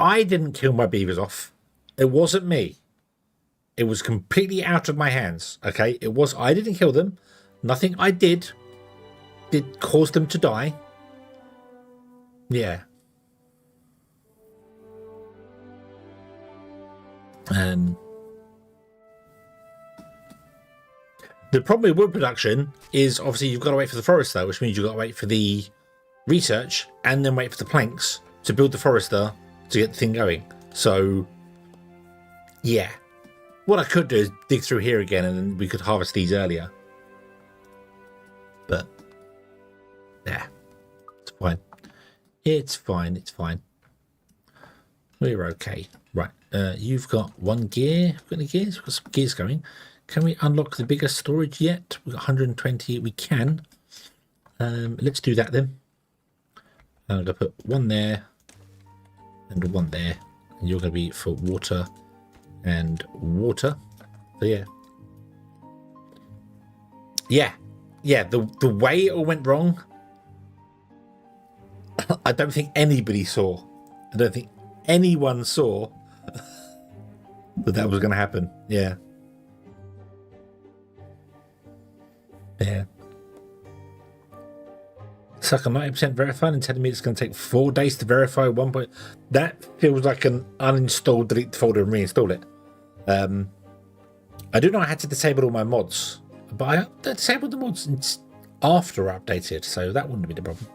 I didn't kill my beavers off. It wasn't me. It was completely out of my hands. Okay, I didn't kill them. Nothing I did cause them to die. Yeah. The problem with wood production is obviously you've got to wait for the forester, which means you've got to wait for the research and then wait for the planks to build the forester to get the thing going. So, yeah. What I could do is dig through here again and then we could harvest these earlier. But, yeah. It's fine. It's fine. It's fine. We're okay. Right. You've got one gear. Got any gears? We've got some gears going. Can we unlock the bigger storage yet? We've got 120. We can. Let's do that then. I'm going to put one there and one there. And you're going to be for water and water. So yeah. Yeah. The way it all went wrong, I don't think anybody saw. I don't think anyone saw that was going to happen. Yeah. Yeah. Suck on 90% verified and telling me it's going to take 4 days to verify 1 point. That feels like an uninstall, delete the folder and reinstall it. I do know I had to disable all my mods, but I disabled the mods after I updated, so that wouldn't be the problem.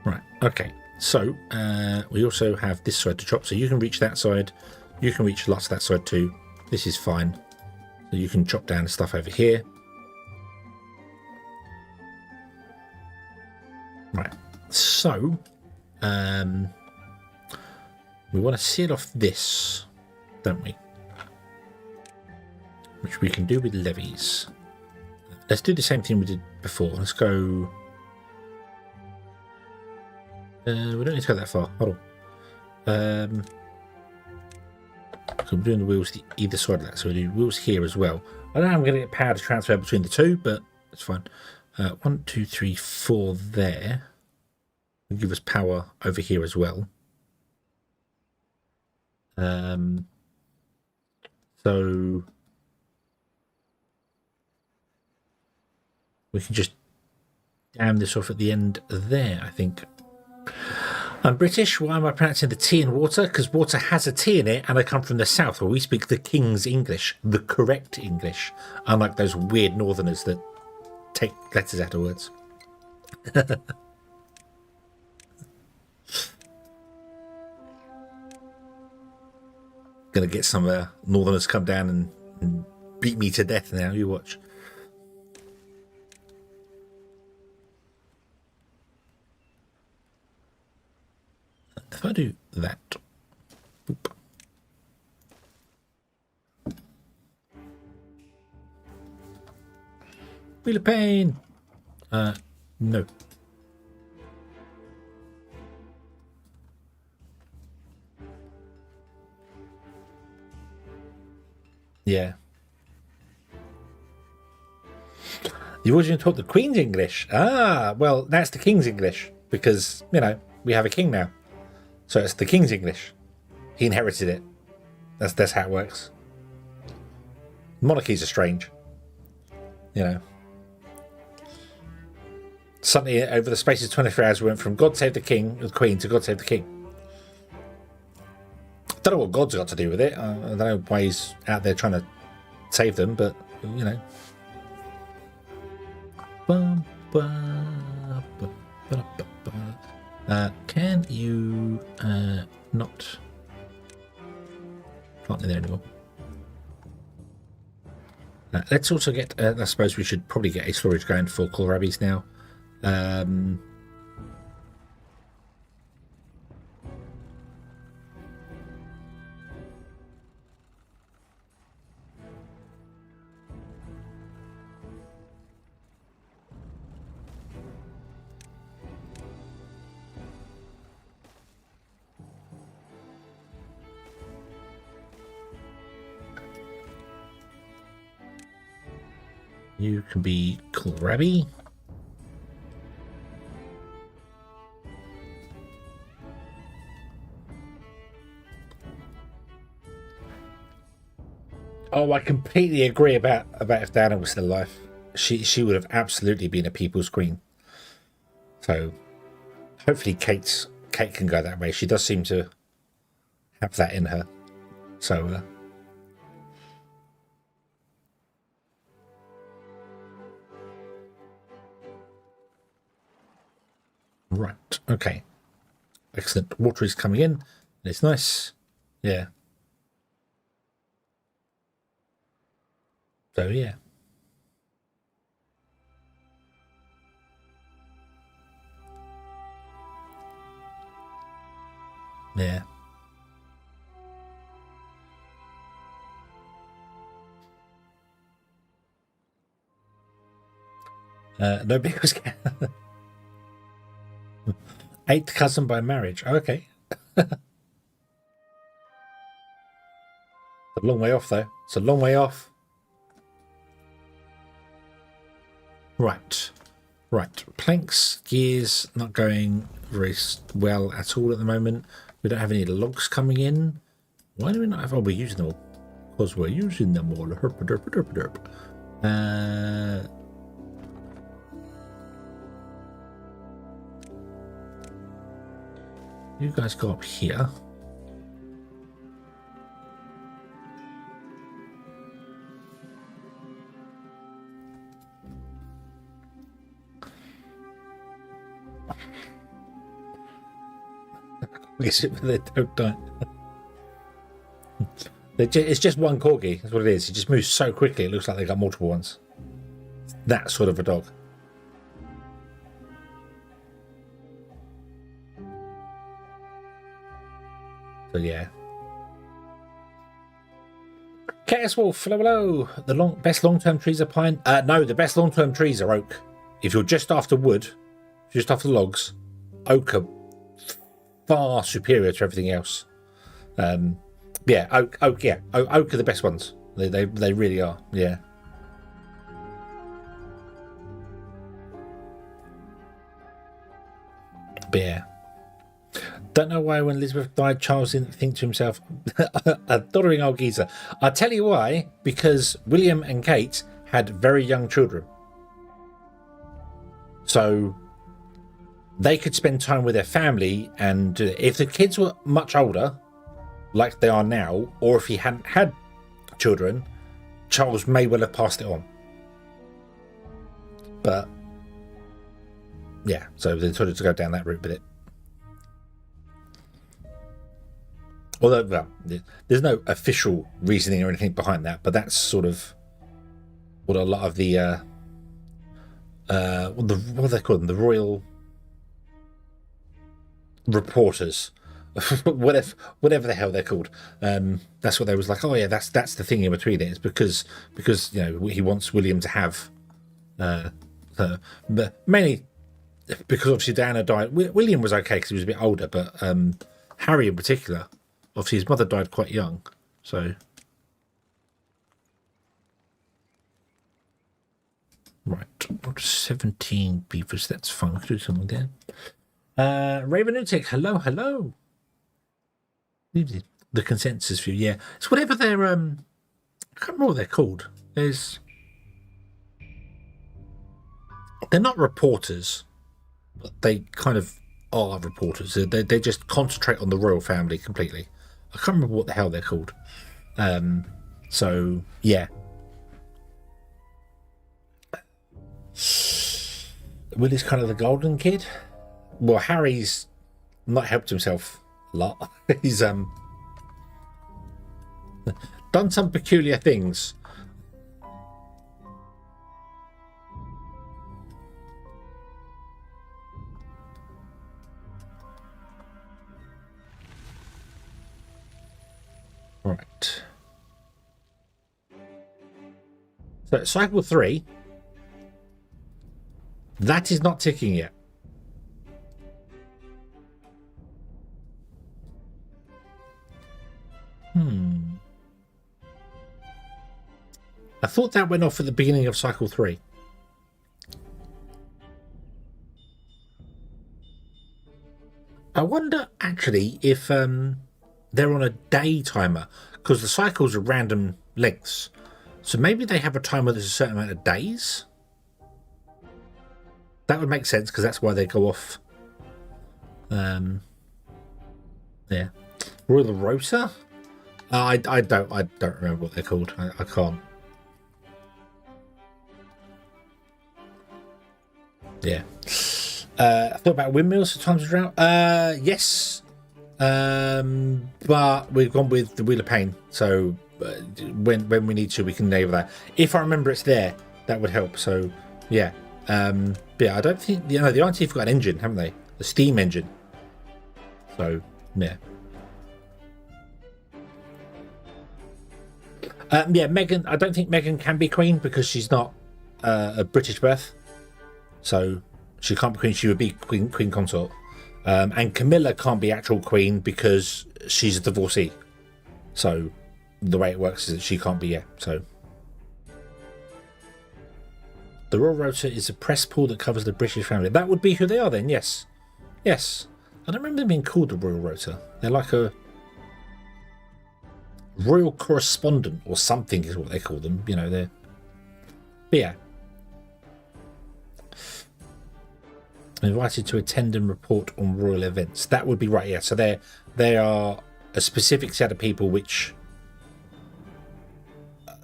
Right, okay. So, we also have this side to chop, so you can reach that side. You can reach lots of that side too. This is fine. So you can chop down stuff over here. Right, so, we want to seal off this, don't we? Which we can do with levees. Let's do the same thing we did before. Let's go... we don't need to go that far. Hold on. So we're doing the wheels either side of that. So we do wheels here as well. I don't know how I'm going to get power to transfer between the two, but it's fine. 1, 2, 3, 4 there. Will give us power over here as well. So we can just dam this off at the end there, I think. I'm British. Why am I pronouncing the T in water? Because water has a T in it, and I come from the south where we speak the King's English, the correct English, unlike those weird northerners that take letters out of words. Gonna get some northerners come down and beat me to death now. You watch. If I do that. Boop. Wheel of pain. No. Yeah. You've always been taught the Queen's English. Ah, well, that's the King's English because, you know, we have a king now. So it's the King's English. He inherited it. That's how it works. Monarchies are strange. You know. Suddenly, over the space of 24 hours, we went from God Save the King, the Queen, to God Save the King. Don't know what God's got to do with it. I don't know why he's out there trying to save them, but, you know. Can you not... Can't be there anymore. Let's also get... I suppose we should probably get a storage going for kohlrabies now. You can be kohlrabi. Oh, I completely agree about if Diana was still alive. She would have absolutely been a people's queen. So hopefully Kate can go that way. She does seem to have that in her. So right, okay. Excellent. Water is coming in. It's nice. Yeah. So, yeah. Yeah. Nobody was... Eighth cousin by marriage. Oh, okay. A long way off, though. It's a long way off. Right. Right. Planks, gears, not going very well at all at the moment. We don't have any logs coming in. Why do we not have... Oh, we're using them all. Because we're using them all. Herp, derp, derp, derp. You guys go up here. They don't die. It's just one corgi. That's what it is. It just moves so quickly. It looks like they got multiple ones. That sort of a dog. So yeah. Chaos Wolf, hello, hello. The best long-term trees are pine. No, the best long-term trees are oak. If you're just after wood, just after logs, oak are far superior to everything else. Yeah, oak, yeah, oak are the best ones. They really are. Yeah. But yeah. Don't know why when Elizabeth died, Charles didn't think to himself, a doddering old geezer. I'll tell you why, because William and Kate had very young children. So they could spend time with their family, and if the kids were much older, like they are now, or if he hadn't had children, Charles may well have passed it on. But yeah, so they decided to go down that route with it. Although, well, there's no official reasoning or anything behind that, but that's sort of what a lot of the what do they call them? The royal reporters, whatever the hell they're called. That's what they was like. Oh yeah, that's the thing in between it. It's because you know he wants William to have, but mainly because obviously Diana died. William was okay because he was a bit older, but Harry in particular, obviously his mother died quite young, so. Right, 17 beavers. That's fun. Do something there. Ravenutic, hello. The consensus view, yeah. It's whatever they're I can't remember what they're called. They're not reporters, but they kind of are reporters. They just concentrate on the royal family completely. I can't remember what the hell they're called. So yeah. Willie's kind of the golden kid. Well, Harry's not helped himself a lot. He's done some peculiar things. Right. So cycle 3. That is not ticking yet. I thought that went off at the beginning of cycle 3. I wonder actually if they're on a day timer, because the cycles are random lengths. So maybe they have a timer that's a certain amount of days. That would make sense because that's why they go off. Yeah, Royal Rota. I don't remember what they're called. I can't. Yeah. I thought about windmills for times of drought. Yes. But we've gone with the Wheel of Pain. So when we need to, we can enable that. If I remember it's there, that would help. So yeah. But yeah, I don't think the INT have got an engine, haven't they? The steam engine. So yeah. Yeah, Meghan. I don't think Meghan can be queen because she's not a British birth, so she can't be queen. She would be queen consort. And Camilla can't be actual queen because she's a divorcee. So the way it works is that she can't be. Yeah. So the Royal Rota is a press pool that covers the British family. That would be who they are then. Yes. Yes. I don't remember them being called the Royal Rota. They're like a royal correspondent or something is what they call them. You know, they're. But yeah. Invited to attend and report on royal events. That would be right, yeah. So they are a specific set of people which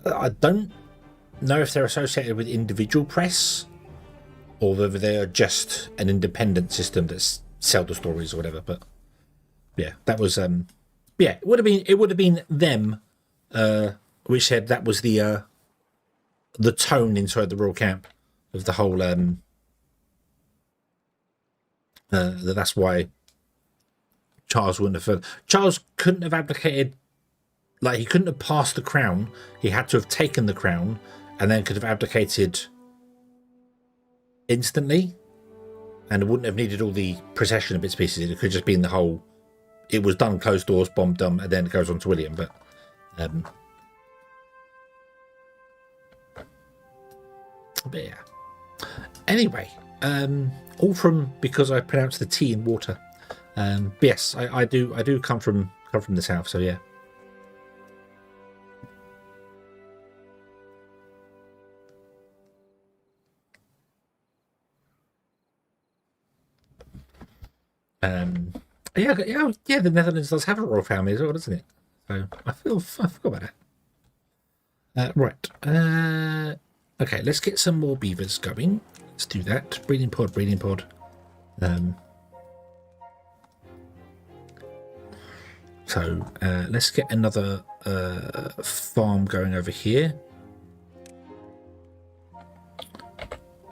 I don't know if they're associated with individual press or whether they are just an independent system that's sell the stories or whatever. But yeah, that was yeah, it would have been them which said that was the tone inside the royal camp of the whole that's why Charles wouldn't have. Charles couldn't have abdicated. Like, he couldn't have passed the crown. He had to have taken the crown, and then could have abdicated instantly, and it wouldn't have needed all the procession of bits and pieces. It could have just been the whole. It was done, closed doors, bombed them, and then it goes on to William. But yeah. Anyway. All from because I pronounced the T in water. Yes, I do come from the south, so yeah. Yeah, the Netherlands does have a royal family as well, doesn't it? So I forgot about it. Right. Okay, let's get some more beavers going. Let's do that. Breeding pod. So let's get another farm going over here.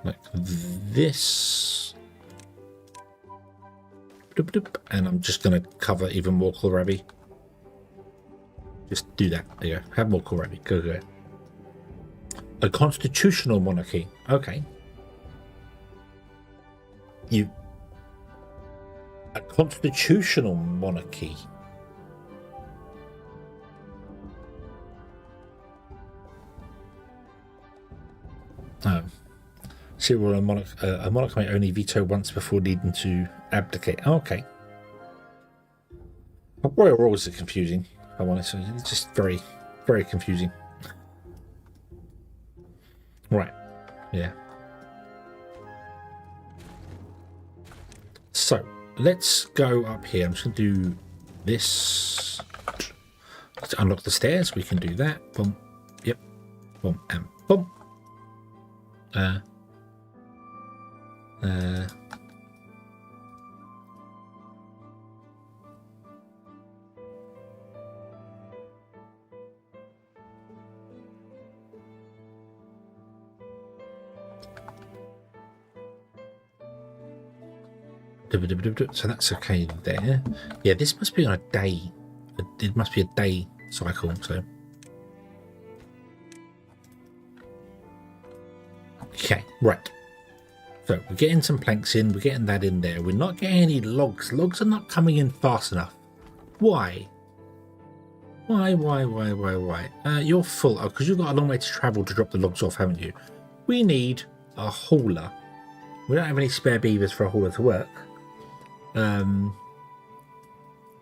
like this. Doop, doop. And I'm just going to cover even more kohlrabi. Just do that. There you go. Have more kohlrabi. Go, go. A constitutional monarchy. Okay. A constitutional monarchy. See, well, a monarch may only veto once before needing to abdicate. Oh, okay. Royal rules are confusing, if I'm honest. It's just very, very confusing. Right. Yeah. So, let's go up here. I'm just going to do this. To unlock the stairs, we can do that. Boom. Yep. Boom. And boom. So that's okay there. Yeah, this must be on a day. It must be a day cycle. So okay, right. So we're getting some planks in. We're getting that in there. We're not getting any logs. Logs are not coming in fast enough. Why? Why? You're full. Oh, because you've got a long way to travel to drop the logs off, haven't you? We need a hauler. We don't have any spare beavers for a hauler to work.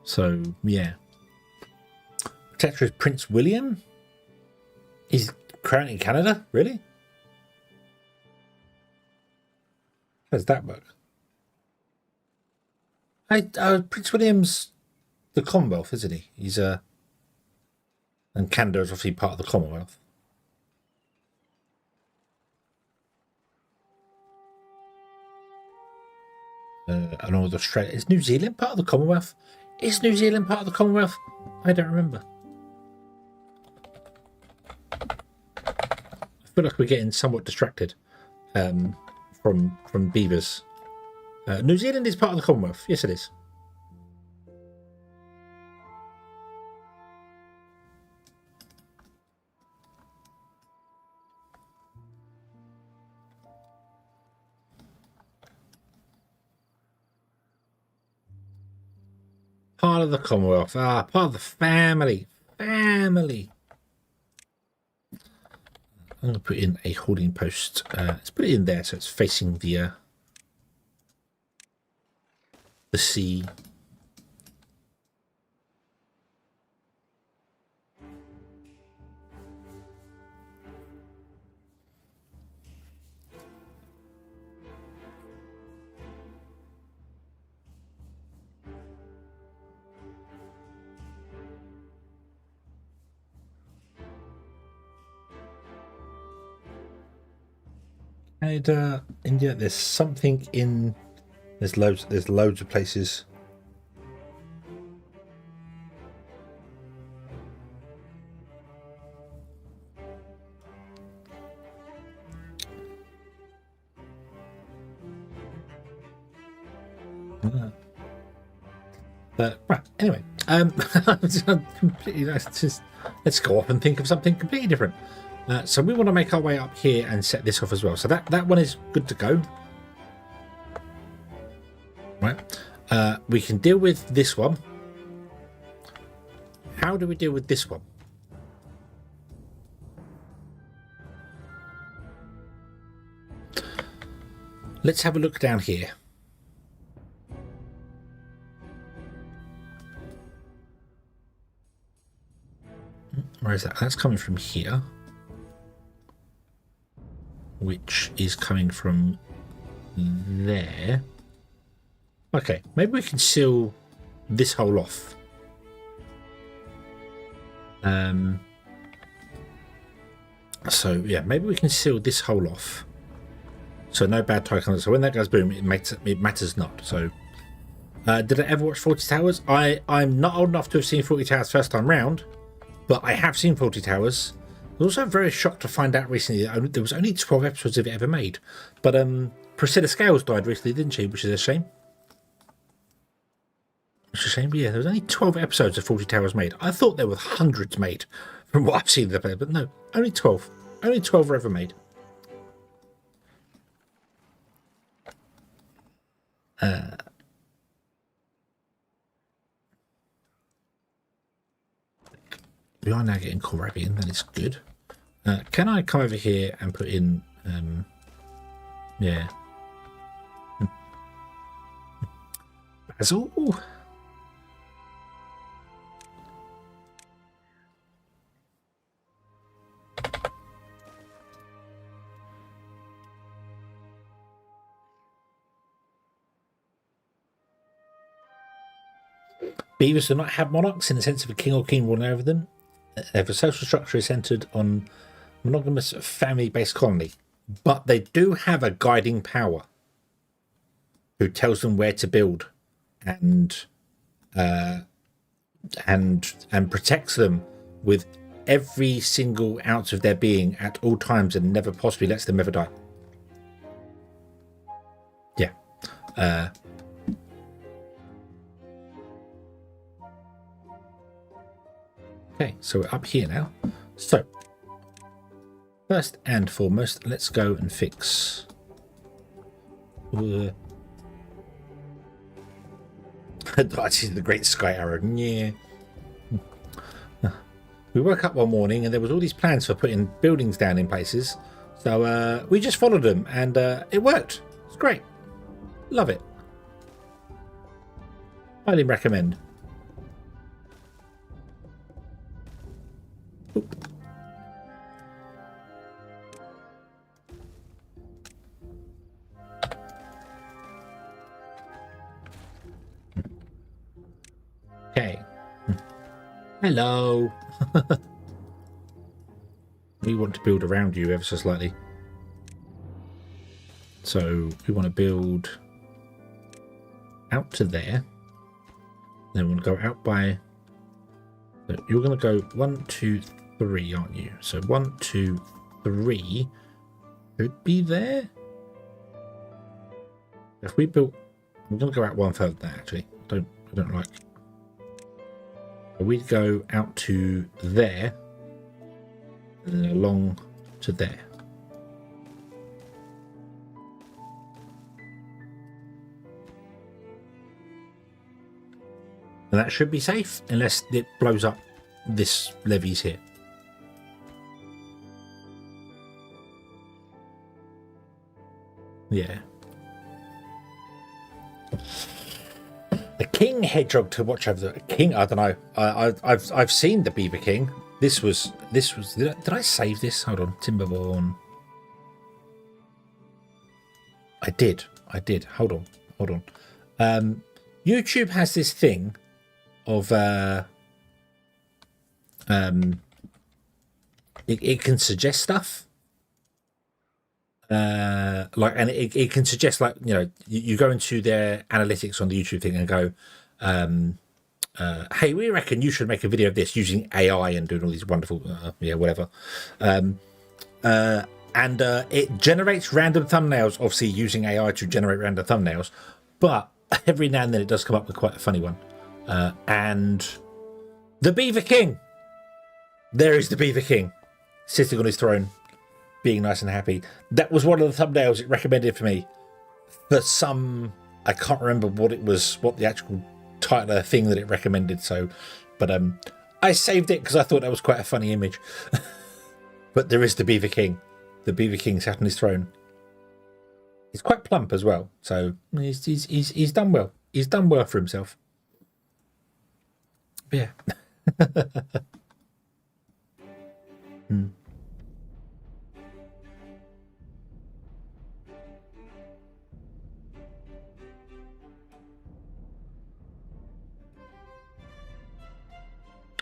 So yeah. Protector is Prince William. He's currently in Canada, really? How does that work? Prince William's the Commonwealth, isn't he? He's and Canada is obviously part of the Commonwealth. Along with Australia. Is New Zealand part of the Commonwealth? Is New Zealand part of the Commonwealth? I don't remember. I feel like we're getting somewhat distracted from beavers. New Zealand is part of the Commonwealth. Yes, it is. Part of the Commonwealth. Part of the family. Family. I'm going to put in a holding post. Let's put it in there so it's facing the sea. Canada, India, there's something in there's loads of places. But right, anyway, completely let's go off and think of something completely different. So we want to make our way up here and set this off as well. So that one is good to go. Right. We can deal with this one. How do we deal with this one? Let's have a look down here. Where is that? That's coming from here. Which is coming from there. Okay, maybe we can seal this hole off. So yeah, maybe we can seal this hole off. So no bad tide comes. So when that goes boom, it matters not. So did I ever watch 40 Towers? I'm not old enough to have seen 40 Towers first time round, but I have seen 40 Towers. was also very shocked to find out recently that there was only 12 episodes of it ever made. But Priscilla Scales died recently, didn't she? Which is a shame. Which is a shame, but yeah, there was only 12 episodes of 40 Towers made. I thought there were hundreds made from what I've seen of the play, but no, only 12. Only 12 were ever made. We are now getting kohlrabi in, that is good. Can I come over here and put in, yeah. Basil? Beavers do not have monarchs in the sense of a king or queen ruling over them. Their social structure is centered on monogamous family-based colony, but they do have a guiding power who tells them where to build and protects them with every single ounce of their being at all times and never possibly lets them ever die. Yeah. Okay, so we're up here now. So, first and foremost, let's go and fix... I see the great sky arrow. Yeah. We woke up one morning and there was all these plans for putting buildings down in places. So we just followed them and it worked. It's great. Love it. Highly recommend. Okay. Hello. We want to build around you ever so slightly. So we want to build out to there. Then we'll go out by... So you're going to go 1, 2, 3, aren't you? So 1, 2, 3 should be there. If we built... I'm going to go out one further than that, actually. I don't like... We'd go out to there and then along to there. And that should be safe unless it blows up this levees here. Yeah. The king hedgehog to watch over the king. I don't know. I've seen the Beaver King. This was. Did I save this? Hold on, Timberborn. I did. Hold on. YouTube has this thing of it can suggest stuff. And it can suggest, like, you know, you go into their analytics on the YouTube thing and go, hey, we reckon you should make a video of this using AI and doing all these wonderful, whatever. And it generates random thumbnails, obviously using AI to generate random thumbnails, but every now and then it does come up with quite a funny one. And the Beaver King, there is the Beaver King sitting on his throne, being nice and happy. That was one of the thumbnails it recommended for me for some, I can't remember what it was, what the actual title of the thing that it recommended. So, but I saved it because I thought that was quite a funny image. But there is the Beaver King. The Beaver King sat on his throne. He's quite plump as well, so he's done well. He's done well for himself. But yeah.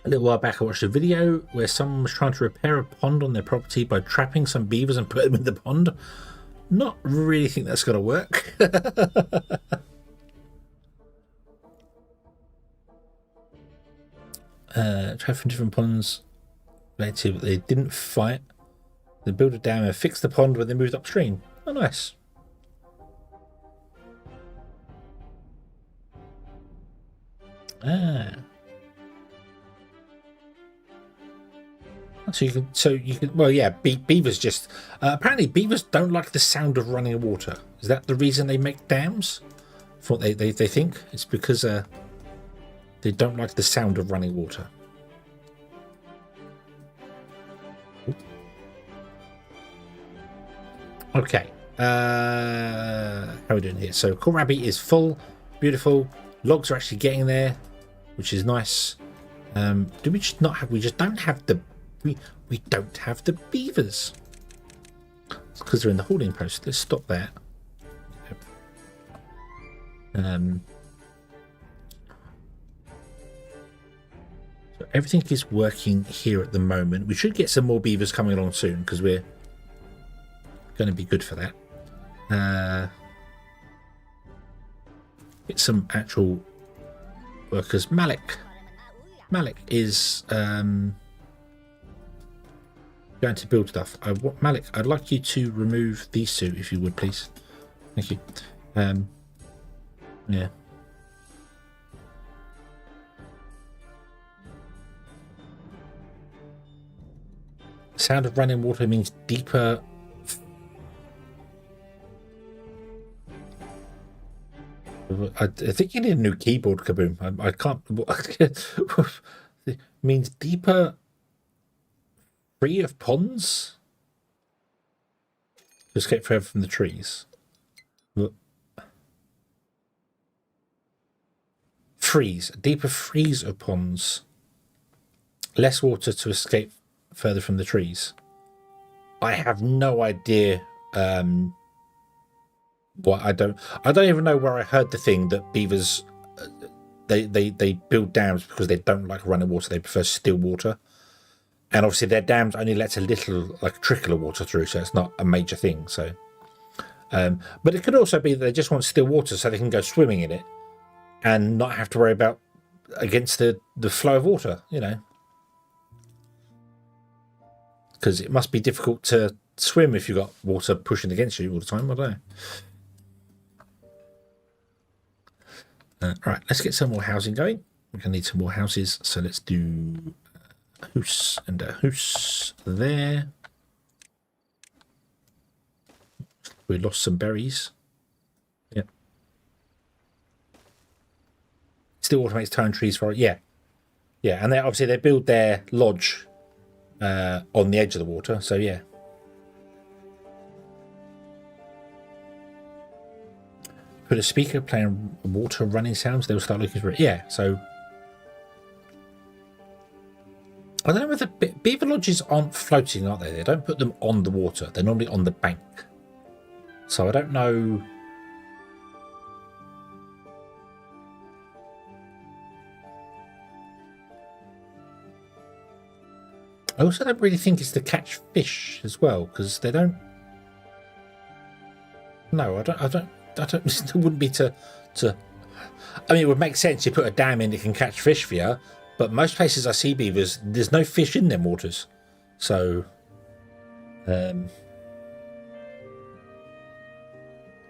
A little while back I watched a video where someone was trying to repair a pond on their property by trapping some beavers and putting them in the pond. Not really think that's going to work. Trap from different ponds They didn't fight. They built a dam and fixed the pond when they moved upstream. Oh, nice. Ah. So you can. Well, yeah. Beavers just apparently beavers don't like the sound of running water. Is that the reason they make dams? For what they think it's because they don't like the sound of running water. Okay. How are we doing here? So kohlrabi is full, beautiful. Logs are actually getting there, which is nice. Do we just not have? We just don't have the. We don't have the beavers. It's because they're in the holding post. Let's stop that. So everything is working here at the moment. We should get some more beavers coming along soon because we're going to be good for that. Get some actual workers. Malik is going to build stuff. Malik, I'd like you to remove these two if you would, please. Thank you. Yeah. Sound of running water means deeper. I think you need a new keyboard, Kaboom. I can't. It means deeper, free of ponds. To escape further from the trees. Freeze, deeper freeze of ponds. Less water to escape further from the trees. I have no idea. What I don't even know where I heard the thing that beavers they build dams because they don't like running water. They prefer still water, and obviously their dams only lets a little like trickle of water through, so it's not a major thing. So, but it could also be that they just want still water so they can go swimming in it and not have to worry about against the flow of water. You know, because it must be difficult to swim if you've got water pushing against you all the time. I don't know. Right, let's get some more housing going. We're going to need some more houses, so let's do a house and a house there. We lost some berries. Yep. Still automates turn trees for it. Yeah. Yeah, and obviously they build their lodge on the edge of the water, so yeah. Put a speaker playing water running sounds, they will start looking for it. Yeah, so I don't know whether beaver lodges aren't floating, aren't they? They don't put them on the water. They're normally on the bank. So I don't know. I also don't really think it's to catch fish as well, because they don't. No, I don't. It wouldn't be to. I mean, it would make sense. You put a dam in that can catch fish for you, but most places I see beavers, there's no fish in them waters. So, the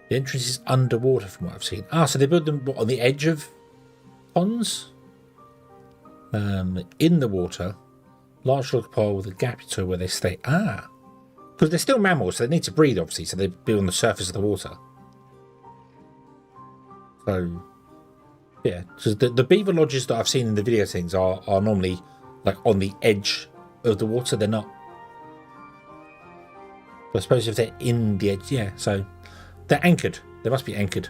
entrance is underwater from what I've seen. Ah, so they build them on the edge of ponds, in the water, large log pile with a gap to where they stay. Ah, because they're still mammals, so they need to breathe, obviously. So they build on the surface of the water. So, yeah, so the beaver lodges that I've seen in the video things are normally like on the edge of the water. They're not. But I suppose if they're in the edge, yeah. So they're anchored. They must be anchored.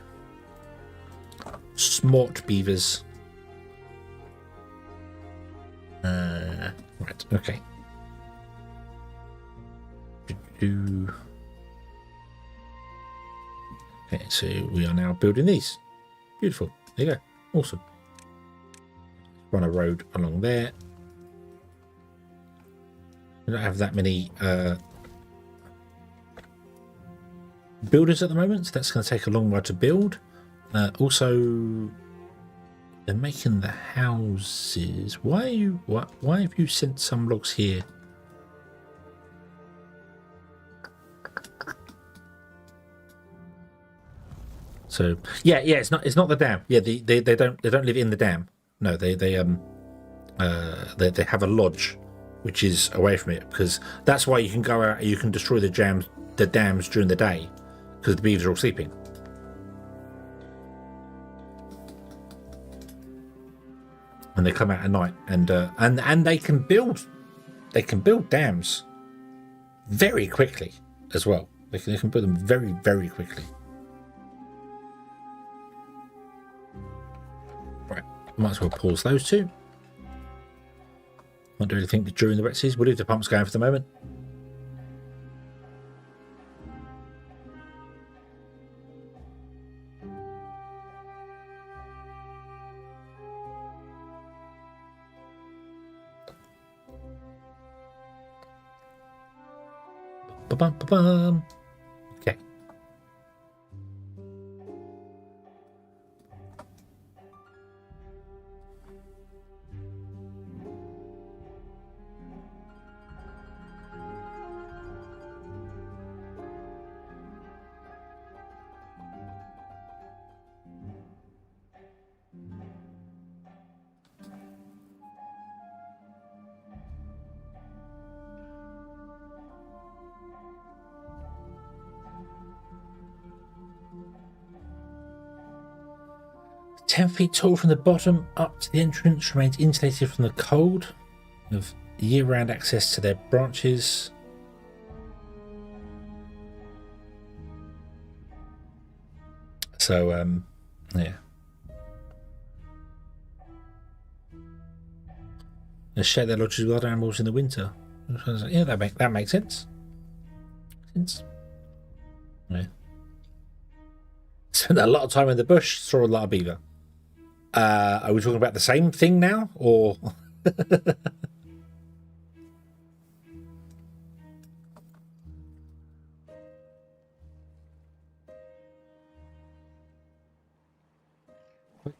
Smart beavers. Right. Okay. Okay. So we are now building these. Beautiful. There you go. Awesome. Run a road along there. We don't have that many builders at the moment, so that's going to take a long while to build. Also, they're making the houses. Why have you sent some logs here So yeah, it's not the dam. Yeah, they don't live in the dam. No, they have a lodge, which is away from it, because that's why you can go out and you can destroy the dams during the day, because the beavers are all sleeping. And they come out at night, and they can build dams very quickly as well. They can build them very, very quickly. Right, might as well pause those two. Won't do anything during the wet season. We'll leave the pumps going for the moment. Ba-bum. Okay. "10 feet tall from the bottom up to the entrance, remains insulated from the cold, of year-round access to their branches." So, yeah. They share their lodges with other animals in the winter. Yeah, that makes sense. Yeah. Spent a lot of time in the bush, saw a lot of beaver. Are we talking about the same thing now, or?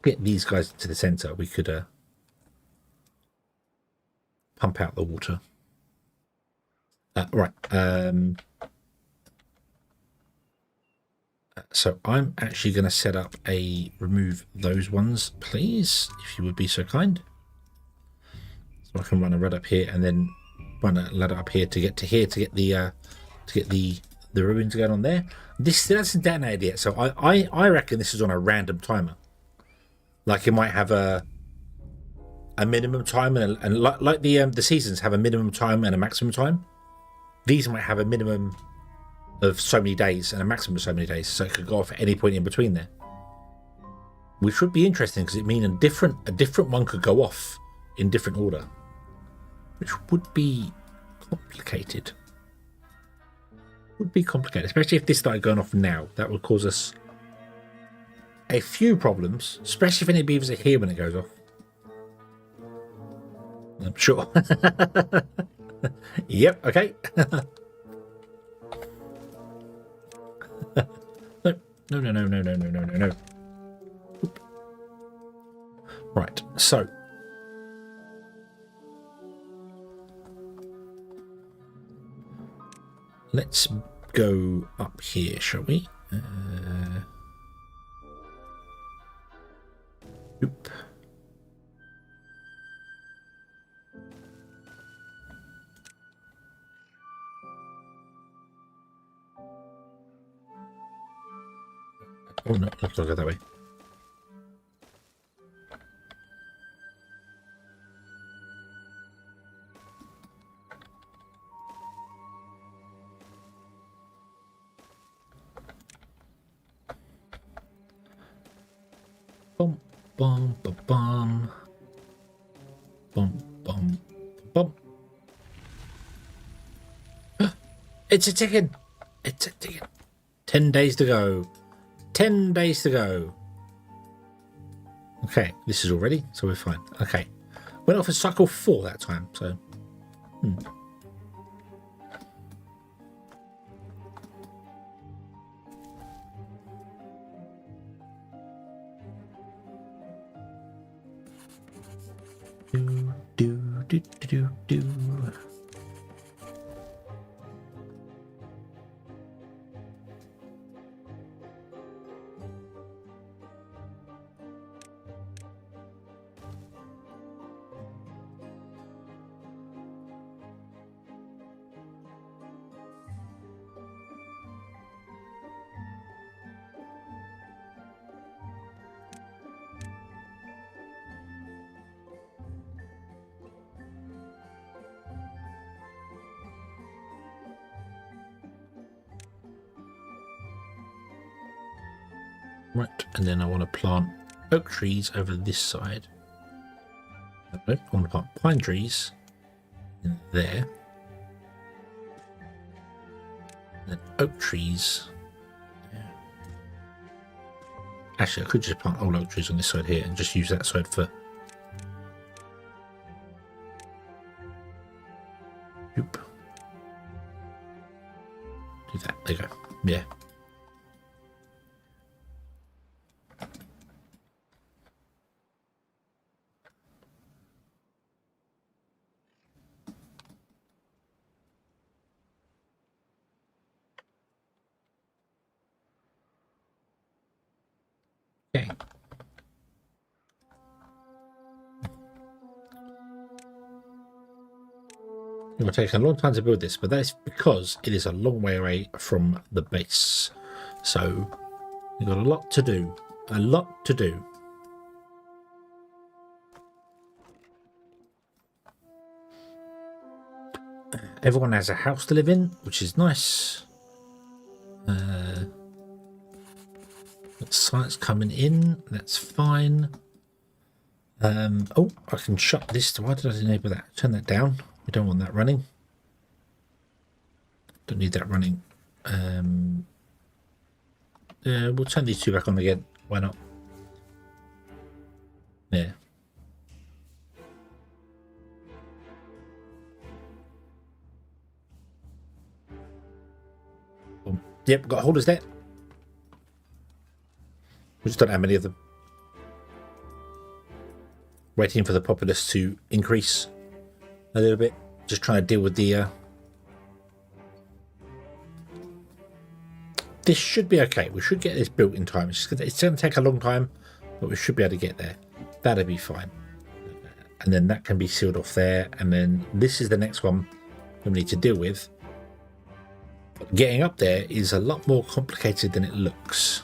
Get these guys to the center. We could pump out the water. Right. So I'm actually going to set up a remove those ones, please, if you would be so kind. So I can run a rod up here and then run a ladder up here to get the ruins going on there. This hasn't detonated yet, so I reckon this is on a random timer. Like it might have a minimum time and like the seasons have a minimum time and a maximum time. These might have a minimum of so many days and a maximum of so many days, so it could go off at any point in between there, which would be interesting because it means a different one could go off in different order, which would be complicated. Especially if this started going off now. That would cause us a few problems, especially if any beavers are here when it goes off. I'm sure. Yep, okay. No. Oop. Right, so let's go up here, shall we? Oop. Oh no, let's not go that way. Bum, bum, bum, bum. Bum, bum, bum. It's a ticking. 10 days to go. 10 days to go. Okay, this is all ready, so we're fine. Okay. Went off a cycle 4 that time, so. Do. Right, and then I want to plant oak trees over this side. No, I want to plant pine trees in there. And then oak trees. Yeah. Actually, I could just plant old oak trees on this side here and just use that side for... Oop. Do that. There you go. Yeah. Okay. It will take a long time to build this, but that is because it is a long way away from the base. So we've got a lot to do. A lot to do. Everyone has a house to live in, which is nice. Science coming in, that's fine. Oh, I can shut this. Why did I enable that? Turn that down. We don't want that running. Don't need that running. We'll turn these two back on again. Why not? Yeah. Yep, got holders there. We just don't have many of them. Waiting for the populace to increase a little bit. Just trying to deal with the... This should be okay. We should get this built in time. It's going to take a long time, but we should be able to get there. That'll be fine. And then that can be sealed off there. And then this is the next one we need to deal with. But getting up there is a lot more complicated than it looks.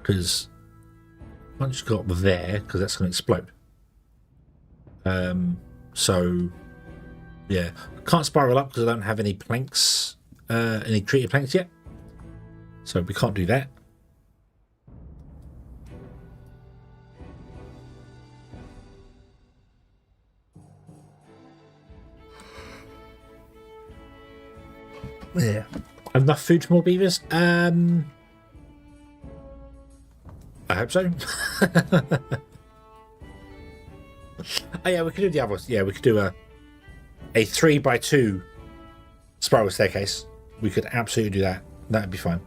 Because once you got there, because that's going to explode. So yeah, can't spiral up because I don't have any planks, any treated planks yet. So we can't do that. Yeah, enough food for more beavers. I hope so. Oh yeah, we could do the other. Yeah, we could do a 3x2 spiral staircase. We could absolutely do that. That'd be fine.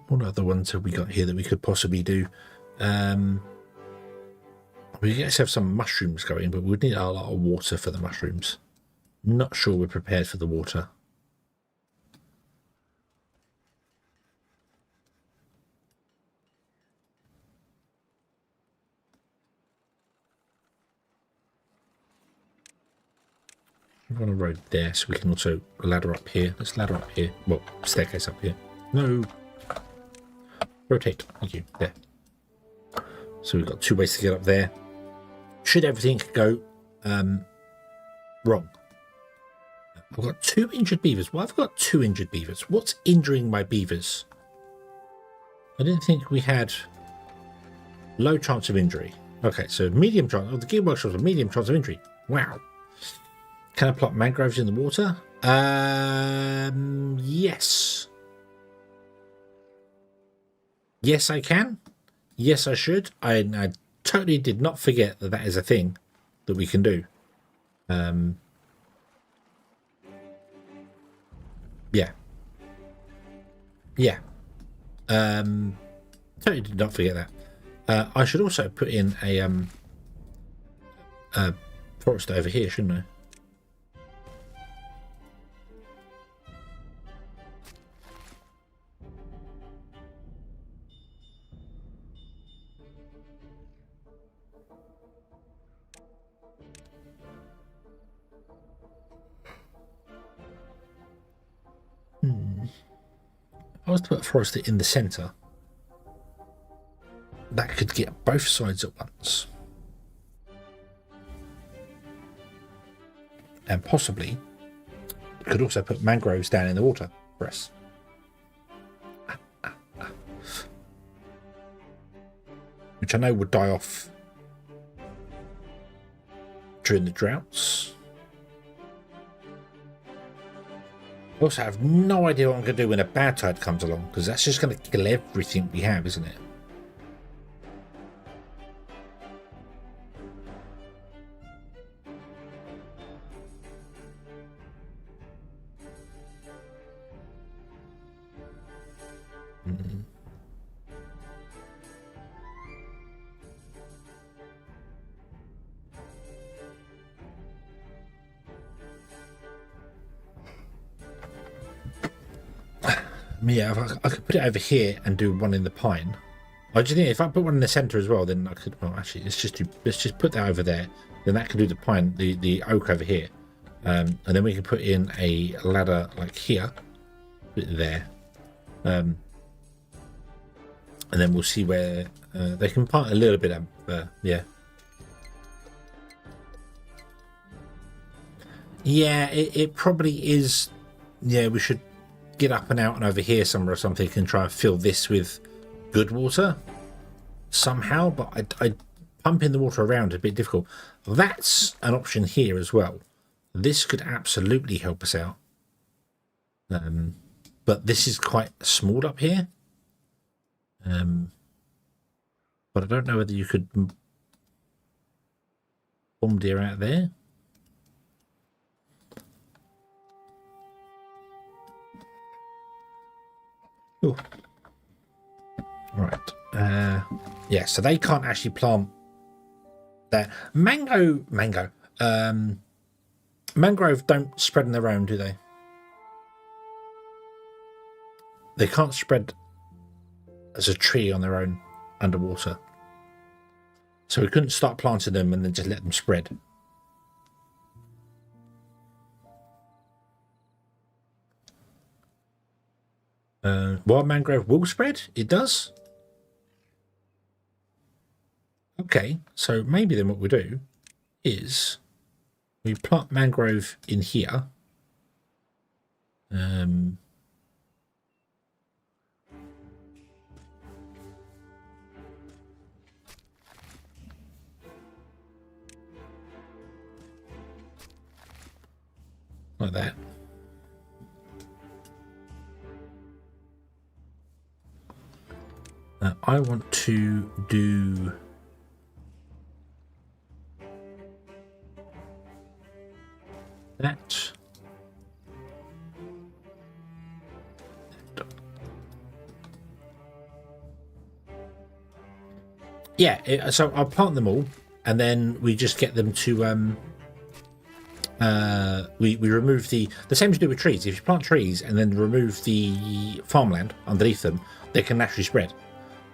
What other ones have we got here that we could possibly do? We guess have some mushrooms going, but we'd need a lot of water for the mushrooms. Not sure we're prepared for the water. We're on a road there, so we can also ladder up here. Let's ladder up here. Well, staircase up here. No. Rotate. Thank you. There. So we've got two ways to get up there. Should everything go wrong? I've got 2 injured beavers. Why have I got 2 injured beavers? What's injuring my beavers? I didn't think we had low chance of injury. Okay, so medium chance. Oh, the gear workshop's a medium chance of injury. Wow. Can I plot mangroves in the water? Yes. Yes, I can. Yes, I should. I totally did not forget that that is a thing that we can do. Yeah. Yeah. Totally did not forget that. I should also put in a forest over here, shouldn't I? I was to put a forester in the centre, that could get both sides at once. And possibly could also put mangroves down in the water for us. Which I know would die off during the droughts. I also have no idea what I'm going to do when a bad tide comes along, because that's just going to kill everything we have, isn't it? Yeah, I could put it over here and do one in the pine. I just think if I put one in the center as well, then I could. Well, actually, let's just put that over there. Then that can do the pine, the oak over here, and then we can put in a ladder like here, put it there, and then we'll see where they can part a little bit of. Yeah. Yeah, it probably is. Yeah, we should get up and out and over here somewhere or something and try and fill this with good water somehow, but I pumping the water around is a bit difficult. That's an option here as well. This could absolutely help us out, but this is quite small up here, but I don't know whether you could bomb deer out there. Ooh. Right. Yeah, so they can't actually plant that. Mangrove don't spread on their own, do they? They can't spread as a tree on their own underwater. So we couldn't start planting them and then just let them spread. Wild mangrove will spread? It does? Okay, so maybe then what we do is we plant mangrove in here. Like that. I want to do that. Yeah, so I'll plant them all, and then we just get them to we remove the same as you do with trees. If you plant trees and then remove the farmland underneath them, they can naturally spread.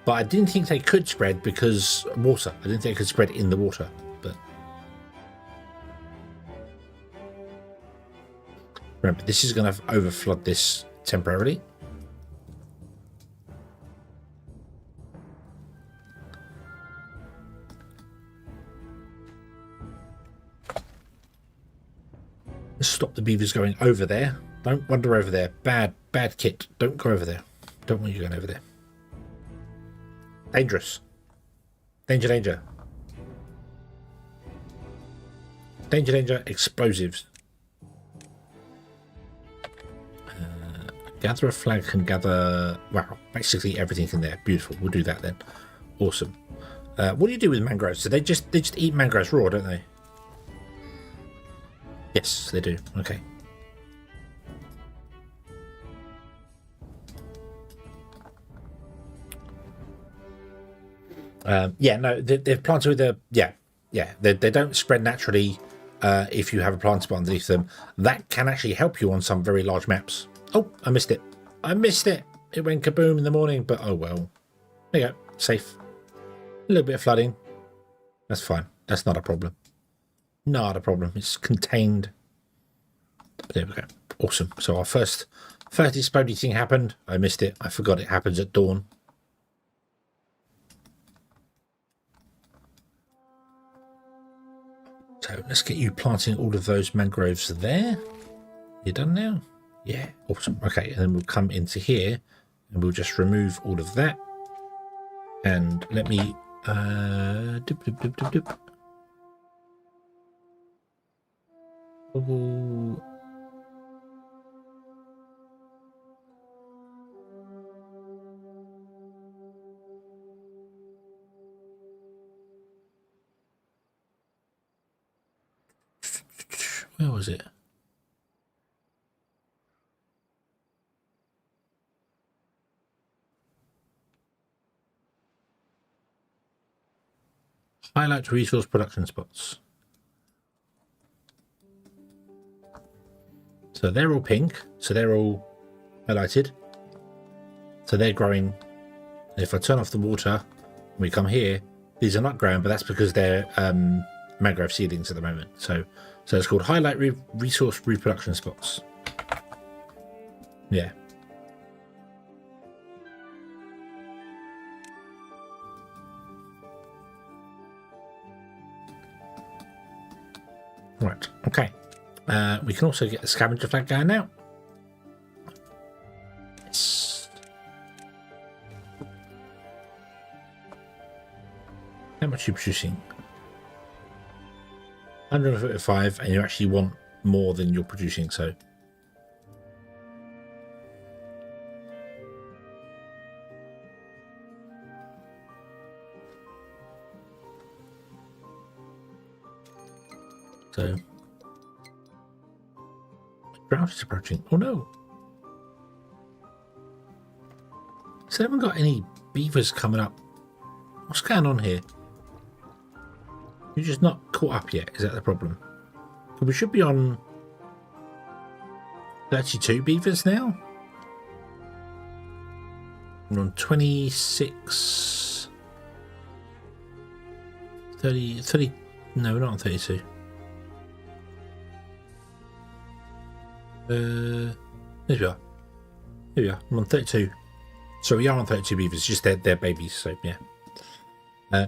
But I didn't think they could spread because water. I didn't think they could spread in the water. But remember, this is going to overflood this temporarily. Let's stop the beavers going over there. Don't wander over there. Bad kit. Don't go over there. Don't want you going over there. Dangerous. Danger. Danger. Explosives. Gather a flag can gather... Wow, basically everything in there. Beautiful. We'll do that then. Awesome. What do you do with mangroves? So they just eat mangroves raw, don't they? Yes, they do. Okay. Yeah, no, they're planted with a... Yeah. They don't spread naturally if you have a plant spot underneath them. That can actually help you on some very large maps. Oh, I missed it. It went kaboom in the morning, but oh well. There you go. Safe. A little bit of flooding. That's fine. That's not a problem. Not a problem. It's contained. There we go. Awesome. So our first First exploding thing happened. I missed it. I forgot it happens at dawn. So let's get you planting all of those mangroves there. You done now? Yeah, awesome. Okay, and then we'll come into here and we'll just remove all of that. And let me doop, doop, doop, doop, doop. Ooh. Where was it? Highlight resource production spots. So they're all pink. So they're all highlighted. So they're growing. If I turn off the water, we come here, these are not growing, but that's because they're mangrove seedlings at the moment. So it's called highlight resource reproduction spots. Yeah. Right. Okay. We can also get the scavenger flag going now. Yes. How much are you producing? 135, and you actually want more than you're producing, so. So. Drought is approaching. Oh no. So I haven't got any beavers coming up. What's going on here? You're just not caught up yet. Is that the problem? We should be on 32 beavers now. We're on 26. 30. No, we're not on 32. There we are. Here we are. I'm on 32. So we are on 32 beavers. Just they're babies. So yeah.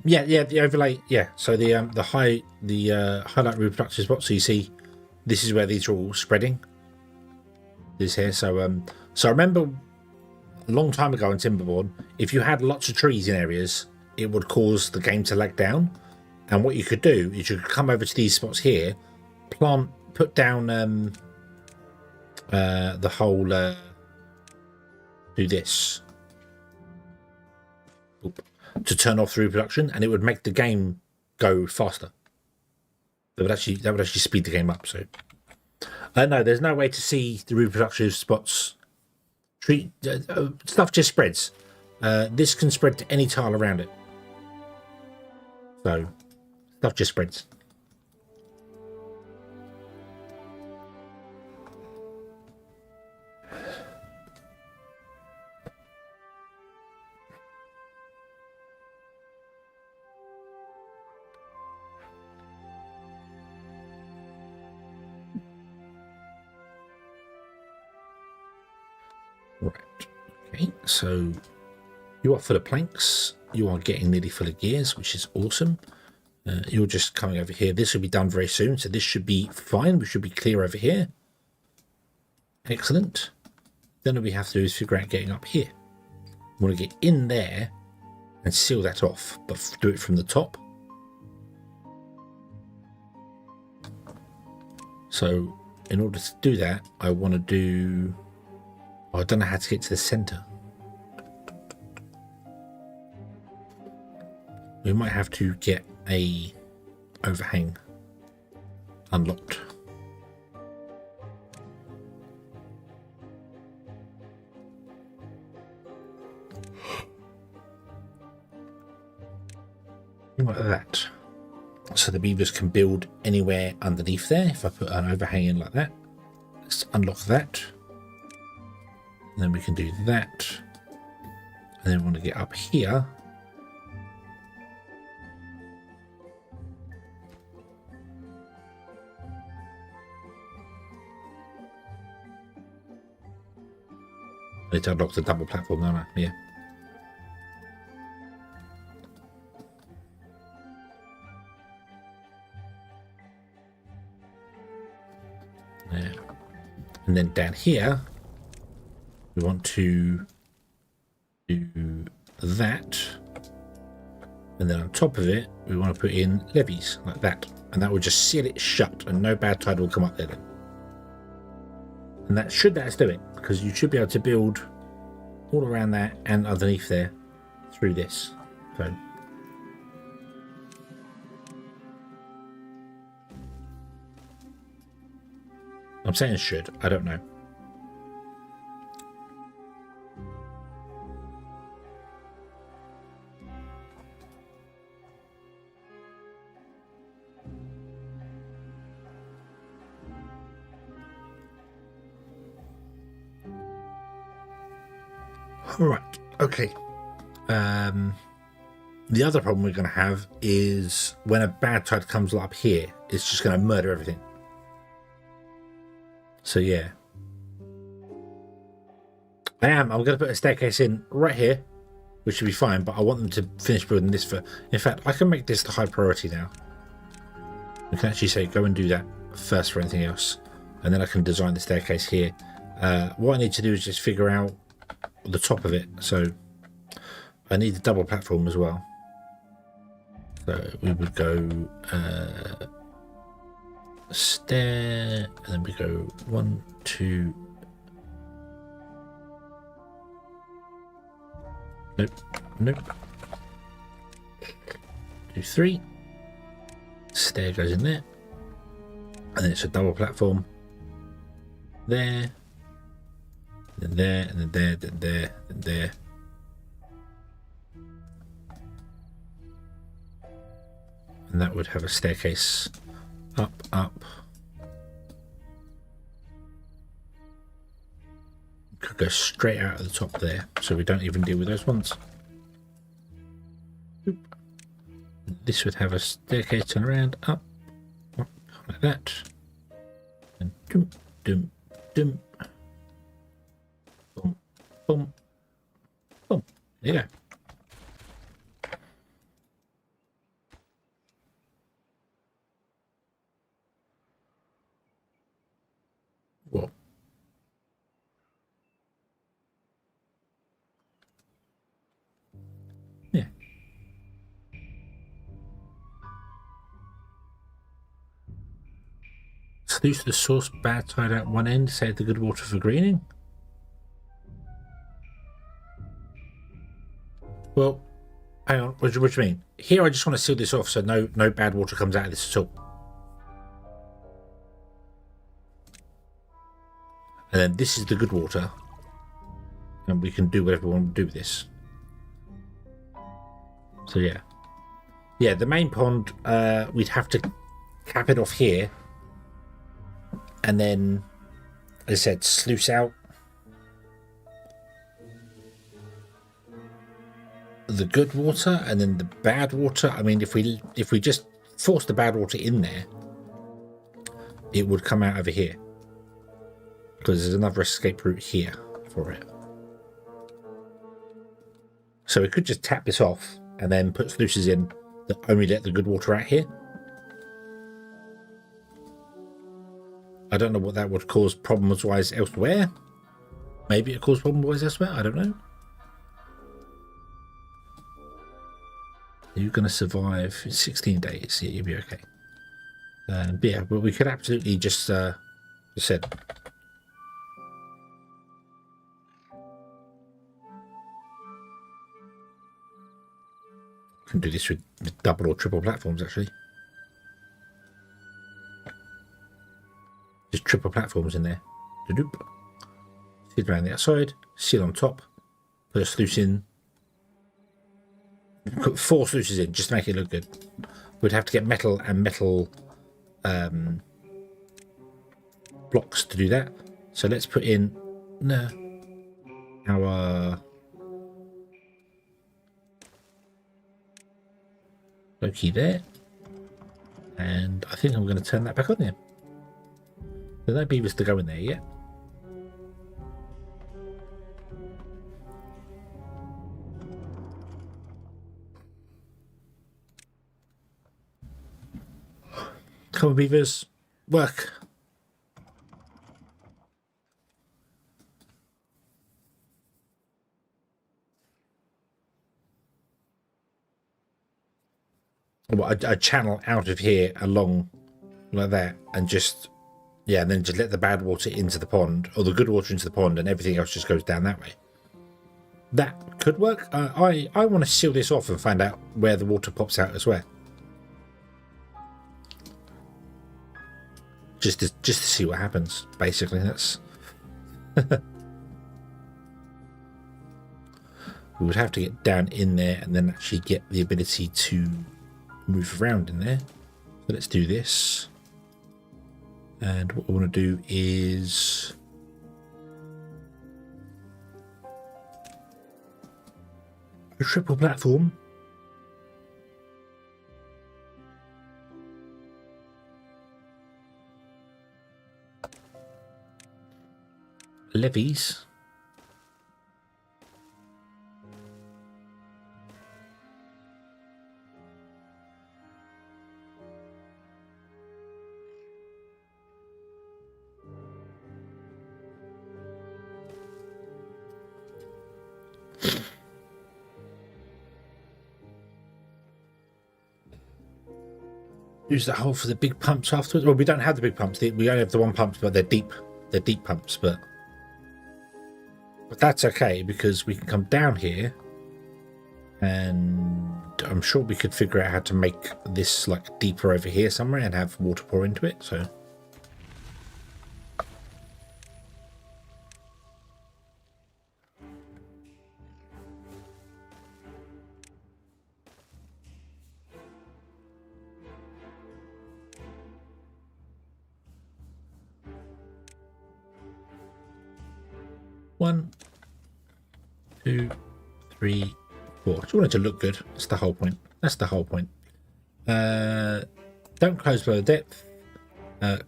Yeah, the overlay, yeah. So the highlight reproductive spot. So you see, this is where these are all spreading. This here. So I remember a long time ago in Timberborn, if you had lots of trees in areas, it would cause the game to lag down. And what you could do is you could come over to these spots here, put down the whole do this. Oop. To turn off the reproduction, and it would make the game go faster. That would actually speed the game up. So, no, there's no way to see the reproductive spots. Stuff just spreads. This can spread to any tile around it. So, stuff just spreads. Right, okay, so you are full of planks, you are getting nearly full of gears, which is awesome. You're just coming over here. This will be done very soon, so this should be fine. We should be clear over here. Excellent. Then all we have to do is figure out getting up here. We want to get in there and seal that off, but do it from the top. So in order to do that, I want to do... I don't know how to get to the center. We might have to get a overhang unlocked. Like that. So the beavers can build anywhere underneath there. If I put an overhang in like that, let's unlock that. And then we can do that. And then we want to get up here. I need to unlock the double platform, don't I? Yeah. There. And then down here, we want to do that. And then on top of it, we want to put in levees like that. And that will just seal it shut and no bad tide will come up there then. And that's do it, because you should be able to build all around that and underneath there through this. So I'm saying should, I don't know. All right, okay. The other problem we're going to have is when a bad tide comes up here, it's just going to murder everything. So yeah, I'm going to put a staircase in right here, which should be fine, but I want them to finish building this for, in fact, I can make this the high priority now. We can actually say go and do that first for anything else, and then I can design the staircase here. What I need to do is just figure out the top of it, so I need the double platform as well. So we would go stair, and then we go 1, 2. Nope. 2, 3. Stair goes in there, and then it's a double platform there. Then there, and then there, then there, then there. And that would have a staircase up. Could go straight out of the top there, so we don't even deal with those ones. Oop. This would have a staircase turn around, up, like that. And dum, dum, dum. Boom. Boom. There you go. Whoa. Yeah. Sluice the source bad tide at one end, save the good water for greening. Well, hang on. What do you mean? Here, I just want to seal this off so no bad water comes out of this at all. And then this is the good water, and we can do whatever we want to do with this. So yeah, the main pond, we'd have to cap it off here, and then, as I said, sluice out the good water and then the bad water. I mean, if we just force the bad water in there, it would come out over here, because there's another escape route here for it. So we could just tap this off and then put sluices in that only let the good water out here. I don't know what that would cause problems wise elsewhere. Maybe it caused problems wise elsewhere, I don't know. You're going to survive 16 days. Yeah, you'll be okay. But yeah, but we could absolutely just said. Can do this with double or triple platforms actually. Just triple platforms in there. Seal around the outside, seal on top, put a sluice in. Put 4 sluices in just to make it look good. We'd have to get metal and metal blocks to do that. So let's put in our Loki there, and I think I'm going to turn that back on there. There's no beavers to go in there yet. Come on, beavers. Work. Well, a channel out of here along like that, and just, yeah, and then just let the bad water into the pond, or the good water into the pond, and everything else just goes down that way. That could work. I want to seal this off and find out where the water pops out as well. Just to see what happens. Basically, that's. We would have to get down in there and then actually get the ability to move around in there. So let's do this. And what we want to do is a triple platform. Levees. Use the hole for the big pumps afterwards. Well, we don't have the big pumps. We only have the one pumps, but they're deep. They're deep pumps, but that's okay because we can come down here, and I'm sure we could figure out how to make this like deeper over here somewhere and have water pour into it. So. One, 2, 3, 4. Just want it to look good. That's the whole point. That's the whole point. Don't close below depth.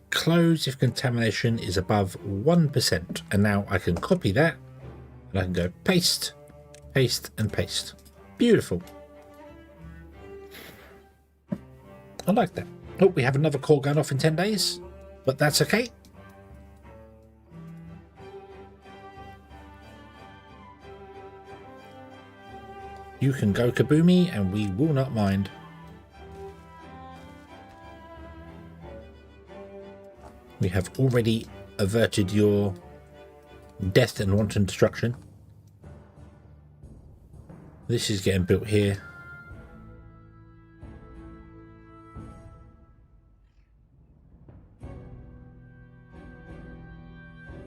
Close if contamination is above 1%. And now I can copy that. And I can go paste, paste, and paste. Beautiful. I like that. Oh, we have another core going off in 10 days. But that's okay. You can go kaboomy and we will not mind. We have already averted your death and wanton destruction. This is getting built here.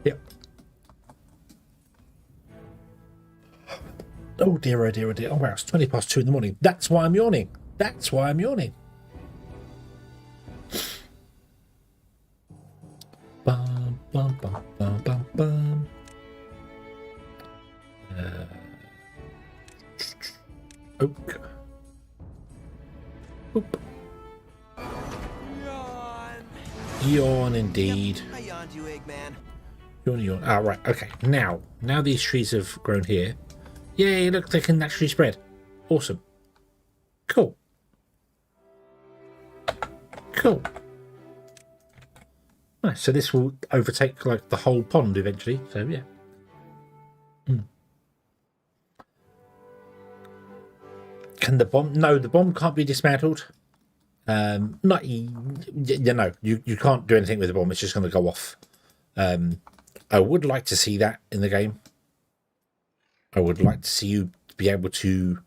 Yep. Oh dear, oh dear, oh dear. Oh wow, it's 20 past 2 in the morning. That's why I'm yawning. That's why I'm yawning. Bum, bum, bum, bum, bum, bum. Oak. Oop. Yawn indeed. I yawned you, Eggman. Yawn, yawn. Ah, right, okay. Now these trees have grown here. Yay, look, they can naturally spread. Awesome. Cool. Cool. Nice. So this will overtake like the whole pond eventually. So yeah. Can the bomb? No, the bomb can't be dismantled. Not you know, you can't do anything with the bomb. It's just going to go off. I would like to see that in the game. I would like to see you be able to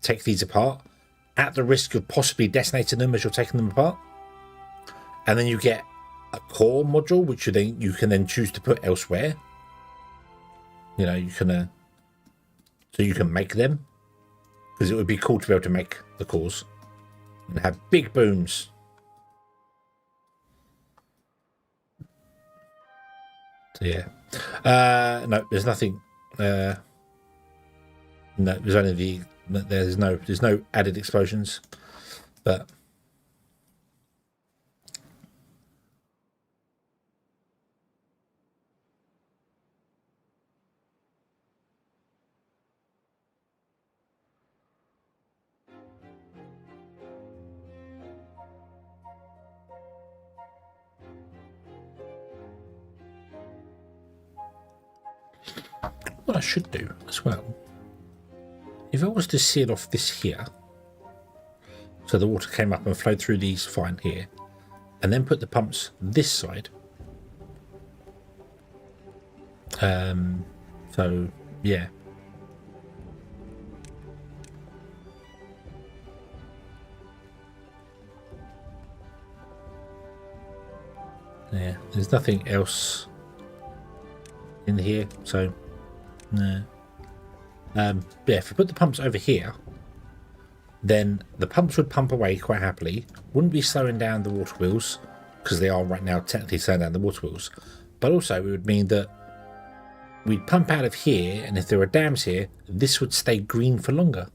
take these apart at the risk of possibly detonating them as you're taking them apart. And then you get a core module, which you can then choose to put elsewhere. You know, you can so you can make them, because it would be cool to be able to make the cores and have big booms. So yeah, no, there's nothing. No, there's only there's no added explosions, but what I should do as well, if I was to seal off this here, so the water came up and flowed through these fine here, and then put the pumps this side. So yeah. Yeah, there's nothing else in here, so no. Yeah, if we put the pumps over here, then the pumps would pump away quite happily. Wouldn't be slowing down the water wheels, because they are right now technically slowing down the water wheels. But also it would mean that we'd pump out of here, and if there were dams here, this would stay green for longer.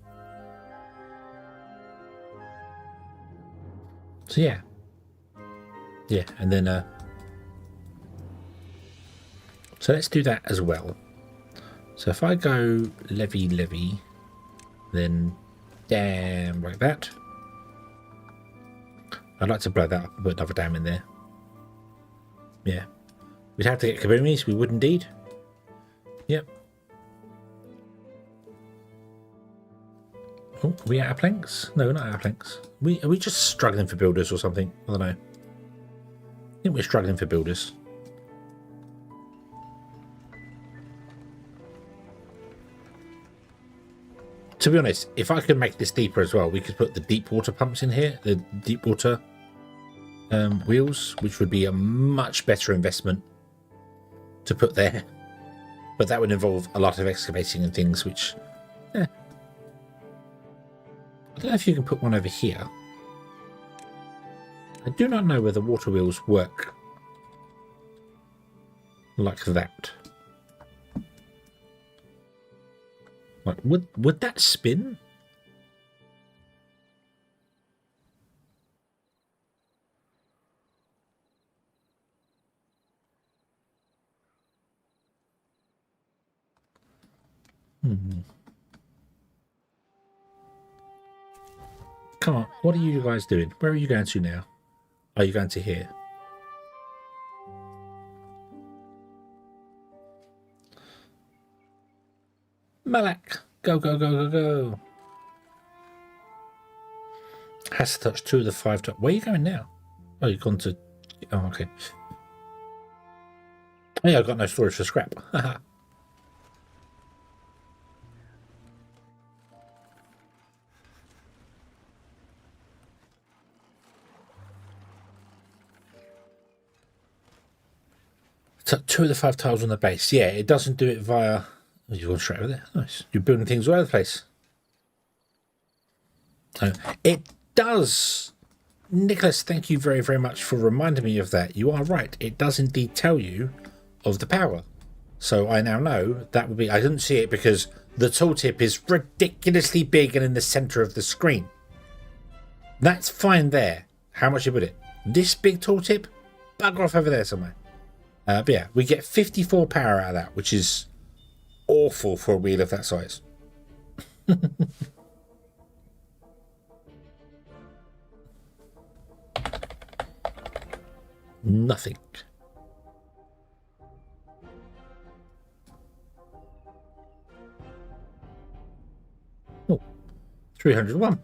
So yeah. Yeah, and then so let's do that as well. So if I go levy, then dam like that. I'd like to blow that up and put another dam in there. Yeah. We'd have to get kaboomies, we would indeed. Yep. Oh, are we out of planks? No, we're not out of planks. Are we just struggling for builders or something? I don't know. I think we're struggling for builders. To be honest, if I could make this deeper as well, we could put the deep water pumps in here, the deep water wheels, which would be a much better investment to put there. But that would involve a lot of excavating and things, which, I don't know if you can put one over here. I do not know whether water wheels work like that. Like, would that spin? Come on, what are you guys doing? Where are you going to now? Are you going to here? Malak, go, go, go, go, go. Has to touch 2 of the 5 top. Where are you going now? Oh, you've gone to... Oh, okay. Oh, yeah, I've got no storage for scrap. Haha. So 2 of the 5 tiles on the base. Yeah, it doesn't do it via... Oh, you've gone straight over there. Nice. You're building things all over the place. It does. Nicholas, thank you very, very much for reminding me of that. You are right. It does indeed tell you of the power. So I now know that would be... I didn't see it because the tooltip is ridiculously big and in the center of the screen. That's fine there. How much you put it? This big tooltip? Bugger off over there somewhere. But yeah, we get 54 power out of that, which is awful for a wheel of that size. Nothing. Oh, 301.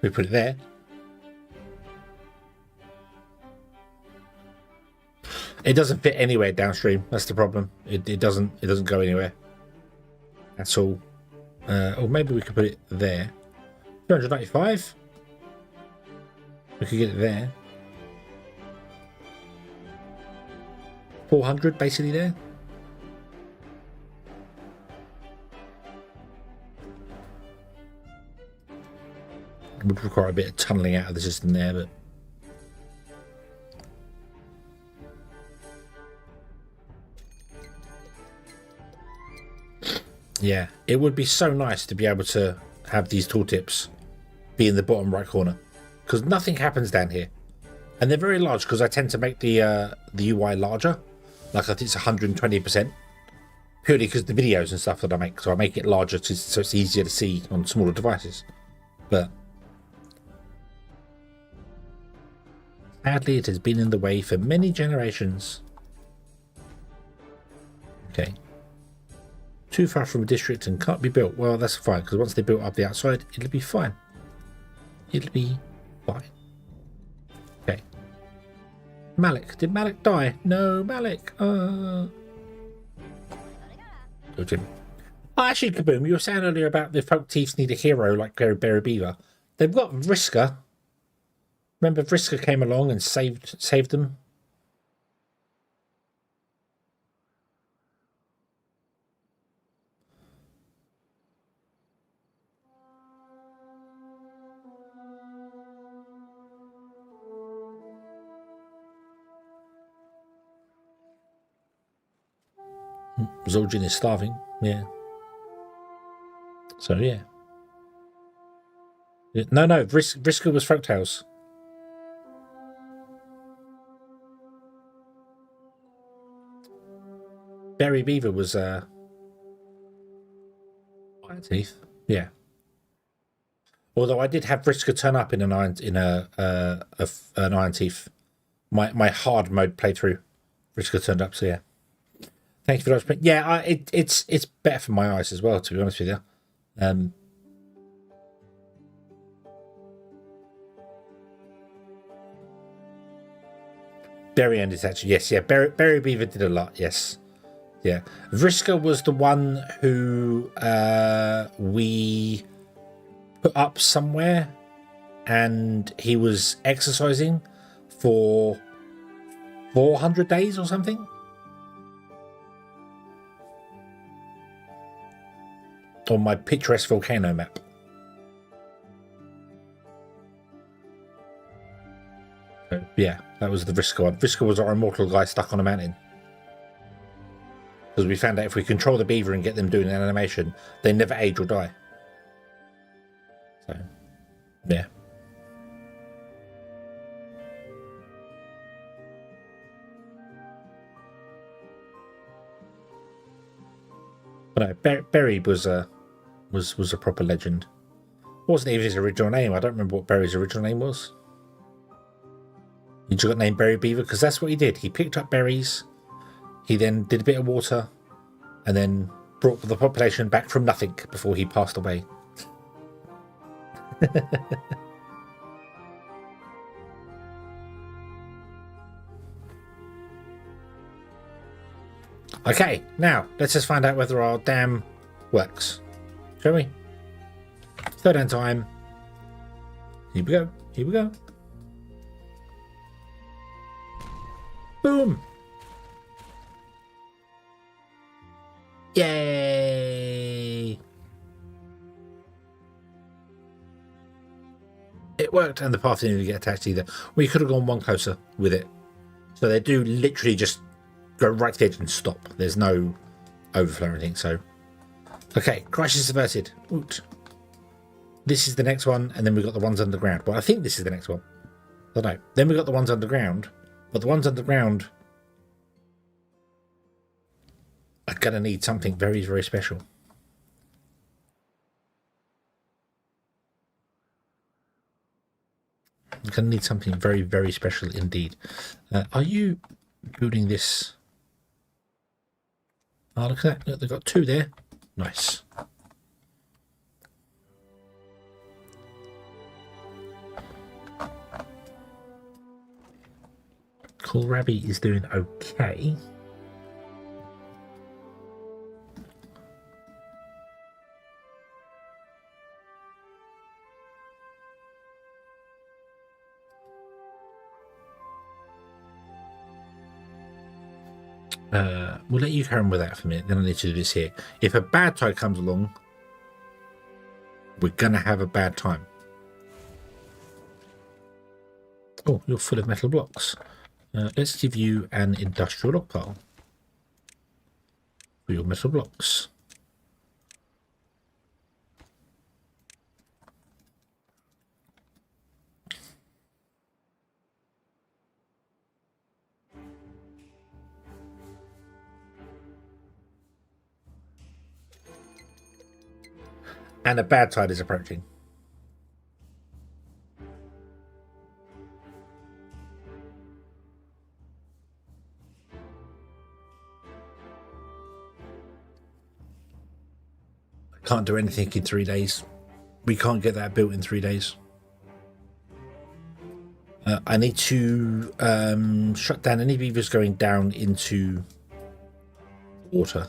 We put it there. It doesn't fit anywhere downstream. That's the problem. It doesn't go anywhere. That's all. Or maybe we could put it there. 295. We could get it there. 400 basically there. It would require a bit of tunneling out of the system there, but yeah, it would be so nice to be able to have these tooltips be in the bottom right corner, because nothing happens down here, and they're very large because I tend to make the UI larger, like I think it's 120%, purely because the videos and stuff that I make, so I make it larger so it's easier to see on smaller devices. But sadly, it has been in the way for many generations. Okay. Too far from a district and can't be built. Well, that's fine, because once they built up the outside, it'll be fine. It'll be fine. Okay. Malik. Did Malik die? No, Malik. Go, Jim. Oh, actually, Kaboom, you were saying earlier about the folk thieves need a hero like Berry Beaver. They've got Vriska. Remember, Vriska came along and saved them. Zul'jin is starving, yeah. So, yeah. No, Vriska was Folktales. Berry Beaver was, Iron Teeth, yeah. Although I did have Vriska turn up in an Iron Teeth. My hard mode playthrough. Vriska turned up, so yeah. Thank you for that. Yeah, it's better for my eyes as well, to be honest with you. Berry End is actually, yes, yeah. Berry Beaver did a lot, yes. Yeah. Vriska was the one who we put up somewhere and he was exercising for 400 days or something. On my picturesque volcano map. So, yeah, that was the Vriska one. Vriska was our immortal guy stuck on a mountain. Because we found out if we control the beaver and get them doing an animation, they never age or die. So, yeah. But no, Berry was a proper legend. Wasn't even his original name. I don't remember what Berry's original name was. He just got named Berry Beaver because that's what he did. He picked up berries. He then did a bit of water, and then brought the population back from nothing before he passed away. Okay, now let's just find out whether our dam works. Shall we? Third end time. Here we go. Here we go. Boom! Yay! It worked, and the path didn't even get attached either. We could have gone one closer with it. So they do literally just go right to the edge and stop. There's no overflow or anything, so... Okay, crisis averted. Oot. This is the next one, and then we've got the ones underground. Well, I think this is the next one. I don't know. Then we've got the ones underground, but the ones underground are going to need something very, very special. I'm going to need something very, very special indeed. Are you building this? Oh, look at that. Look, they've got two there. Nice. Kohlrabi is doing okay. We'll let you carry on with that for a minute. Then I need to do this here. If a bad tide comes along, we're going to have a bad time. Oh, you're full of metal blocks. Let's give you an industrial log pile for your metal blocks. And a bad tide is approaching. Can't do anything in 3 days. We can't get that built in 3 days. I need to shut down any beavers going down into water.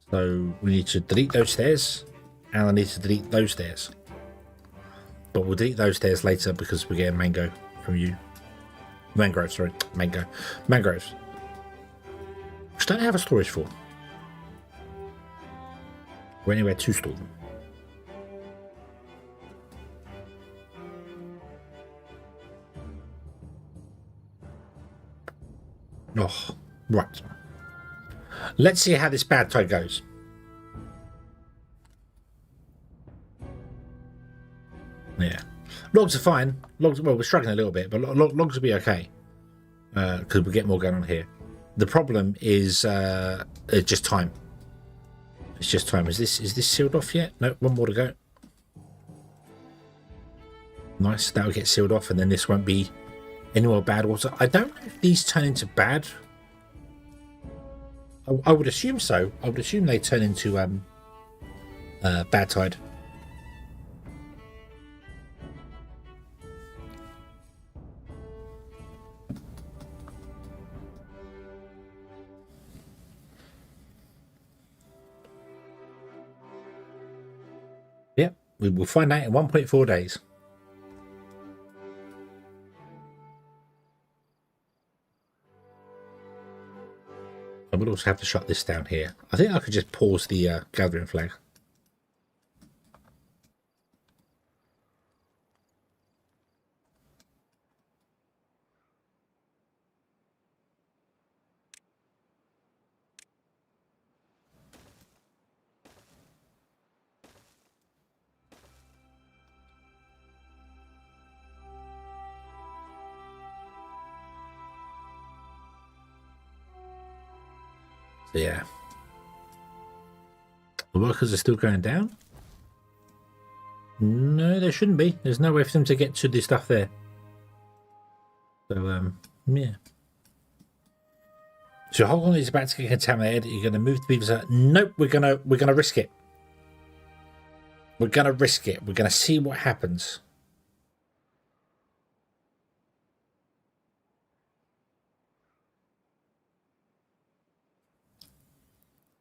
So we need to delete those stairs, and I need to delete those stairs. But we'll delete those stairs later because we're getting mango from you. Mangrove, sorry. Mango. Mangroves. Which don't have a storage for. Or anywhere to store them. Oh, right. Let's see how this bad tide goes. Yeah. Logs are fine. Logs, well, we're struggling a little bit, but logs will be okay. Because we'll get more going on here. The problem is just time. It's just time. Is this sealed off yet? No, one more to go. Nice. That'll get sealed off, and then this won't be any more bad water. I don't know if these turn into bad. I would assume so. I would assume they turn into bad tide. Yep, we will find out in 1.4 days. I would also have to shut this down here. I think I could just pause the gathering flag. Yeah. The workers are still going down? No, there shouldn't be. There's no way for them to get to the stuff there. So, yeah. So your whole colony is about to get contaminated. You're going to move the beavers out. Nope, we're gonna risk it. We're gonna risk it. We're gonna see what happens.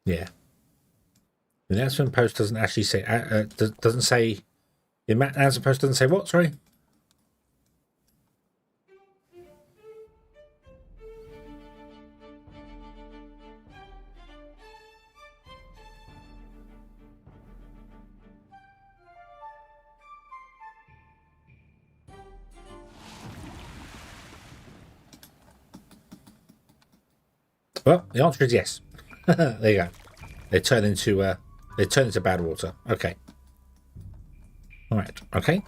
Yeah. The announcement post doesn't actually say, doesn't say, the announcement post doesn't say what, sorry? Well, the answer is yes. There you go. They turn into bad water. Okay. All right. Okay.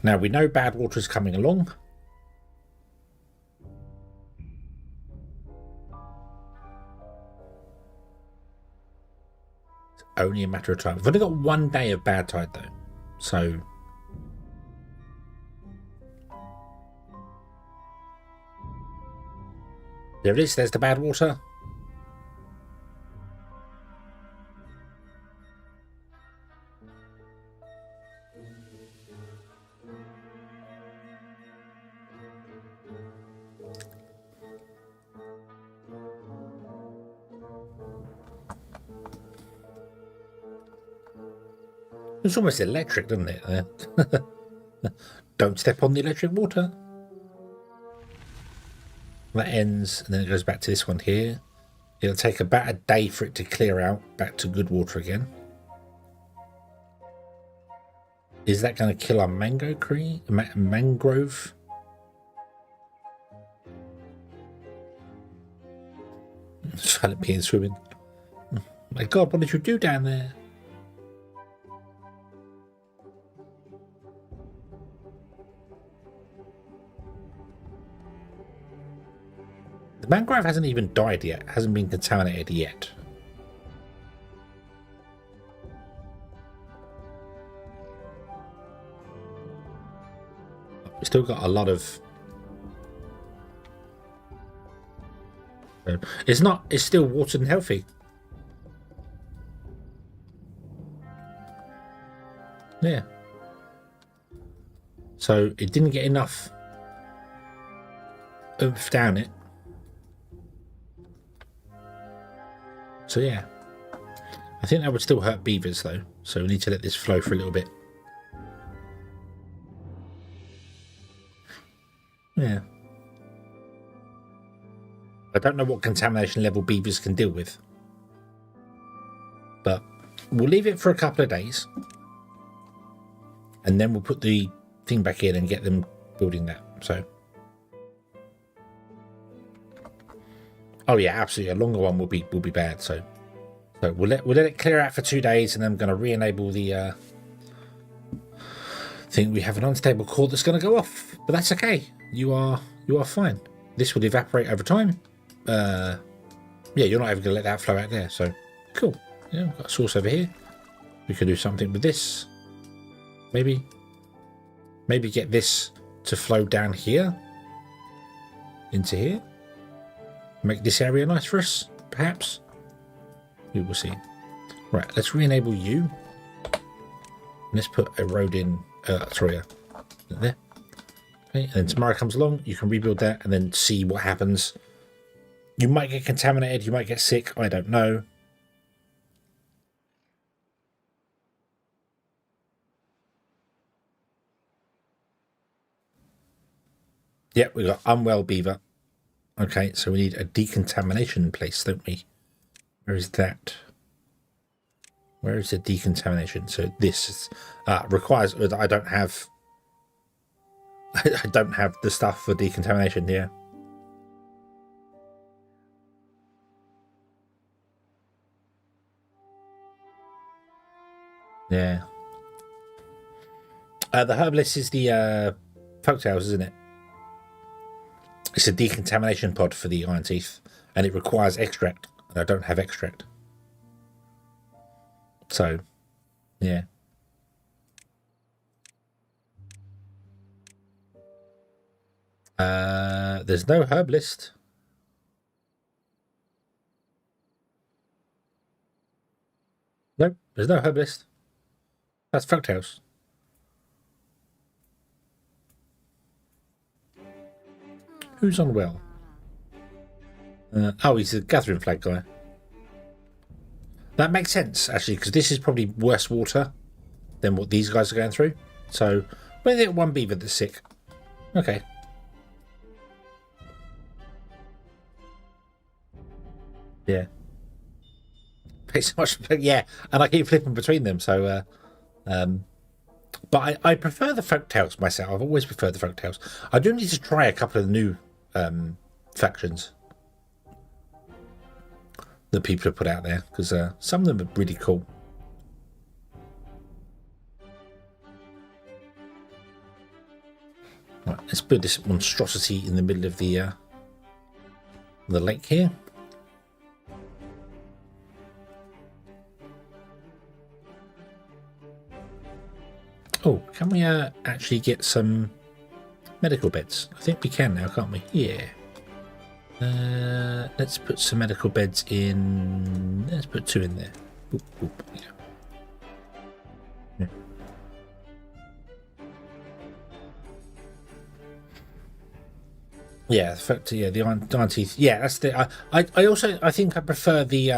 Now we know bad water is coming along. It's only a matter of time. We've only got 1 day of bad tide though, so. There it is, there's the bad water. It's almost electric, doesn't it? Don't step on the electric water. That ends, and then it goes back to this one here. It'll take about a day for it to clear out back to good water again. Is that going to kill our mangrove? Silent being swimming. Oh my God, what did you do down there? The mangrove hasn't even died yet, hasn't been contaminated yet. We've still got a lot of So it's not. It's still watered and healthy. Yeah. So it didn't get enough oomph down it. So yeah. I think that would still hurt beavers though. So we need to let this flow for a little bit. Yeah. I don't know what contamination level beavers can deal with. But we'll leave it for a couple of days. And then we'll put the thing back in and get them building that. So. Oh yeah, absolutely. A longer one will be bad. So we'll let it clear out for 2 days, and then I'm going to re-enable the thing. We have an unstable core that's going to go off, but that's okay. You are fine. This will evaporate over time. Yeah, you're not even going to let that flow out there. So cool. Yeah, we've got a source over here. We could do something with this. Maybe get this to flow down here into here. Make this area nice for us, perhaps. We will see. Right, let's re-enable you. Let's put a road in. Sorry, there. Okay, and then tomorrow comes along, you can rebuild that and then see what happens. You might get contaminated, you might get sick, I don't know. Yep, we got unwell beaver. Okay, so we need a decontamination place, don't we? Where is that? Where is the decontamination? So this requires that I don't have. I don't have the stuff for decontamination here. Yeah. The herbalist is the folktales, isn't it? It's a decontamination pod for the iron teeth, and it requires extract, and I don't have extract. So, yeah. There's no herbalist. Nope, there's no herbalist. That's folktales. Who's unwell? Oh, he's a gathering flag guy. That makes sense, actually, because this is probably worse water than what these guys are going through. So, when they get one beaver that's sick. Okay. Yeah. Thanks so much. Yeah, and I keep flipping between them, so... but I prefer the folktales myself. I've always preferred the folktales. I do need to try a couple of the new factions that people have put out there, because some of them are really cool. Right, let's build this monstrosity in the middle of the lake here. Oh, can we actually get some medical beds? I think we can now, can't we? Yeah. Let's put some medical beds in. Let's put 2 in there. Boop, boop, yeah. Yeah, the iron teeth. Yeah, that's the. I also think I prefer the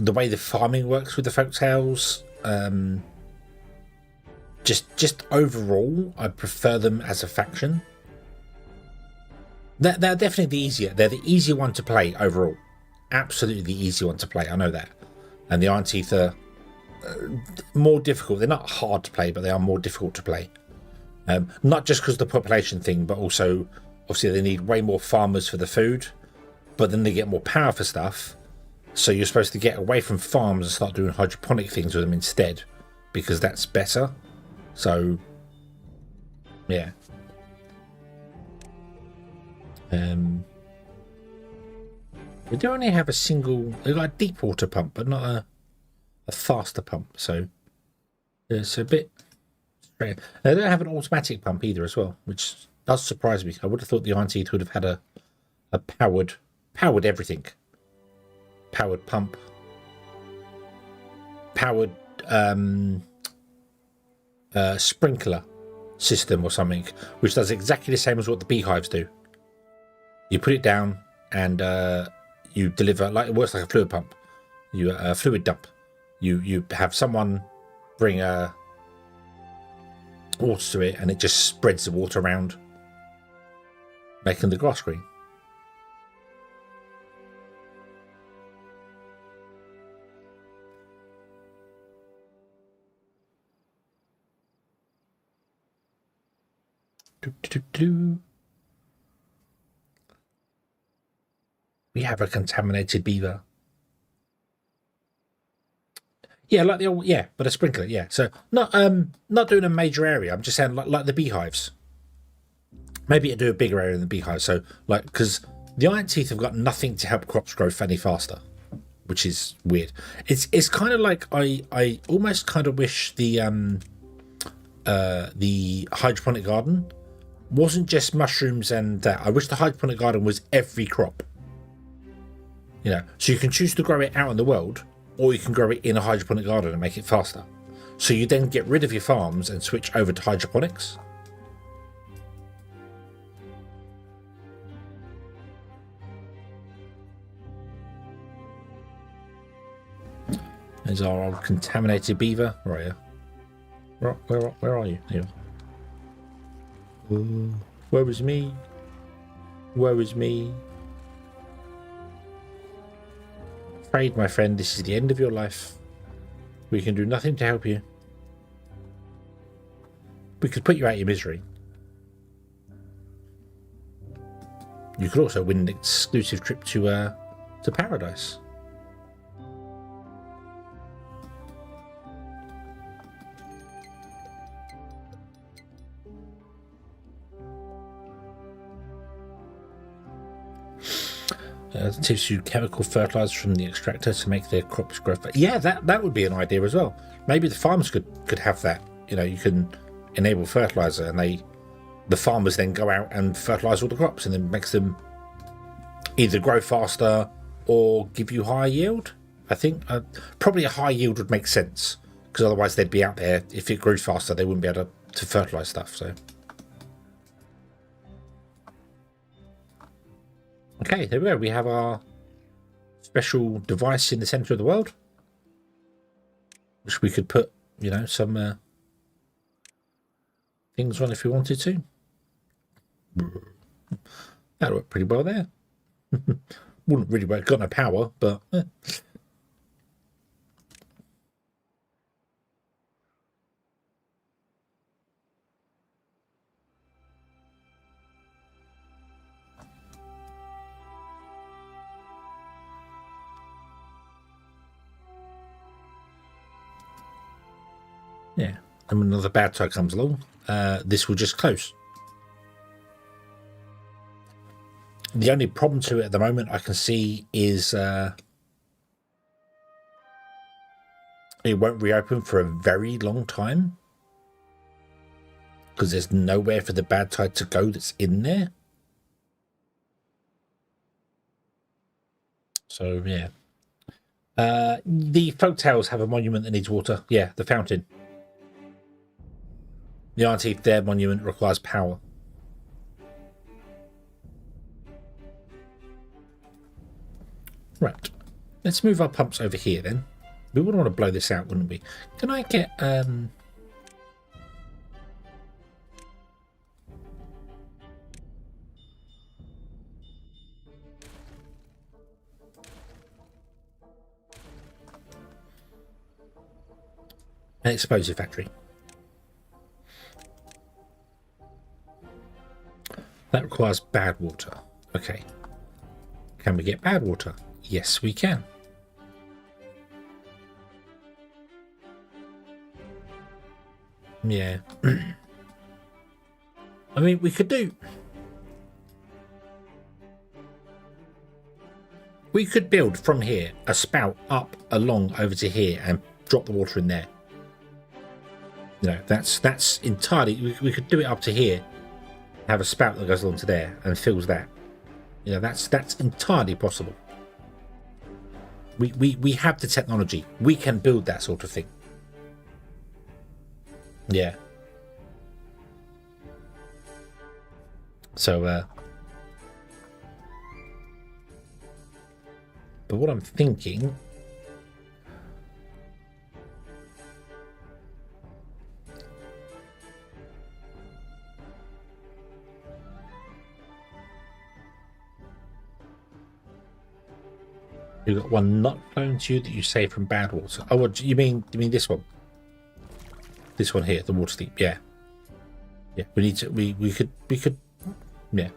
way the farming works with the folktales. Just overall, I prefer them as a faction. They're definitely the easier. They're the easier one to play overall. Absolutely the easier one to play. I know that. And the Iron Teeth are more difficult. They're not hard to play, but they are more difficult to play. Not just because of the population thing, but also, obviously, they need way more farmers for the food. But then they get more power for stuff. So you're supposed to get away from farms and start doing hydroponic things with them instead, because that's better. So, yeah. We do only have a single. They've got a deep water pump, but not a faster pump. So it's a bit strange. They don't have an automatic pump either, as well, which does surprise me. I would have thought the Iron Teeth would have had a powered everything. Powered pump. Powered sprinkler system or something, which does exactly the same as what the beehives do. You put it down and you deliver, like it works like a fluid pump. You fluid dump. You have someone bring water to it, and it just spreads the water around, making the grass green. We have a contaminated beaver. Yeah, like the old, yeah, but a sprinkler, yeah. So not doing a major area. I'm just saying like the beehives. Maybe do a bigger area than the beehives. So like, because the Iron Teeth have got nothing to help crops grow any faster, which is weird. It's kind of like I almost kind of wish the hydroponic garden wasn't just mushrooms and that. I wish the hydroponic garden was every crop. You know, so you can choose to grow it out in the world, or you can grow it in a hydroponic garden and make it faster. So you then get rid of your farms and switch over to hydroponics. There's our old contaminated beaver. Right here. Where are you? Here. Where is me? Where is me? Afraid, my friend, this is the end of your life. We can do nothing to help you. We could put you out of your misery. You could also win an exclusive trip to paradise. Tips you chemical fertilizers from the extractor to make their crops grow. Yeah, that would be an idea as well. Maybe the farmers could have that. You know, you can enable fertilizer, and the farmers then go out and fertilize all the crops, and then makes them either grow faster or give you higher yield. I think probably a high yield would make sense, because otherwise they'd be out there. If it grew faster, they wouldn't be able to fertilize stuff. So. Okay, there we go. We have our special device in the center of the world, which we could put, you know, some things on if we wanted to. That worked pretty well there. Wouldn't really work, got no power, but yeah. And when another bad tide comes along, this will just close. The only problem to it at the moment I can see is it won't reopen for a very long time, because there's nowhere for the bad tide to go that's in there. So yeah. The folktales have a monument that needs water. Yeah, the fountain. The Iron Teeth, their monument requires power. Right. Let's move our pumps over here then. We wouldn't want to blow this out, wouldn't we? Can I get an explosive factory? That requires bad water. Okay. Can we get bad water? Yes, we can. Yeah. I mean, we could do... We could build from here a spout up along over to here and drop the water in there. You know, that's entirely... We could do it up to here have a spout that goes along to there and fills that. You know, that's entirely possible. We have the technology. We can build that sort of thing. Yeah. So, but what I'm thinking, you've got one not known to you that you save from bad water. Oh, what you mean? You mean this one? This one here, the water deep. Yeah, yeah. We need to. We could. Yeah.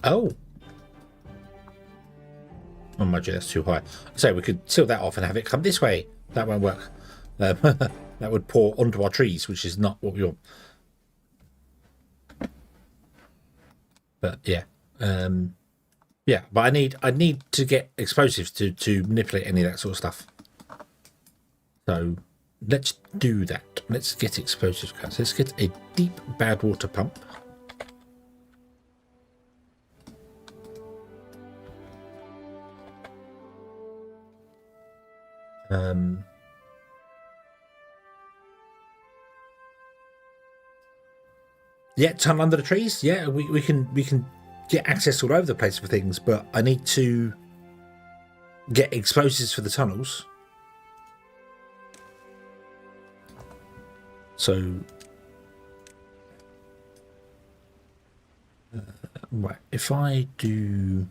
Oh. Oh my god, that's too high. So we could seal that off and have it come this way. That won't work. That would pour onto our trees, which is not what we want. But yeah, yeah. But I need to get explosives to manipulate any of that sort of stuff. So let's do that. Let's get explosives. Let's get a deep bad water pump. Yeah, tunnel under the trees. Yeah, we can get access all over the place for things, but I need to get explosives for the tunnels. So, right, if I do.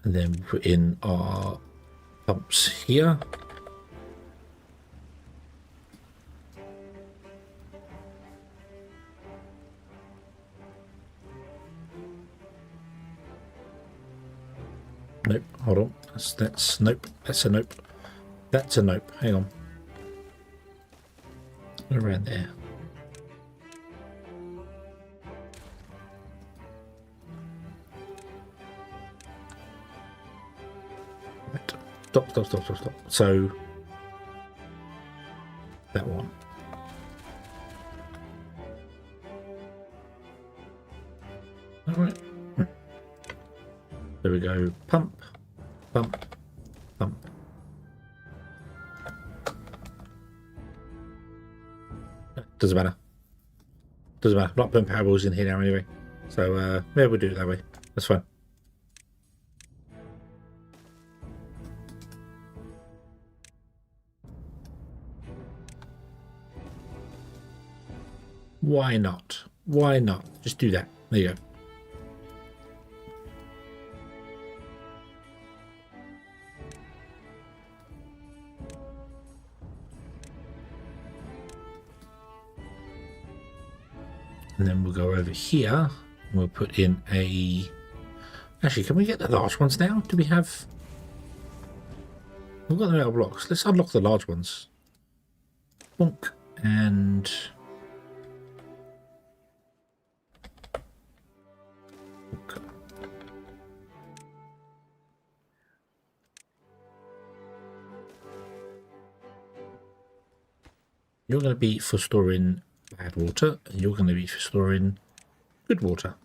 And then put in our pumps here. Nope, hold on. That's nope. That's a nope. That's a nope. Hang on. Around there. Stop. So that one. All right. There we go. Pump. Doesn't matter. I'm not putting power balls in here now anyway. So maybe we'll do it that way. That's fine. Why not? Why not? Just do that. There you go. And then we'll go over here and we'll put in a... Actually, can we get the large ones now? Do we have... We've got the metal blocks. Let's unlock the large ones. Bonk. And... Okay. You're going to be for storing bad water, and you're going to be for storing good water.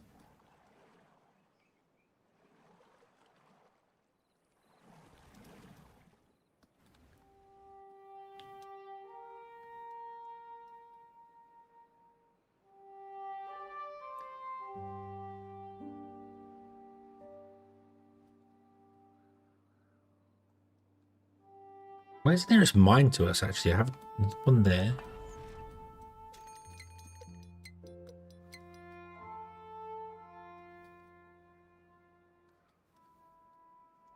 Where's the nearest mine to us, actually? I have one there.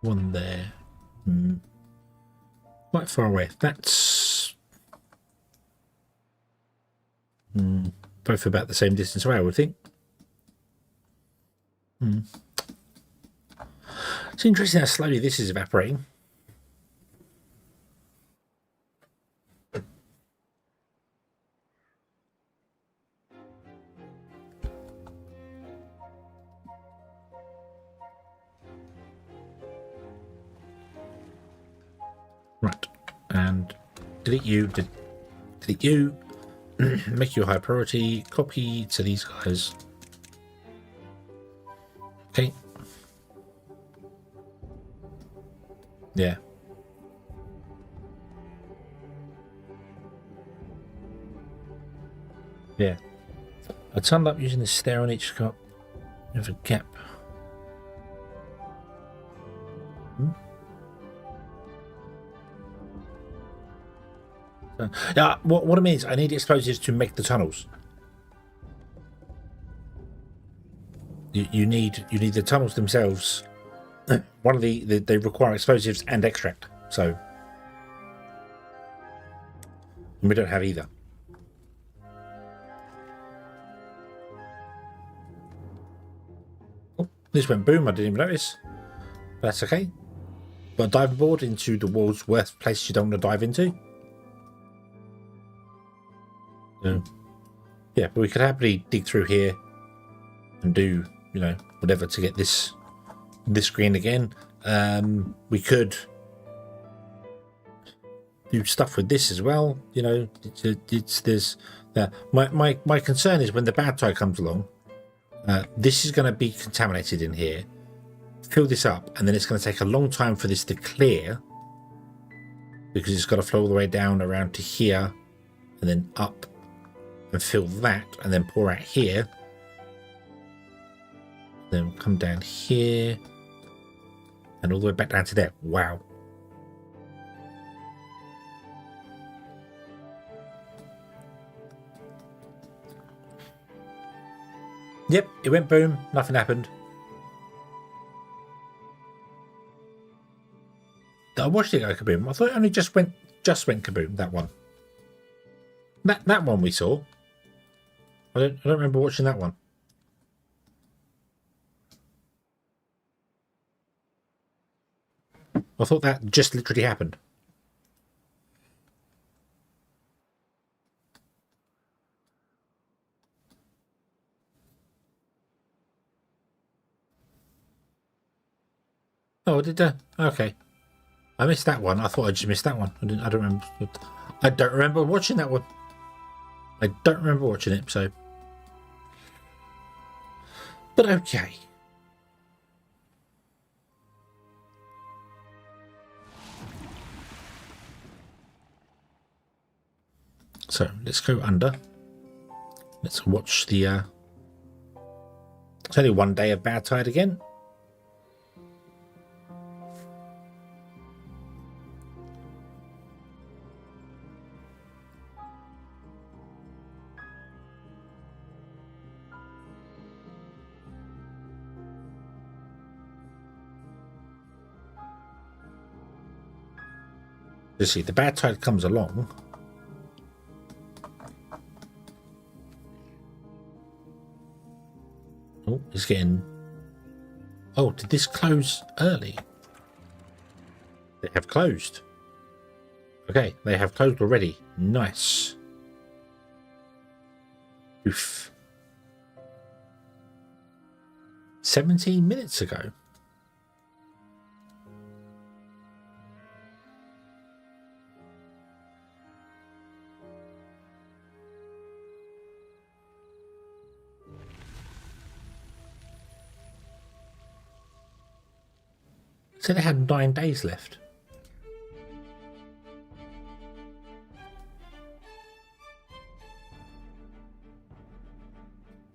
One there. Quite far away. That's both about the same distance away, I would think. It's interesting how slowly this is evaporating. Right, and delete you, delete you, make you a high priority, copy to these guys. Okay. Yeah. Yeah. I turned up using the stair on each cup with a gap. Yeah, what it means, I need explosives to make the tunnels. You need the tunnels themselves. One of they require explosives and extract. So and we don't have either. Oh, this went boom. I didn't even notice. That's okay. But a diving board into the world's worst place you don't want to dive into. Yeah, but we could happily dig through here and do, you know, whatever to get this green again. We could do stuff with this as well. You know, there's my concern is when the bad tide comes along, this is going to be contaminated in here. Fill this up, and then it's going to take a long time for this to clear because it's got to flow all the way down around to here and then up and fill that and then pour out here, then come down here and all the way back down to there. Wow. Yep, it went boom, nothing happened. I watched it go kaboom. I thought it only just went kaboom, that one. That one we saw. I don't remember watching that one. I thought that just literally happened. Oh, did I? Okay. I missed that one. I thought I just missed that one. I don't remember. I don't remember watching that one. I don't remember watching it, so. But okay. So let's go under. Let's watch the. It's only one day of bad tide again. You see, the bad tide comes along. Oh, it's getting. Oh, did this close early? They have closed. Okay, they have closed already. Nice. Oof. 17 minutes ago. So they had 9 days left.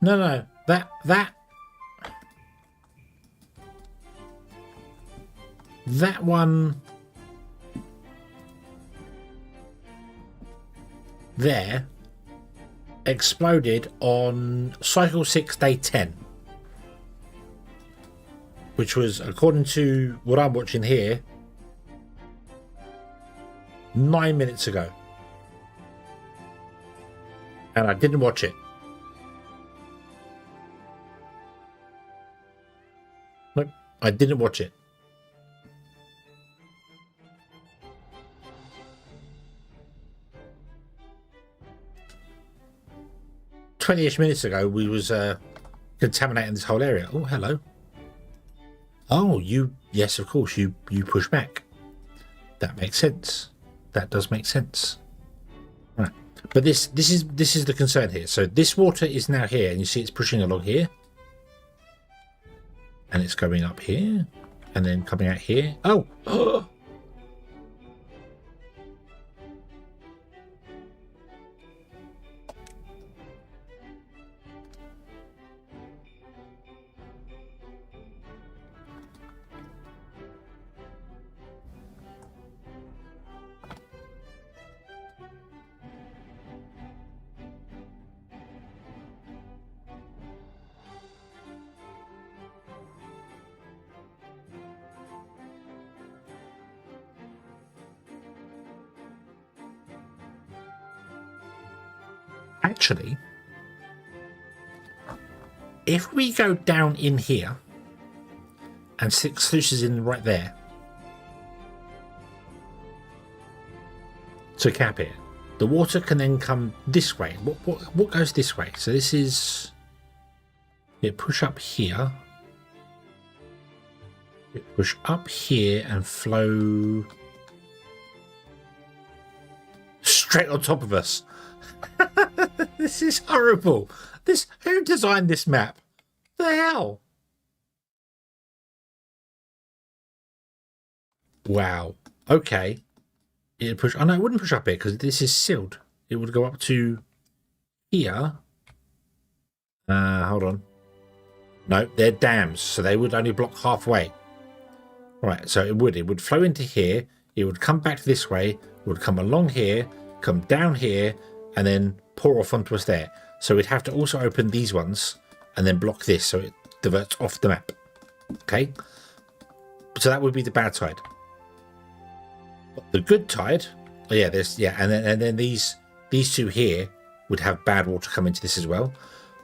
No, that one there exploded on cycle 6, day 10. Which was, according to what I'm watching here, 9 minutes ago. And I didn't watch it. I didn't watch it. "20-ish minutes ago, we was contaminating this whole area." Oh, hello. Oh, you, yes, of course, you push back. That makes sense. That does make sense. Right. But this is the concern here. So this water is now here, and you see it's pushing along here. And it's going up here, and then coming out here. Oh! Actually, if we go down in here and stick sluices in right there to cap it, the water can then come this way. What goes this way? So this is it. Push up here. It push up here and flow straight on top of us. This is horrible. Who designed this map? The hell? Wow. Okay. It'd push. Oh no, it wouldn't push up here because this is sealed. It would go up to here. Hold on. No, they're dams, so they would only block halfway. Right, so it would flow into here. It would come back this way. It would come along here, come down here, and then pour off onto us there. So we'd have to also open these ones and then block this so it diverts off the map. Okay? So that would be the bad side. But the good tide, oh yeah, and then these two here would have bad water come into this as well.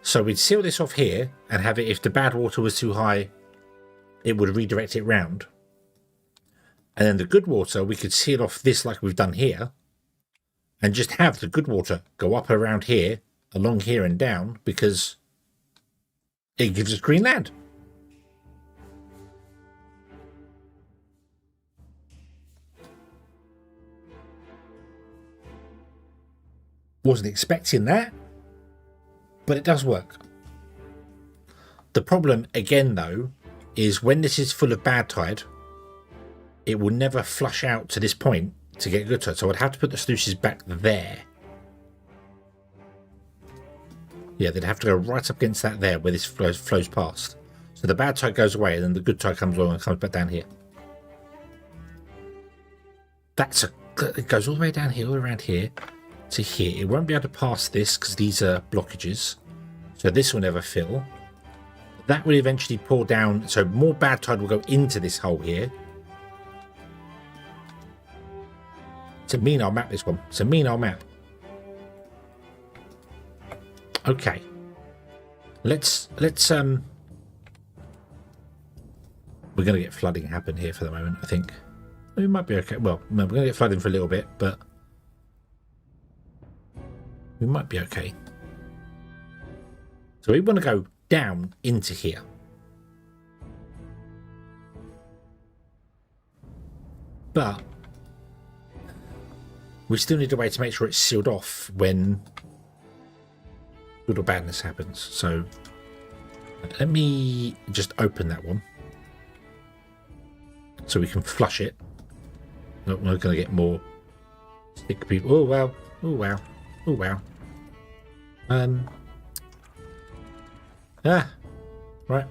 So we'd seal this off here and have it, if the bad water was too high, it would redirect it round. And then the good water, we could seal off this like we've done here, and just have the good water go up around here, along here and down, because it gives us green land. Wasn't expecting that, but it does work. The problem, again, though, is when this is full of bad tide, it will never flush out to this point to get good tide. So I'd have to put the sluices back there. Yeah, they'd have to go right up against that there where this flows past. So the bad tide goes away and then the good tide comes along and comes back down here. It goes all the way down here, all around here to here. It won't be able to pass this because these are blockages. So this will never fill. That will eventually pour down. So more bad tide will go into this hole here. It's a mean old map, this one. It's a mean old map. Okay. Let's we're gonna get flooding happen here for the moment, I think. We might be okay. Well, no, we're gonna get flooding for a little bit, but we might be okay. So we want to go down into here. But we still need a way to make sure it's sealed off when good or badness happens. So let me just open that one so we can flush it. We're going to get more stick people. Oh wow! Oh wow! Oh wow! Right.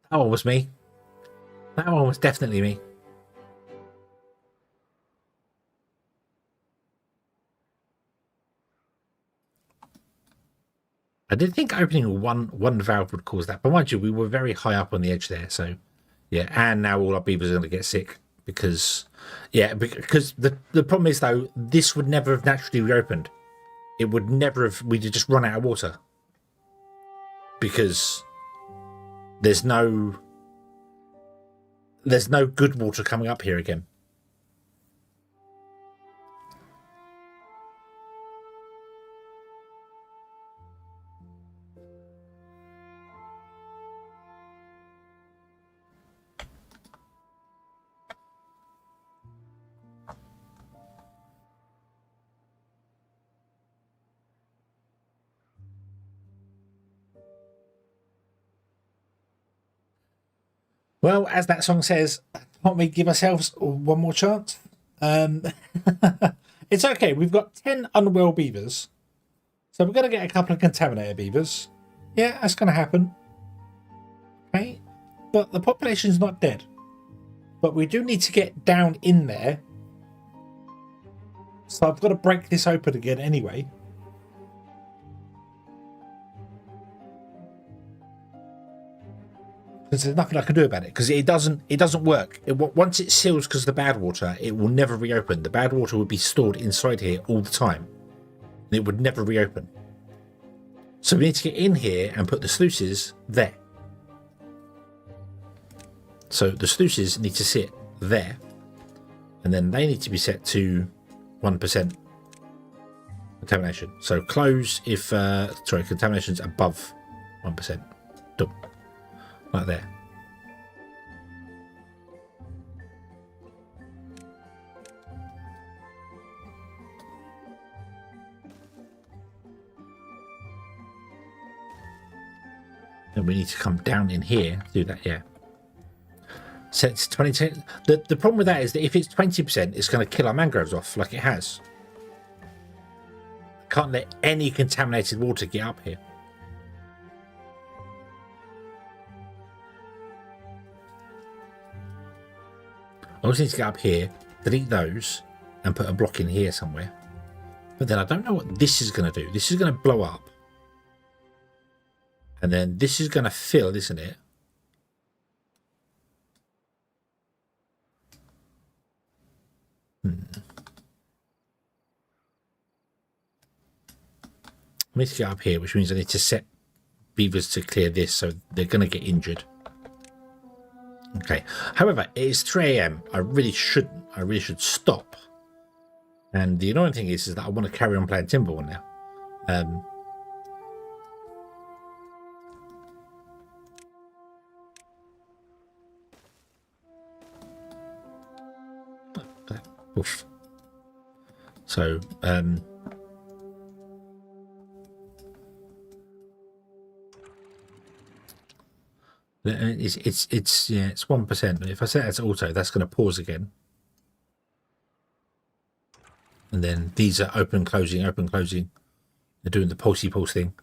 That one was me. That one was definitely me. I did think opening one valve would cause that, but mind you, we were very high up on the edge there, so Yeah, and now all our beavers are going to get sick because the problem is though, this would never have naturally reopened. It would never have. We'd have just run out of water because there's no good water coming up here again. Well, as that song says, can't we give ourselves one more chance? It's okay. We've got 10 unwell beavers. So we're going to get a couple of contaminated beavers. Yeah, that's going to happen. Okay. But the population's not dead. But we do need to get down in there. So I've got to break this open again anyway. Because there's nothing I can do about it, because it doesn't work. Once it seals because of the bad water, it will never reopen. The bad water would be stored inside here all the time, and it would never reopen. So we need to get in here and put the sluices there. So the sluices need to sit there, and then they need to be set to 1% contamination. So close if contamination's above 1%. Done. Like there. And we need to come down in here to do that, yeah. So it's 20. The problem with that is that if it's 20%, it's going to kill our mangroves off like it has. Can't let any contaminated water get up here. I also need to get up here, delete those, and put a block in here somewhere. But then I don't know what this is going to do. This is going to blow up. And then this is going to fill, isn't it? I need to get up here, which means I need to set beavers to clear this, so they're going to get injured. Okay. However, it is 3 AM. I really should stop. And the annoying thing is that I want to carry on playing Timberborn now. Oof. So, it's 1%. If I set it to auto, that's going to pause again. And then these are open, closing, open, closing. They're doing the pulsey pulse thing.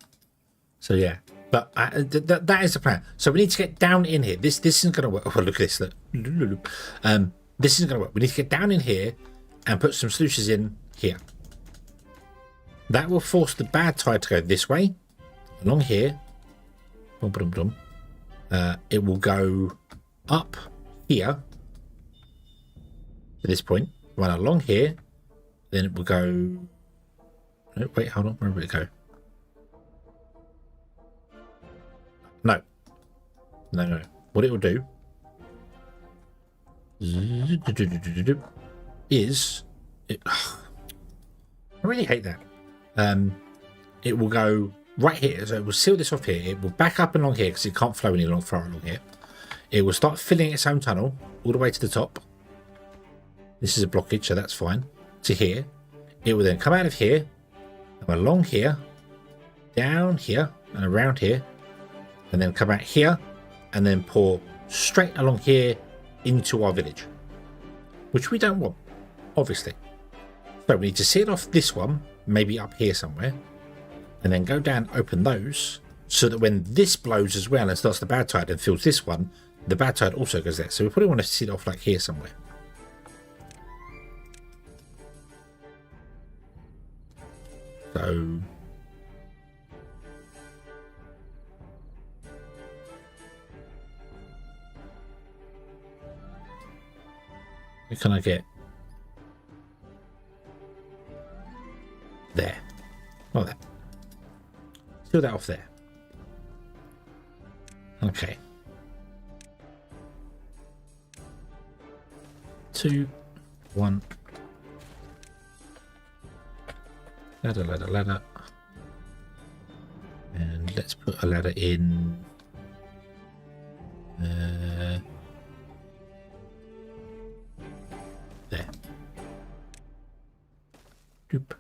So yeah, but that is the plan. So we need to get down in here. This isn't going to work. Oh, look at this. Look. This isn't going to work. We need to get down in here and put some sluices in here. That will force the bad tide to go this way, along here. It will go up here to this point, run along here, then it will go. No, wait, hold on. Where will it go? No. What it will do is I really hate that. It will go right here, so it will seal this off here. It will back up along here because it can't flow any far along here. It will start filling its own tunnel all the way to the top. This is a blockage, so that's fine. To here. It will then come out of here, come along here, down here, and around here, and then come out here, and then pour straight along here into our village, which we don't want, obviously. So we need to seal off this one, maybe up here somewhere, and then go down, open those, so that when this blows as well and starts the bad tide and fills this one, the bad tide also goes there. So we probably want to seal it off like here somewhere. So Where can I get? There. Like that. Seal that off there. Okay. 2, 1. Ladder, ladder, ladder. And let's put a ladder in. There. Doop.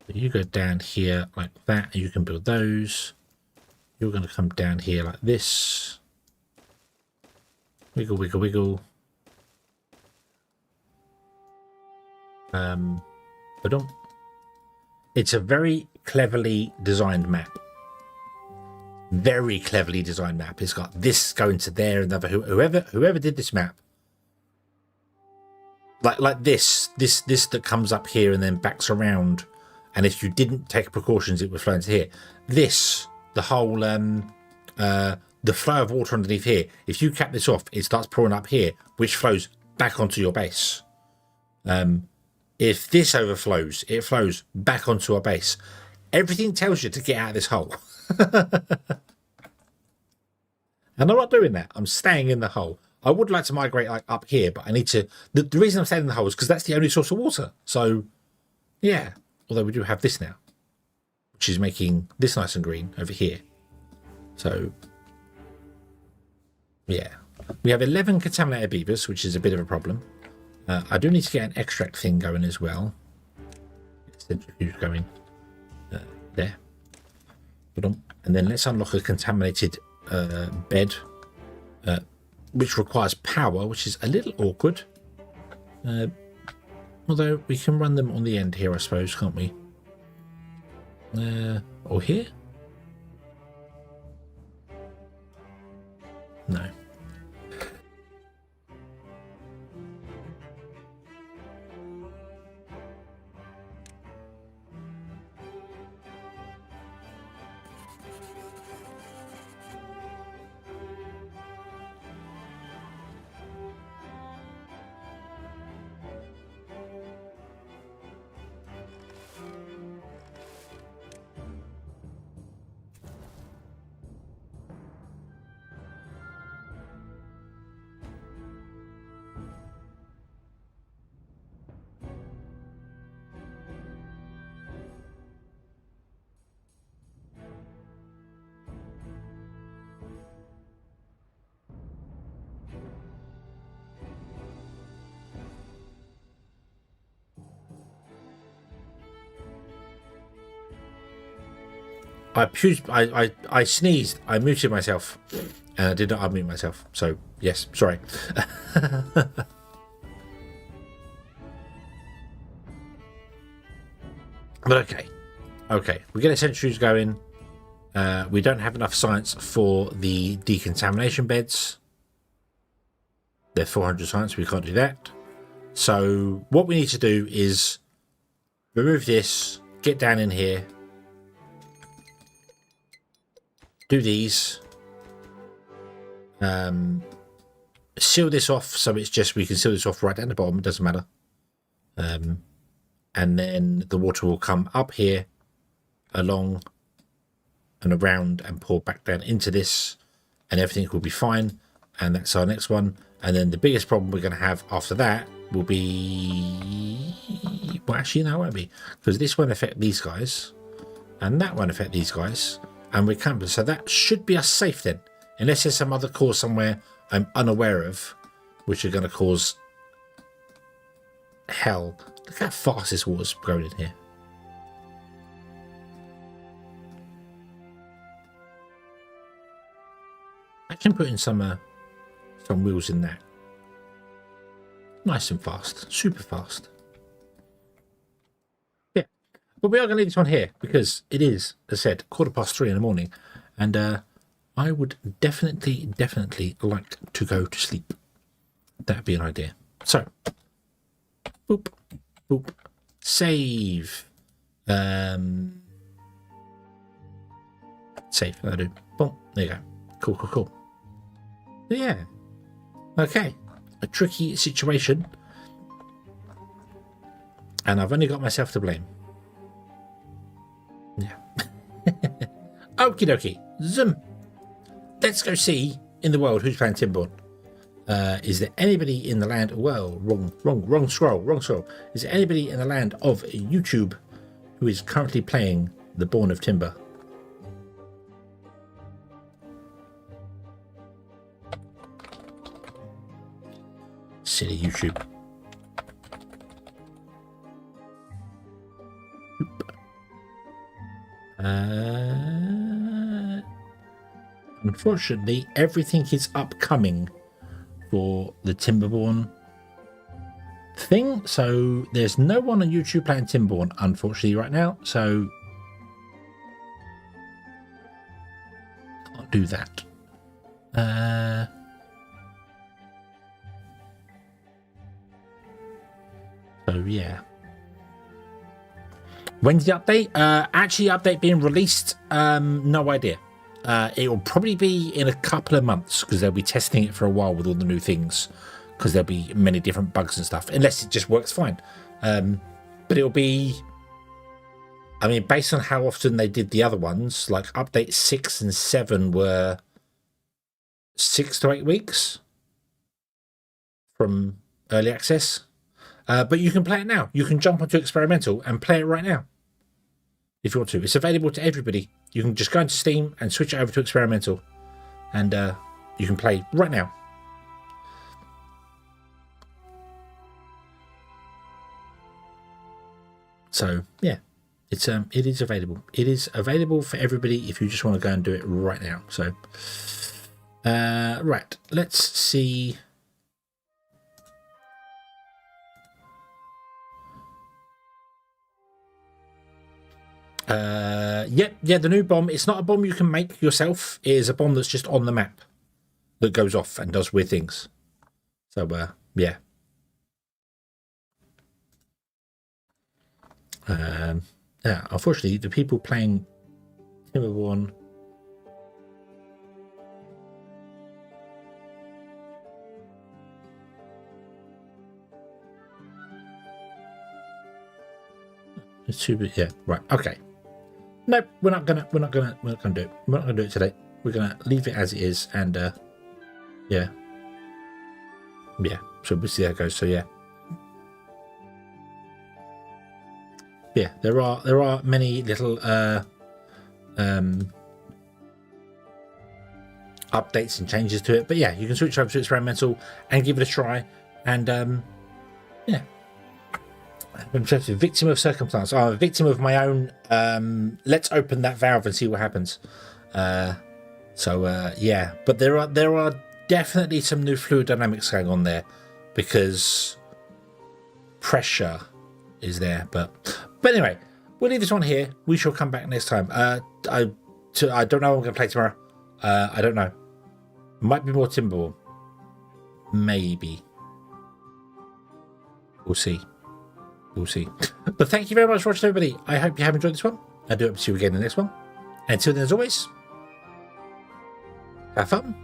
So you go down here like that, and you can build those. You're going to come down here like this. Wiggle, wiggle, wiggle. But it's a very cleverly designed map. Very cleverly designed map. It's got this going to there, and whoever did this map, like this that comes up here and then backs around, and if you didn't take precautions, it would flow into here. This, the whole the flow of water underneath here. If you cap this off, it starts pouring up here, which flows back onto your base. If this overflows, it flows back onto our base. Everything tells you to get out of this hole. And I'm not doing that. I'm staying in the hole. I would like to migrate like up here, but I need to... The reason I'm staying in the hole is because that's the only source of water. So, yeah. Although we do have this now, which is making this nice and green over here. So, yeah. We have 11 contaminated beavers, which is a bit of a problem. I do need to get an extract thing going as well. Centrifuge going there. And then let's unlock a contaminated bed, which requires power, which is a little awkward. Although we can run them on the end here, I suppose, can't we? Or here? No. I sneezed, I muted myself, and I did not unmute myself. So, yes, sorry. But okay, we get a centrifuge going. We don't have enough science for the decontamination beds. They're 400 science, we can't do that. So what we need to do is remove this, get down in here, do these, seal this off, so it's just, we can seal this off right down the bottom, it doesn't matter. And then the water will come up here, along and around, and pour back down into this, and everything will be fine. And that's our next one. And then the biggest problem we're going to have after that will be, well, actually no, it won't be, because this won't affect these guys, and that won't affect these guys, and we're camping. So that should be us safe then, unless there's some other cause somewhere I'm unaware of, which are going to cause hell. Look how fast this water's going in here. I can put in some wheels in that. Nice and fast, super fast. Yeah, but we are going to leave this one here because it is, as I said, 3:15 in the morning, and I would definitely like to go to sleep. That'd be an idea. So, boop, boop, save. Save. That'll do. Boom. There you go. Cool. Yeah. Okay. a tricky situation. And I've only got myself to blame. Yeah. Okie dokie. Zoom. Let's go see in the world who's playing Timberborn. Is there anybody in the land? Well, wrong scroll. Is there anybody in the land of YouTube who is currently playing the Born of Timber? Silly YouTube. Unfortunately, everything is upcoming for the Timberborn thing, so there's no one on YouTube playing Timberborn, unfortunately, right now, so can't do that. So yeah. When's the update? Actually, update being released, no idea. It will probably be in a couple of months because they'll be testing it for a while with all the new things because there'll be many different bugs and stuff, unless it just works fine. But it'll be, I mean, based on how often they did the other ones, like update 6 and 7 were 6 to 8 weeks from early access. But you can play it now. You can jump onto experimental and play it right now if you want to. It's available to everybody. You can just go into Steam and switch it over to experimental, and you can play right now. So yeah, it is available. It is available for everybody if you just want to go and do it right now. So right, let's see. Yeah, the new bomb. It's not a bomb you can make yourself. It is a bomb that's just on the map that goes off and does weird things. So, yeah. Yeah, unfortunately, the people playing Timberborn it's too big. Yeah, right. Okay. Nope, we're not gonna do it. We're not gonna do it today. We're gonna leave it as it is, and yeah. So we'll see how it goes. So yeah. Yeah, there are many little updates and changes to it, but yeah, you can switch over to experimental and give it a try, and yeah. I'm just a victim of circumstance. I'm a victim of my own. Let's open that valve and see what happens. So yeah, but there are definitely some new fluid dynamics going on there because pressure is there. But anyway, we'll leave this one here. We shall come back next time. I don't know what I'm going to play tomorrow. I don't know. Might be more Timberborn. Maybe. We'll see. We'll see. But thank you very much for watching, everybody. I hope you have enjoyed this one. I do hope to see you again in the next one. Until then, as always, have fun.